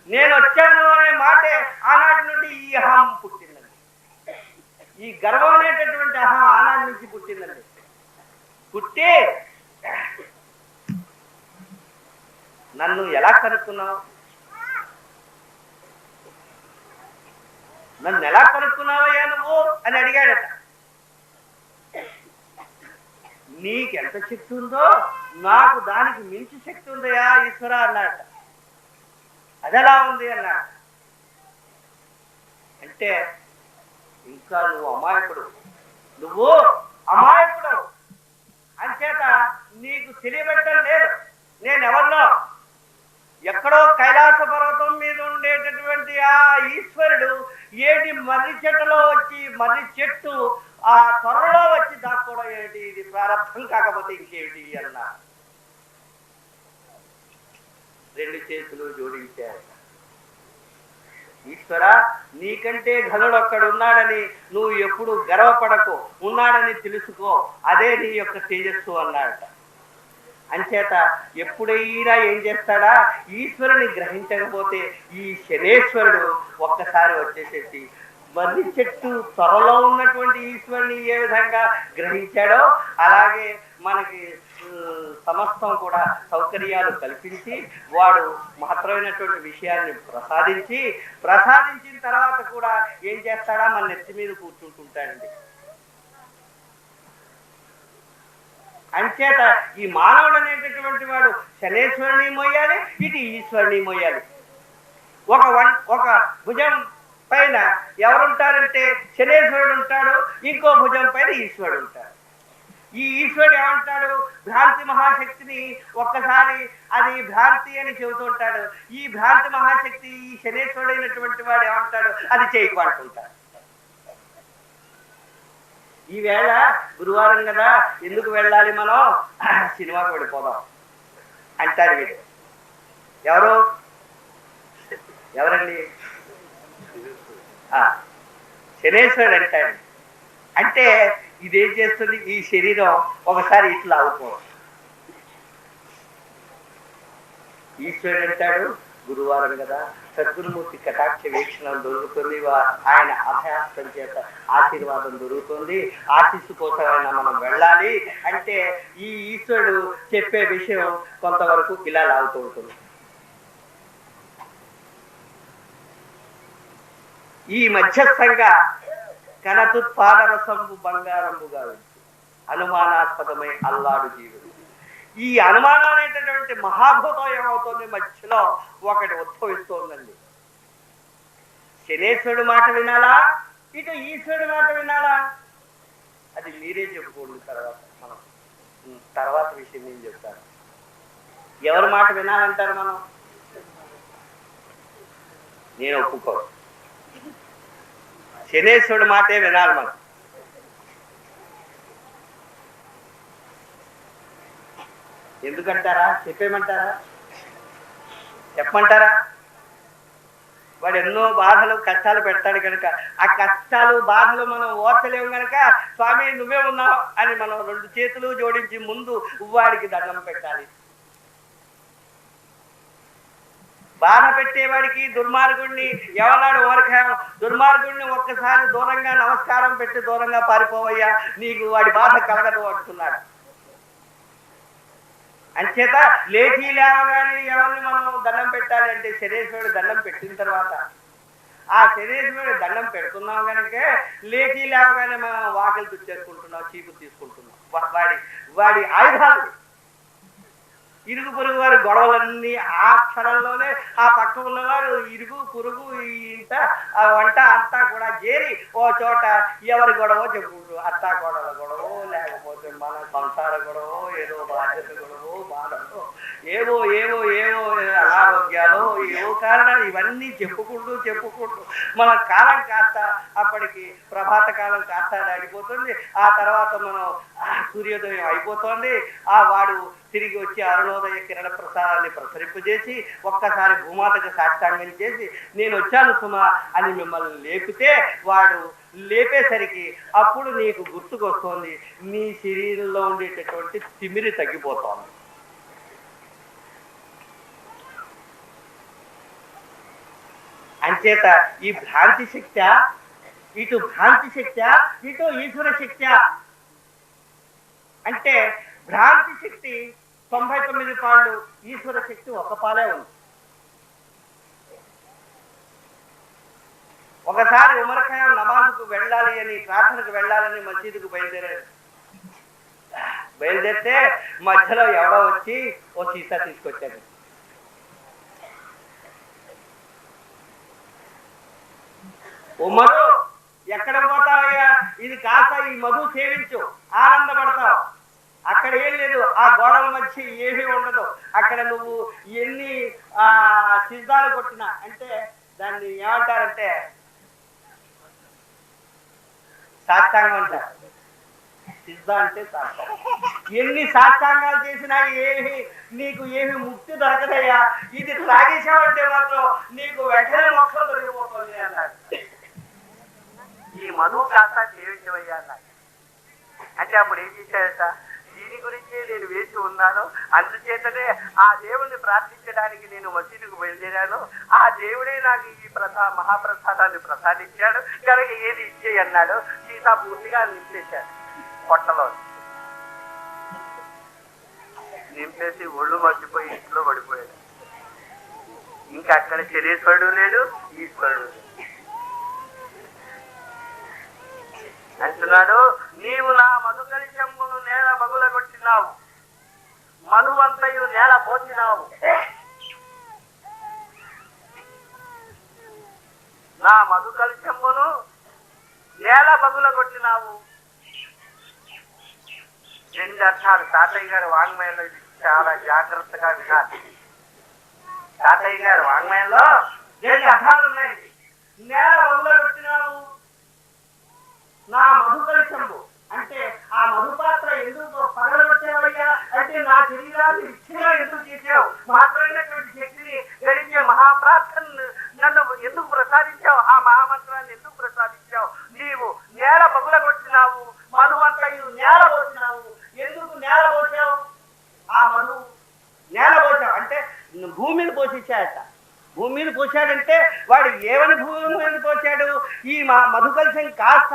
నేను వచ్చాను అనే మాటే ఆనాటి నుండి ఈ అహం పుట్టిందండి. ఈ గర్వం అనేటటువంటి అహం ఆనాటి నుంచి పుట్టిందండి. పుట్టి నన్ను ఎలా కనుక్కున్నావు? నన్ను ఎలా కనుక్కున్నావయ్యా నువ్వు అని అడిగాడట. నీకెంత శక్తి ఉందో నాకు దానికి మించి శక్తి ఉందయా ఈశ్వర అన్నాడట. అదెలా ఉంది అన్నాడు. అంటే ఇంకా నువ్వు అమాయకుడు, నువ్వు అమాయకుడు అంచేత నీకు తెలియబెట్టడం లేదు. నేనెవరినో ఎక్కడో కైలాస పర్వతం మీద ఉండేటటువంటి ఆ ఈశ్వరుడు ఏటి మర్రి చెట్టులో వచ్చి, మర్రి చెట్టు ఆ త్వరలో వచ్చి దాక్కోవడం ఏమిటి? ఇది ప్రారంభం కాకపోతే ఇంకేమిటి అన్నా. రెండు చేతులు జోడించారు. ఈశ్వర, నీకంటే ఘనుడు ఒక్కడు ఉన్నాడని నువ్వు ఎప్పుడు గర్వపడకు, ఉన్నాడని తెలుసుకో, అదే నీ యొక్క తేజస్సు అన్నాడట. అంచేత ఎప్పుడైనా ఏం చేస్తాడా, ఈశ్వరుని గ్రహించకపోతే ఈ శనేశ్వరుడు ఒక్కసారి వచ్చేసేసి మర్రి చెట్టు త్వరలో ఉన్నటువంటి ఈశ్వరుని ఏ విధంగా గ్రహించాడో అలాగే మనకి సమస్తం కూడా సౌకర్యాలు కల్పించి వాడు మహత్తరమైనటువంటి విషయాన్ని ప్రసాదించిన తర్వాత కూడా ఏం చేస్తాడా, మన నెత్తి మీద కూర్చుంటుంటాడండి. అంచేత ఈ మానవుడు అనేటటువంటి వాడు శనేశ్వరుని మోయాలి, ఇటు ఈశ్వరుని మోయాలి. ఒక భుజం పైన ఎవరుంటారంటే శనేశ్వరుడు ఉంటాడు, ఇంకో భుజం పైన ఈశ్వరుడు ఉంటాడు. ఈ ఈశ్వరుడు ఏమంటాడు, భ్రాంతి మహాశక్తిని ఒక్కసారి అది భ్రాంతి అని చెబుతూ ఉంటాడు. ఈ భ్రాంతి మహాశక్తి ఈ శనేశ్వరుడు అయినటువంటి వాడు ఏమంటాడు, అది చేయకు అంటుంటాడు. ఈవేళ గురువారం కదా, ఎందుకు వెళ్ళాలి మనం, సినిమాకి వెళ్ళిపోదాం అంటారు వీడు. ఎవరండి? శనేశ్వరుడు అంటాడు. అంటే ఇదేం చేస్తుంది, ఈ శరీరం ఒకసారి ఇట్లా అవుతుంది. ఈశ్వరుడు అంటాడు గురువారం కదా, సద్గురుమూర్తి కటాక్ష వీక్షణం దొరుకుతుంది, ఆయన అభయాస్తం చేత ఆశీర్వాదం దొరుకుతుంది, ఆశీస్సు కోసమైనా మనం వెళ్ళాలి అంటే ఈ ఈశ్వరుడు చెప్పే విషయం కొంతవరకు ఇలా లాగుతూ ఉంటుంది. ఈ మధ్యస్థంగా కనతుత్పాదరసంబు బంగారంబుగా ఉంది, అనుమానాస్పదమై అల్లాడు జీవుడు. ఈ అనుమానం అనేటటువంటి మహాభూతం ఏమవుతుంది, మధ్యలో ఒకటి ఉద్భవిస్తోందండి. శనేశ్వరుడు మాట వినాలా, ఇటు ఈశ్వరుడు మాట వినాలా, అది మీరే చెప్పుకోండి. తర్వాత విషయం నేను చెప్తాను. ఎవరి మాట వినాలంటారు మనం? నేను ఒప్పుకో, శనేశ్వరుడు మాటే వినాలి మనం. ఎందుకంటారా, చెప్పమంటారా? వాడు ఎన్నో బాధలు కష్టాలు పెడతాడు కనుక ఆ కష్టాలు బాధలు మనం ఓర్చలేము కనుక స్వామి నువ్వే ఉన్నావు అని మనం రెండు చేతులు జోడించి ముందు వాడికి దండం పెట్టాలి. బాధ పెట్టేవాడికి దుర్మార్గుడిని ఎవనాడు దుర్మార్గుడిని ఒక్కసారి దూరంగా నమస్కారం పెట్టి దూరంగా పారిపోవయ్యా, నీకు వాడి బాధ కలగదు అంటున్నాడు. అంచేత లేచి లేవగానే ఎవరిని మనం దండం పెట్టాలి అంటే శనేశ్వరుడు దండం పెట్టిన తర్వాత ఆ శనేశ్వరుడు దండం పెడుతున్నాం కనుక లేచి లేవగానే మనం వాకిలు తుచ్చేసుకుంటున్నాం, చీపు తీసుకుంటున్నాం. వాడి ఆయుధాలు ఇరుగు పొరుగు వారి గొడవలన్నీ ఆ క్షణంలోనే ఆ పక్క ఉన్నవారు ఇరుగు పొరుగు ఇంత ఆ వంట అంతా కూడా చేరి ఓ చోట ఎవరి గొడవ చెప్పుకుంటూ అత్తా గొడవల గొడవ, లేకపోతే మన సంసార గొడవ, ఏదో బాధ్యత గొడవ, బాధలో ఏవో అనారోగ్యాలు, ఏవో కారణాలు ఇవన్నీ చెప్పుకుంటూ మన కాలం కాస్త అప్పటికి ప్రభాత కాలం కాస్త దాడిపోతుంది. ఆ తర్వాత మనం సూర్యోదయం అయిపోతుంది. ఆ వాడు తిరిగి వచ్చి అరుణోదయ కిరణ ప్రసాదాన్ని ప్రసరింపజేసి ఒక్కసారి భూమాతకు సాష్టాంగం చేసి నేను వచ్చాను సుమా అని మిమ్మల్ని లేపితే వాడు లేపేసరికి అప్పుడు నీకు గుర్తుకొస్తోంది నీ శరీరంలో ఉండేటటువంటి తిమిరి తగ్గిపోతోంది. అంచేత ఈ భ్రాంతి శక్తి ఇటు ఈశ్వర శక్తి అంటే భ్రాంతి శక్తి 99 పాళ్ళు ఈశ్వర శక్తి ఒక పాలే ఉంది. ఒకసారి ఉమర్ ఖయాం నమాజ్కు వెళ్ళాలి అని, ప్రార్థనకు వెళ్ళాలని మసీదుకు బయలుదేరితే మధ్యలో ఎవడో వచ్చి ఓ సీసా తీసుకొచ్చాడు. ఉమరు, ఎక్కడ పోతావయ్యా, ఇది కాస్త ఈ మధు సేవించు, ఆనందపడతావు. అక్కడ ఏం లేదు, ఆ గోడల మధ్య ఏమీ ఉండదు. అక్కడ నువ్వు ఎన్ని సిద్ధాలు కొట్టినా, అంటే దాన్ని ఏమంటారంటే సాష్టాంగం అంటారు. సిద్ధా అంటే సాష్టాంగం. ఎన్ని సాష్టాంగాలు చేసినా నీకు ఏమి ముక్తి దొరకదయ్యా. ఇది త్రాగేశావంటే మాత్రం నీకు వెంటనే మోక్షం దొరికిపోతుంది అన్నాడు. ఈ మధు కాస్త సేవించవయ్యా అన్నాడు. అంటే అప్పుడు ఏం చేశాడట, దీని గురించి నేను వేసి ఉన్నాను, అందుచేతనే ఆ దేవుణ్ణి ప్రార్థించడానికి నేను మసీదుకు బయలుదేరాను. ఆ దేవుడే నాకు ఈ మహాప్రసాదాన్ని ప్రసాదించాడు కనుక ఏది ఇచ్చేయి అన్నాడు. సీతా పూర్తిగా నింపేశాడు, పొట్టలో నింపేసి ఒళ్ళు మర్చిపోయి ఇంట్లో పడిపోయాడు. ఇంకా అక్కడ శరీశ్వరుడు లేడు, ఈశ్వరుడు లేడు. అంటున్నాడు, నీవు నా మధుకరి చెంబును నేల బగుల కొట్టినావు, మధువంతయు నేల పోసినావు. నా మధుకరి చెంబును నేల బగుల కొట్టినావు. 2 అర్థాలు తాతయ్య గారి వాంగ్మయంలో చాలా జాగ్రత్తగా వినాలి. తాతయ్య గారి వాంగ్మయంలో 2 అర్థాలు ఉన్నాయి. నేల బగుల కొట్టినావు, నా మధుకరి చెంబు అంటే ఆ మధుపాత్ర ఎందుకు పగలగొచ్చావయ్యా అంటే నా శరీరాన్ని ఇచ్చిగా ఎందుకు చేసావు, మాత్రమైనటువంటి శక్తిని గడిచే మహాప్రార్థనను నన్ను ఎందుకు ప్రసాదించావు, ఆ మహామంత్రాన్ని ఎందుకు ప్రసాదించావు. నీవు నేల పగులగొట్టినావు, మధువంతయు నేల పోసినావు. ఎందుకు నేల పోసావు, ఆ మధు నేల పోసావు అంటే భూమిని పోషించాయట. భూమిని పోసాడంటే వాడు ఏమని భూమిని పోసాడు, ఈ మధుకల్సం కాస్త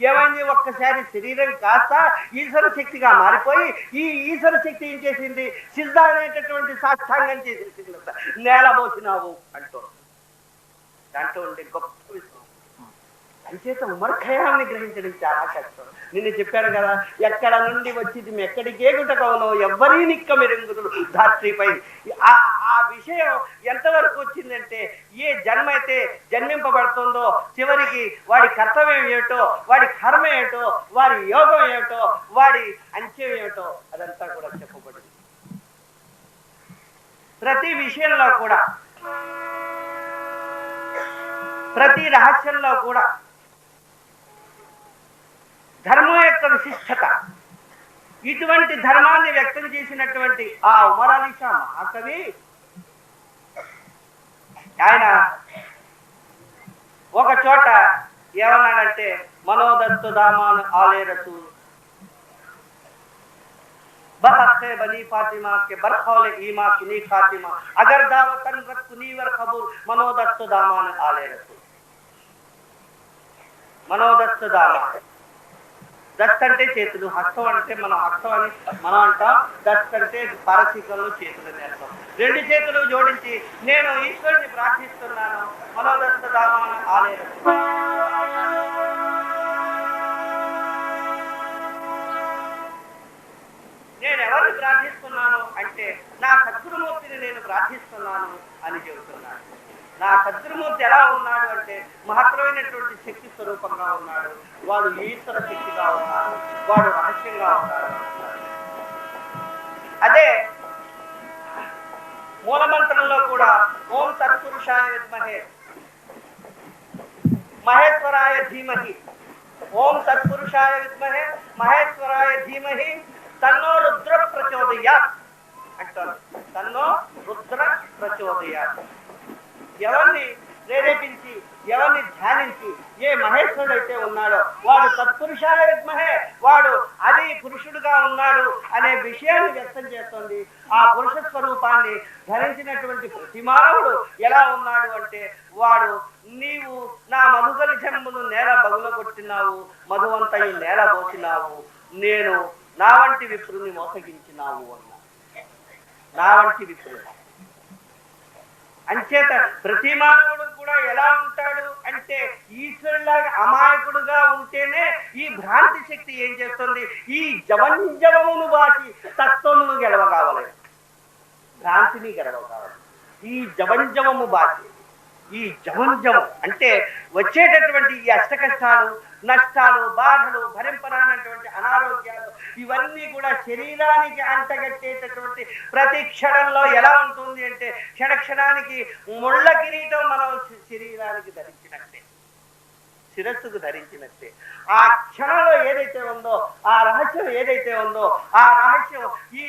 ఏమైంది, ఒక్కసారి శరీరం కాస్త ఈశ్వర శక్తిగా మారిపోయి ఈ ఈశ్వర శక్తి ఏం చేసింది, సిద్ధ అనేటటువంటి సాష్టాంగం చేసేసింది. నేల పోసినావు అంటూ దాంట్లో ఉండే గొప్ప విషయం. అంచేత ఉమర్ ఖయాన్ని గ్రహించడం చాలా కష్టం. నిన్ను చెప్పాను కదా, ఎక్కడ నుండి వచ్చింది ఎక్కడికే గుటకవులో ఎవ్వరీ నిక్క మెరుగుదులు ధాత్రిపై. ఆ విషయం ఎంతవరకు వచ్చిందంటే, ఏ జన్మ అయితే జన్మింపబడుతుందో చివరికి వాడి కర్తవ్యం ఏమిటో, వాడి కర్మ ఏమిటో, వాడి యోగం ఏమిటో, వాడి అంత్యం ఏమిటో అదంతా కూడా చెప్పబడింది. ప్రతి విషయంలో కూడా, ప్రతి రహస్యంలో కూడా ధర్మం యొక్క విశిష్టత, ఇటువంటి ధర్మాన్ని వ్యక్తం చేసినటువంటి ఆ ఉమర్ అలీ షా మహాకవి ఆయన ఒక చోట ఏమన్నాడంటే, మనోదత్తు దామాన్ ఆలే రసూల్ बहक़े बनी फातिमा के बरखौले ईमा किनी खातिमा अगर दावतन रत नीवर कबूल मनोदस्त दामान आले रसूल. మనోదస్తు దామ, దస్త్ అంటే చేతులు, హస్తం అంటే మనం హస్తం అని మనం అంటాం, దస్త్ అంటే పారసీకంలో చేతులు అని అర్థం. 2 చేతులు జోడించి నేను ఈశ్వరుని ప్రార్థిస్తున్నాను, మనోదస్తు దామాన ఆలయ. నేను ఎవరిని ప్రార్థిస్తున్నాను అంటే నా సద్గురుమూర్తిని నేను ప్రార్థిస్తున్నాను అని చెబుతున్నాను. నా సద్గురుమూర్తి ఎలా ఉన్నాడు అంటే మహత్తరమైనటువంటి శక్తి స్వరూపంగా ఉన్నాడు, వాడు ఈశ్వర శక్తిగా ఉన్నాడు, వాడు రహస్యంగా ఉన్నాడు. అదే మూలమంత్రంలో కూడా ఓం తత్పురుషాయ విద్మహే మహేశ్వరాయ ధీమహి, ఓం తత్పురుషాయ విద్మహే మహేశ్వరాయ ధీమహి తన్నో రుద్ర ప్రచోదయాత్ అంటారు. తన్నో రుద్ర ప్రచోదయాత్. ఎవరిని ప్రేరేపించి, ఎవరిని ధ్యానించి ఏ మహేశ్వరుడు అయితే ఉన్నాడో వాడు తత్పురుషాయ విద్మహే, వాడు అది పురుషుడుగా ఉన్నాడు అనే విషయాన్ని వ్యక్తం చేస్తుంది. ఆ పురుష స్వరూపాన్ని ధరించినటువంటి ప్రతి మానవుడు ఎలా ఉన్నాడు అంటే వాడు నీవు నా మధుగలి జన్మను నేల బగులగొట్టినావు, మధువంతయు నేల పోసినావు, నేను నా వంటి విప్రుని మోసగించినావు అన్నా. నా వంటి విప్రులు. అంచేత ప్రతి మానవుడు కూడా ఎలా ఉంటాడు అంటే ఈశ్వరులాగా అమాయకుడుగా ఉంటేనే ఈ భ్రాంతి శక్తి ఏం చేస్తుంది, ఈ జవంజవమును బాటి తత్వమును గెలవకావాలి, భ్రాంతిని గెలవకావాలి. ఈ జవంజవము బాటి, ఈ జవంజవం అంటే వచ్చేటటువంటి ఈ అష్ట కష్టాలు, నష్టాలు, బాధలు, భరింపరానటువంటి అనారోగ్యాలు, ఇవన్నీ కూడా శరీరానికి అంటగట్టేటటువంటి ప్రతి క్షణంలో ఎలా ఉంటుంది అంటే క్షణక్షణానికి ముళ్ళ కిరీటం మనం శరీరానికి ధరించినట్టే, శిరస్సుకు ధరించినట్టే. ఆ క్షణంలో ఏదైతే ఉందో, ఆ రహస్యం ఏదైతే ఉందో, ఆ రహస్యం ఈ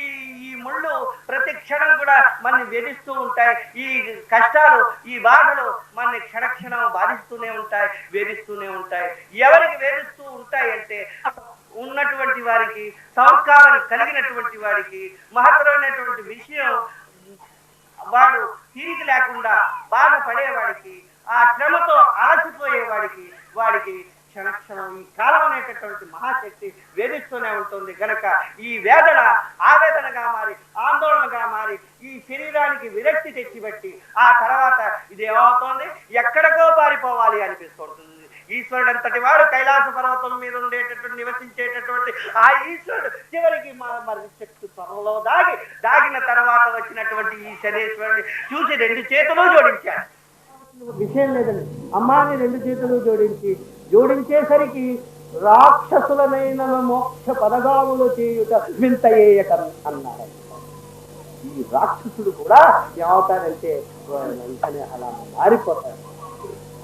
ఈ ముళ్ళు ప్రతి క్షణం కూడా మనని వేధిస్తూ ఉంటాయి. ఈ కష్టాలు, ఈ బాధలు మనని క్షణక్షణం బాధిస్తూనే ఉంటాయి, వేధిస్తూనే ఉంటాయి. ఎవరికి వేధిస్తూ ఉంటాయి అంటే ఉన్నటువంటి వారికి, సంస్కారం కలిగినటువంటి వాడికి, మహత్తరమైనటువంటి విషయం వాడు తీరిక లేకుండా బాధపడేవాడికి, ఆ శ్రమతో అలసిపోయేవాడికి, వాడికి క్షణక్షణం ఈ కాలం అనేటటువంటి మహాశక్తి వేధిస్తూనే ఉంటుంది. కనుక ఈ వేదన ఆవేదనగా మారి, ఆందోళనగా మారి, ఈ శరీరానికి విరక్తి తెచ్చిపెట్టి ఆ తర్వాత ఇదేమవుతోంది, ఎక్కడికో పారిపోవాలి అనిపిస్తుంటుంది. ఈశ్వరుడు అంతటి వాడు కైలాస పర్వతం మీద ఉండేటటువంటి నివసించేటటువంటి ఆ ఈశ్వరుడు చివరికి మరి శక్తి త్వరలో దాగిన తర్వాత వచ్చినటువంటి ఈ శనేశ్వరుని చూసి 2 చేతులు జోడించాడు. విషయం లేదండి, అమ్మాని 2 చేతులు జోడించేసరికి రాక్షసులనైన మోక్ష పదగాములు చేయుట వింతయేయక అన్నాడు. ఈ రాక్షసుడు కూడా ఏమవుతాడంటే వెంటనే అలా మారిపోతాడు,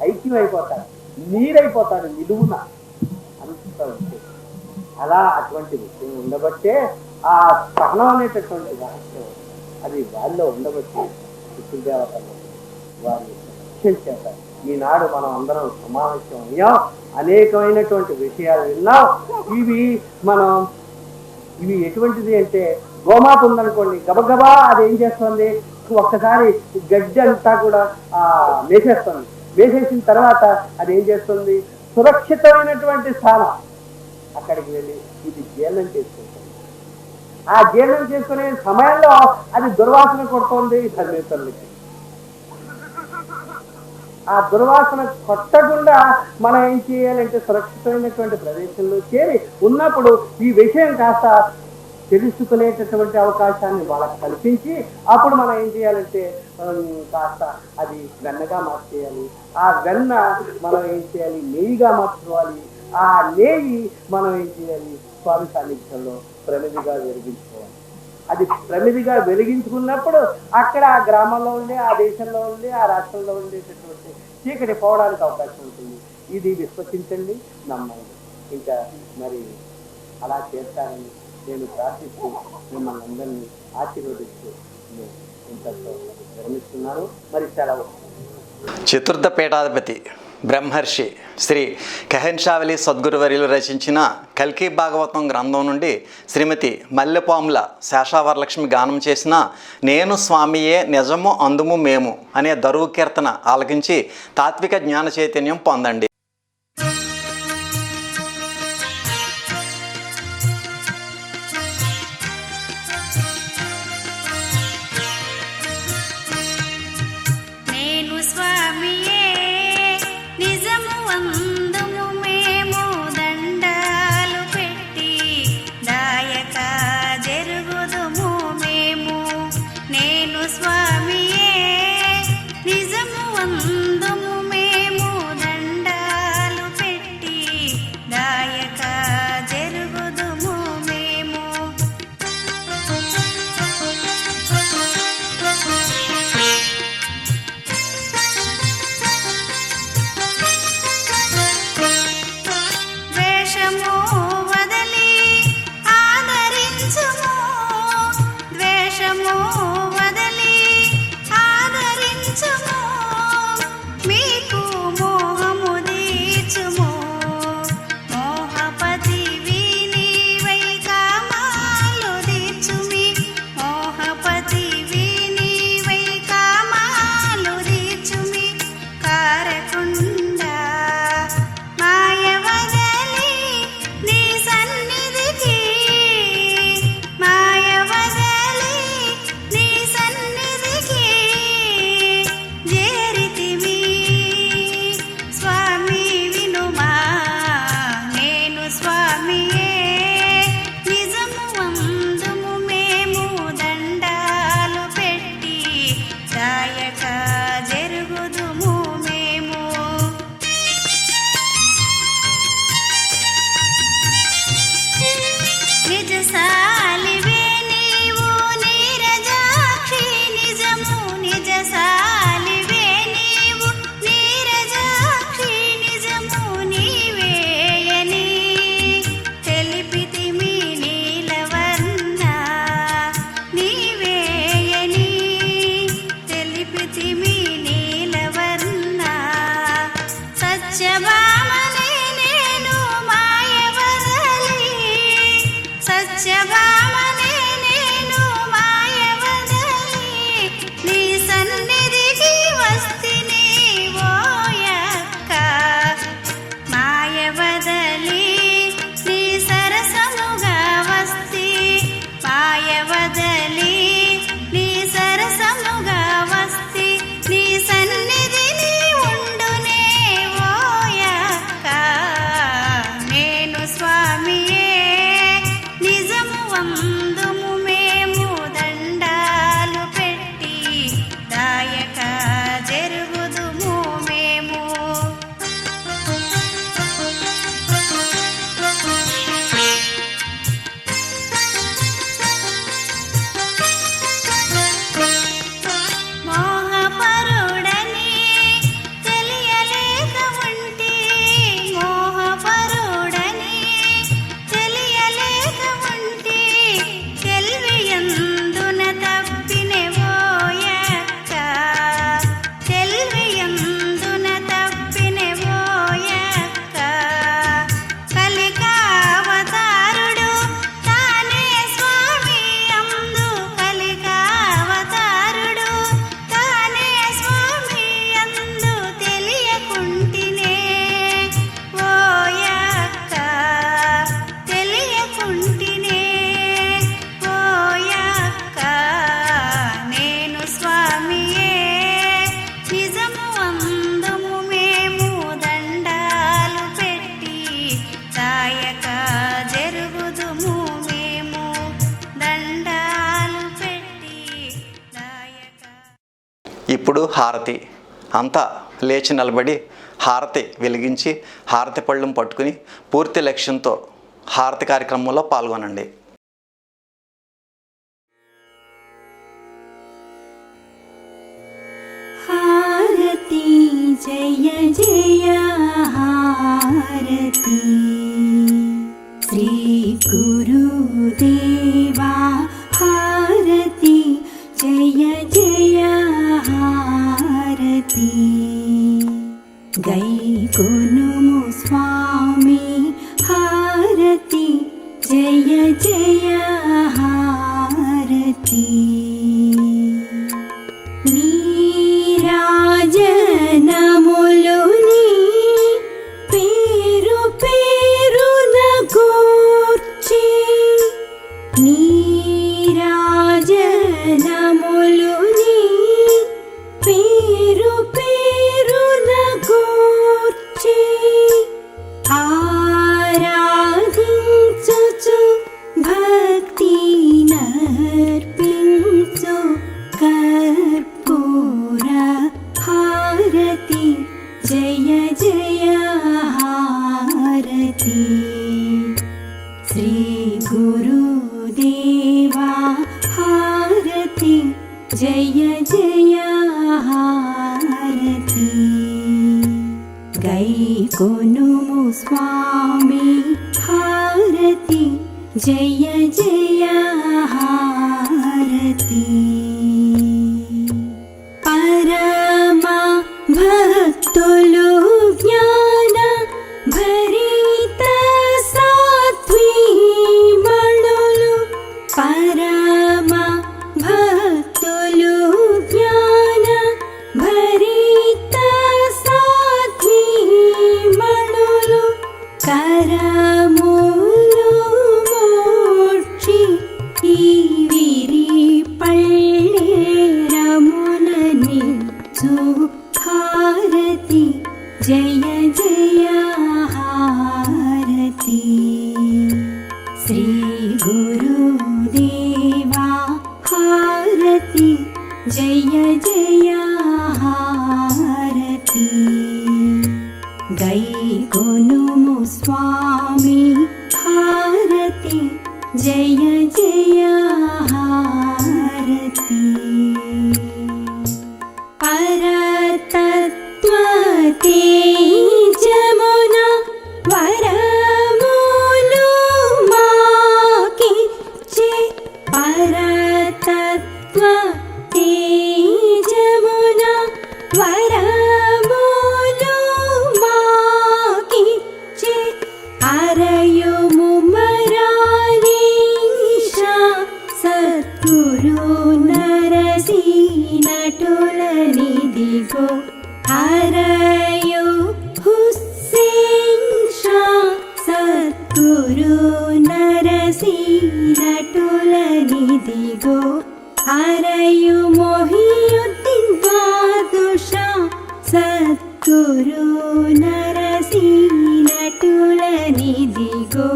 ఐక్యం అయిపోతాడు, నీరైపోతాడు నిలువున అంత ఉంటే. అలా అటువంటి విషయం ఉండబట్టే ఆ సహనం అనేటటువంటి రహస్యం అది వాళ్ళలో ఉండబట్టి పితృదేవతలు వారిని రక్షించేస్తారు. ఈనాడు మనం అందరం సమావేశం అయ్యాం, అనేకమైనటువంటి విషయాలు విన్నాం. ఇవి ఎటువంటిది అంటే గోమాత ఉందనుకోండి, గబగబా అది ఏం చేస్తుంది, ఒక్కసారి గడ్డి అంతా కూడా మేసేస్తుంది. వేసేసిన తర్వాత అది ఏం చేస్తుంది, సురక్షితమైనటువంటి స్థానం అక్కడికి వెళ్ళి ఇది జీర్ణం చేసుకుంటుంది. ఆ జీర్ణం చేసుకునే సమయంలో అది దుర్వాసన కొడుతోంది ధర్మేశ్వరులకి. ఆ దుర్వాసన కొట్టకుండా మనం ఏం చేయాలంటే సురక్షితమైనటువంటి ప్రదేశంలో చేరి ఉన్నప్పుడు ఈ విషయం కాస్త తెలుసుకునేటటువంటి అవకాశాన్ని వాళ్ళకి కల్పించి అప్పుడు మనం ఏం చేయాలంటే కాస్త అది వెన్నగా మార్చేయాలి. ఆ వెన్న మనం ఏం చేయాలి, నెయ్యిగా మార్చుకోవాలి. ఆ నెయ్యి మనం ఏం చేయాలి, స్వామి సాన్నిధ్యంలో ప్రమిదిగా వెలిగించుకోవాలి. అది ప్రమిదిగా వెలిగించుకున్నప్పుడు అక్కడ ఆ గ్రామంలో ఉండే, ఆ దేశంలో ఉండే, ఆ రాష్ట్రంలో ఉండేటటువంటి చీకటి పోవడానికి అవకాశం ఉంటుంది. ఇది విశ్వసించండి, నమ్మండి. ఇంకా మరి అలా చేస్తానని నేను ప్రార్థిస్తూ మిమ్మల్ని అందరినీ ఆశీర్వదిస్తూ నేను ఇంతతో విరమిస్తున్నాను. మరి సెలవు. చతుర్థ పీఠాధిపతి బ్రహ్మర్షి శ్రీ కహెన్షావలి సద్గురువర్యులు రచించిన కల్కి భాగవతం గ్రంథం నుండి శ్రీమతి మల్లెపాముల శేషావరలక్ష్మి గానం చేసిన నేను స్వామియే నిజము అందుము మేము అనే దరువు కీర్తన ఆలకించి తాత్విక జ్ఞాన చైతన్యం పొందండి. సత్యభామనే నేను మాయవదలి సత్యభామనే నేను మాయవదలి నీ సన్నిధికి వస్తిని ఓయక్క మాయవదలి నీ సరసముగా వస్తి మాయవదలి నీ సరసముగా వస్తి నీ సన్నిధిని ఉండునే ఓయక్క నేను స్వామియే నిజము వందుము మేము దండాలు పెట్టి దాయక జరుగుదుము మేము మోహపరుడని తెలియలేక ఉంటి మోహపరుడని తెలియలేక ఉంటి తెలివియందున తప్పినె ఓయక్క తెలివియందున తప్పినె ఓయక్క కలికావతారుడు తానే స్వామి అందు కలికావతారుడు తానే స్వామి అందు తెలియకుంటినే ఓయక్క తెలియకుంటినే ఓయక్క నేను స్వామియే నిజము అందుము మేము దండాలు పెట్టి దాయక జరుగుదుము మేము దండాలు పెట్టి దాయక ఇప్పుడు హారతి అంతా లేచి నిలబడి హారతి వెలిగించి హారతి పళ్ళం పట్టుకుని పూర్తి లక్ష్యంతో హారతి కార్యక్రమంలో పాల్గొనండి. హారతి జయ జయ హారతి శ్రీ గురుదేవా హారతి జయ జయ హారతి గై కొనుము స్వామి హారతి జయ జయ హారతి నీరాజనములుని పేరు పేరున కూర్చి నీరాజనములుని పేరు పేరున కూర్చి ఆరాధించుచు భక్తి నర్పించు కర్పూర హారతి జయ జయ హారతి శ్రీ గురుదేవా హారతి జయ జయ హారతి గై కొనుము స్వామి హారతి జయ జయ హారతి పరమ భక్తులు జ్ఞాన భరిత సాత్వీమణులు పరమ భక్తులు జ్ఞాన భరిత సాత్వీమణులు కరములు మోక్షి ఈ విరి పళ్ళేరమునని హారతి జయ జయ హారతి శ్రీ గురుదేవా హారతి జయ జయ హారతి గై కొనుము స్వామి హారతి జయ జయ హారతి పరతత్వ తేజమున వరములు మాకిచ్చే పరతత్వ తేజమున వరములు మా నరసి నటుల నిదిగో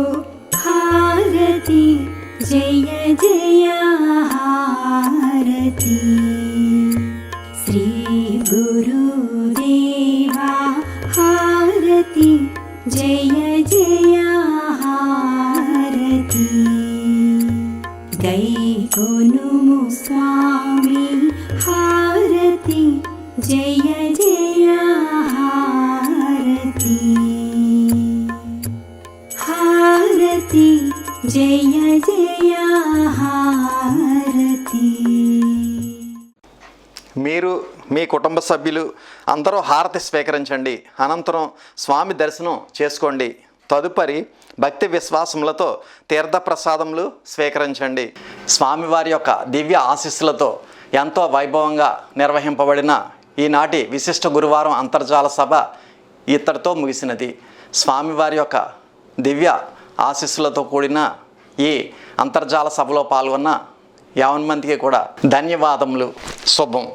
హారతి జయ జయ హారతి శ్రీ గురుదేవా హారతి జయ జయ హారతి గైకొనుము స్వామి హారతి జయ జయ హారతి హారతి జయ జయ హారతి. మీరు మీ కుటుంబ సభ్యులు అందరూ హారతి స్వీకరించండి. అనంతరం స్వామి దర్శనం చేసుకోండి. తదుపరి భక్తి విశ్వాసములతో తీర్థప్రసాదములు స్వీకరించండి. స్వామివారి యొక్క దివ్య ఆశీస్సులతో ఎంతో వైభవంగా నిర్వహింపబడిన ఈనాటి విశిష్ట గురువారం అంతర్జాల సభ ఇత్తడితో ముగిసినది. స్వామివారి యొక్క దివ్య ఆశీస్సులతో కూడిన ఈ అంతర్జాల సభలో పాల్గొన్న 50 మందికి కూడా ధన్యవాదములు. శుభం.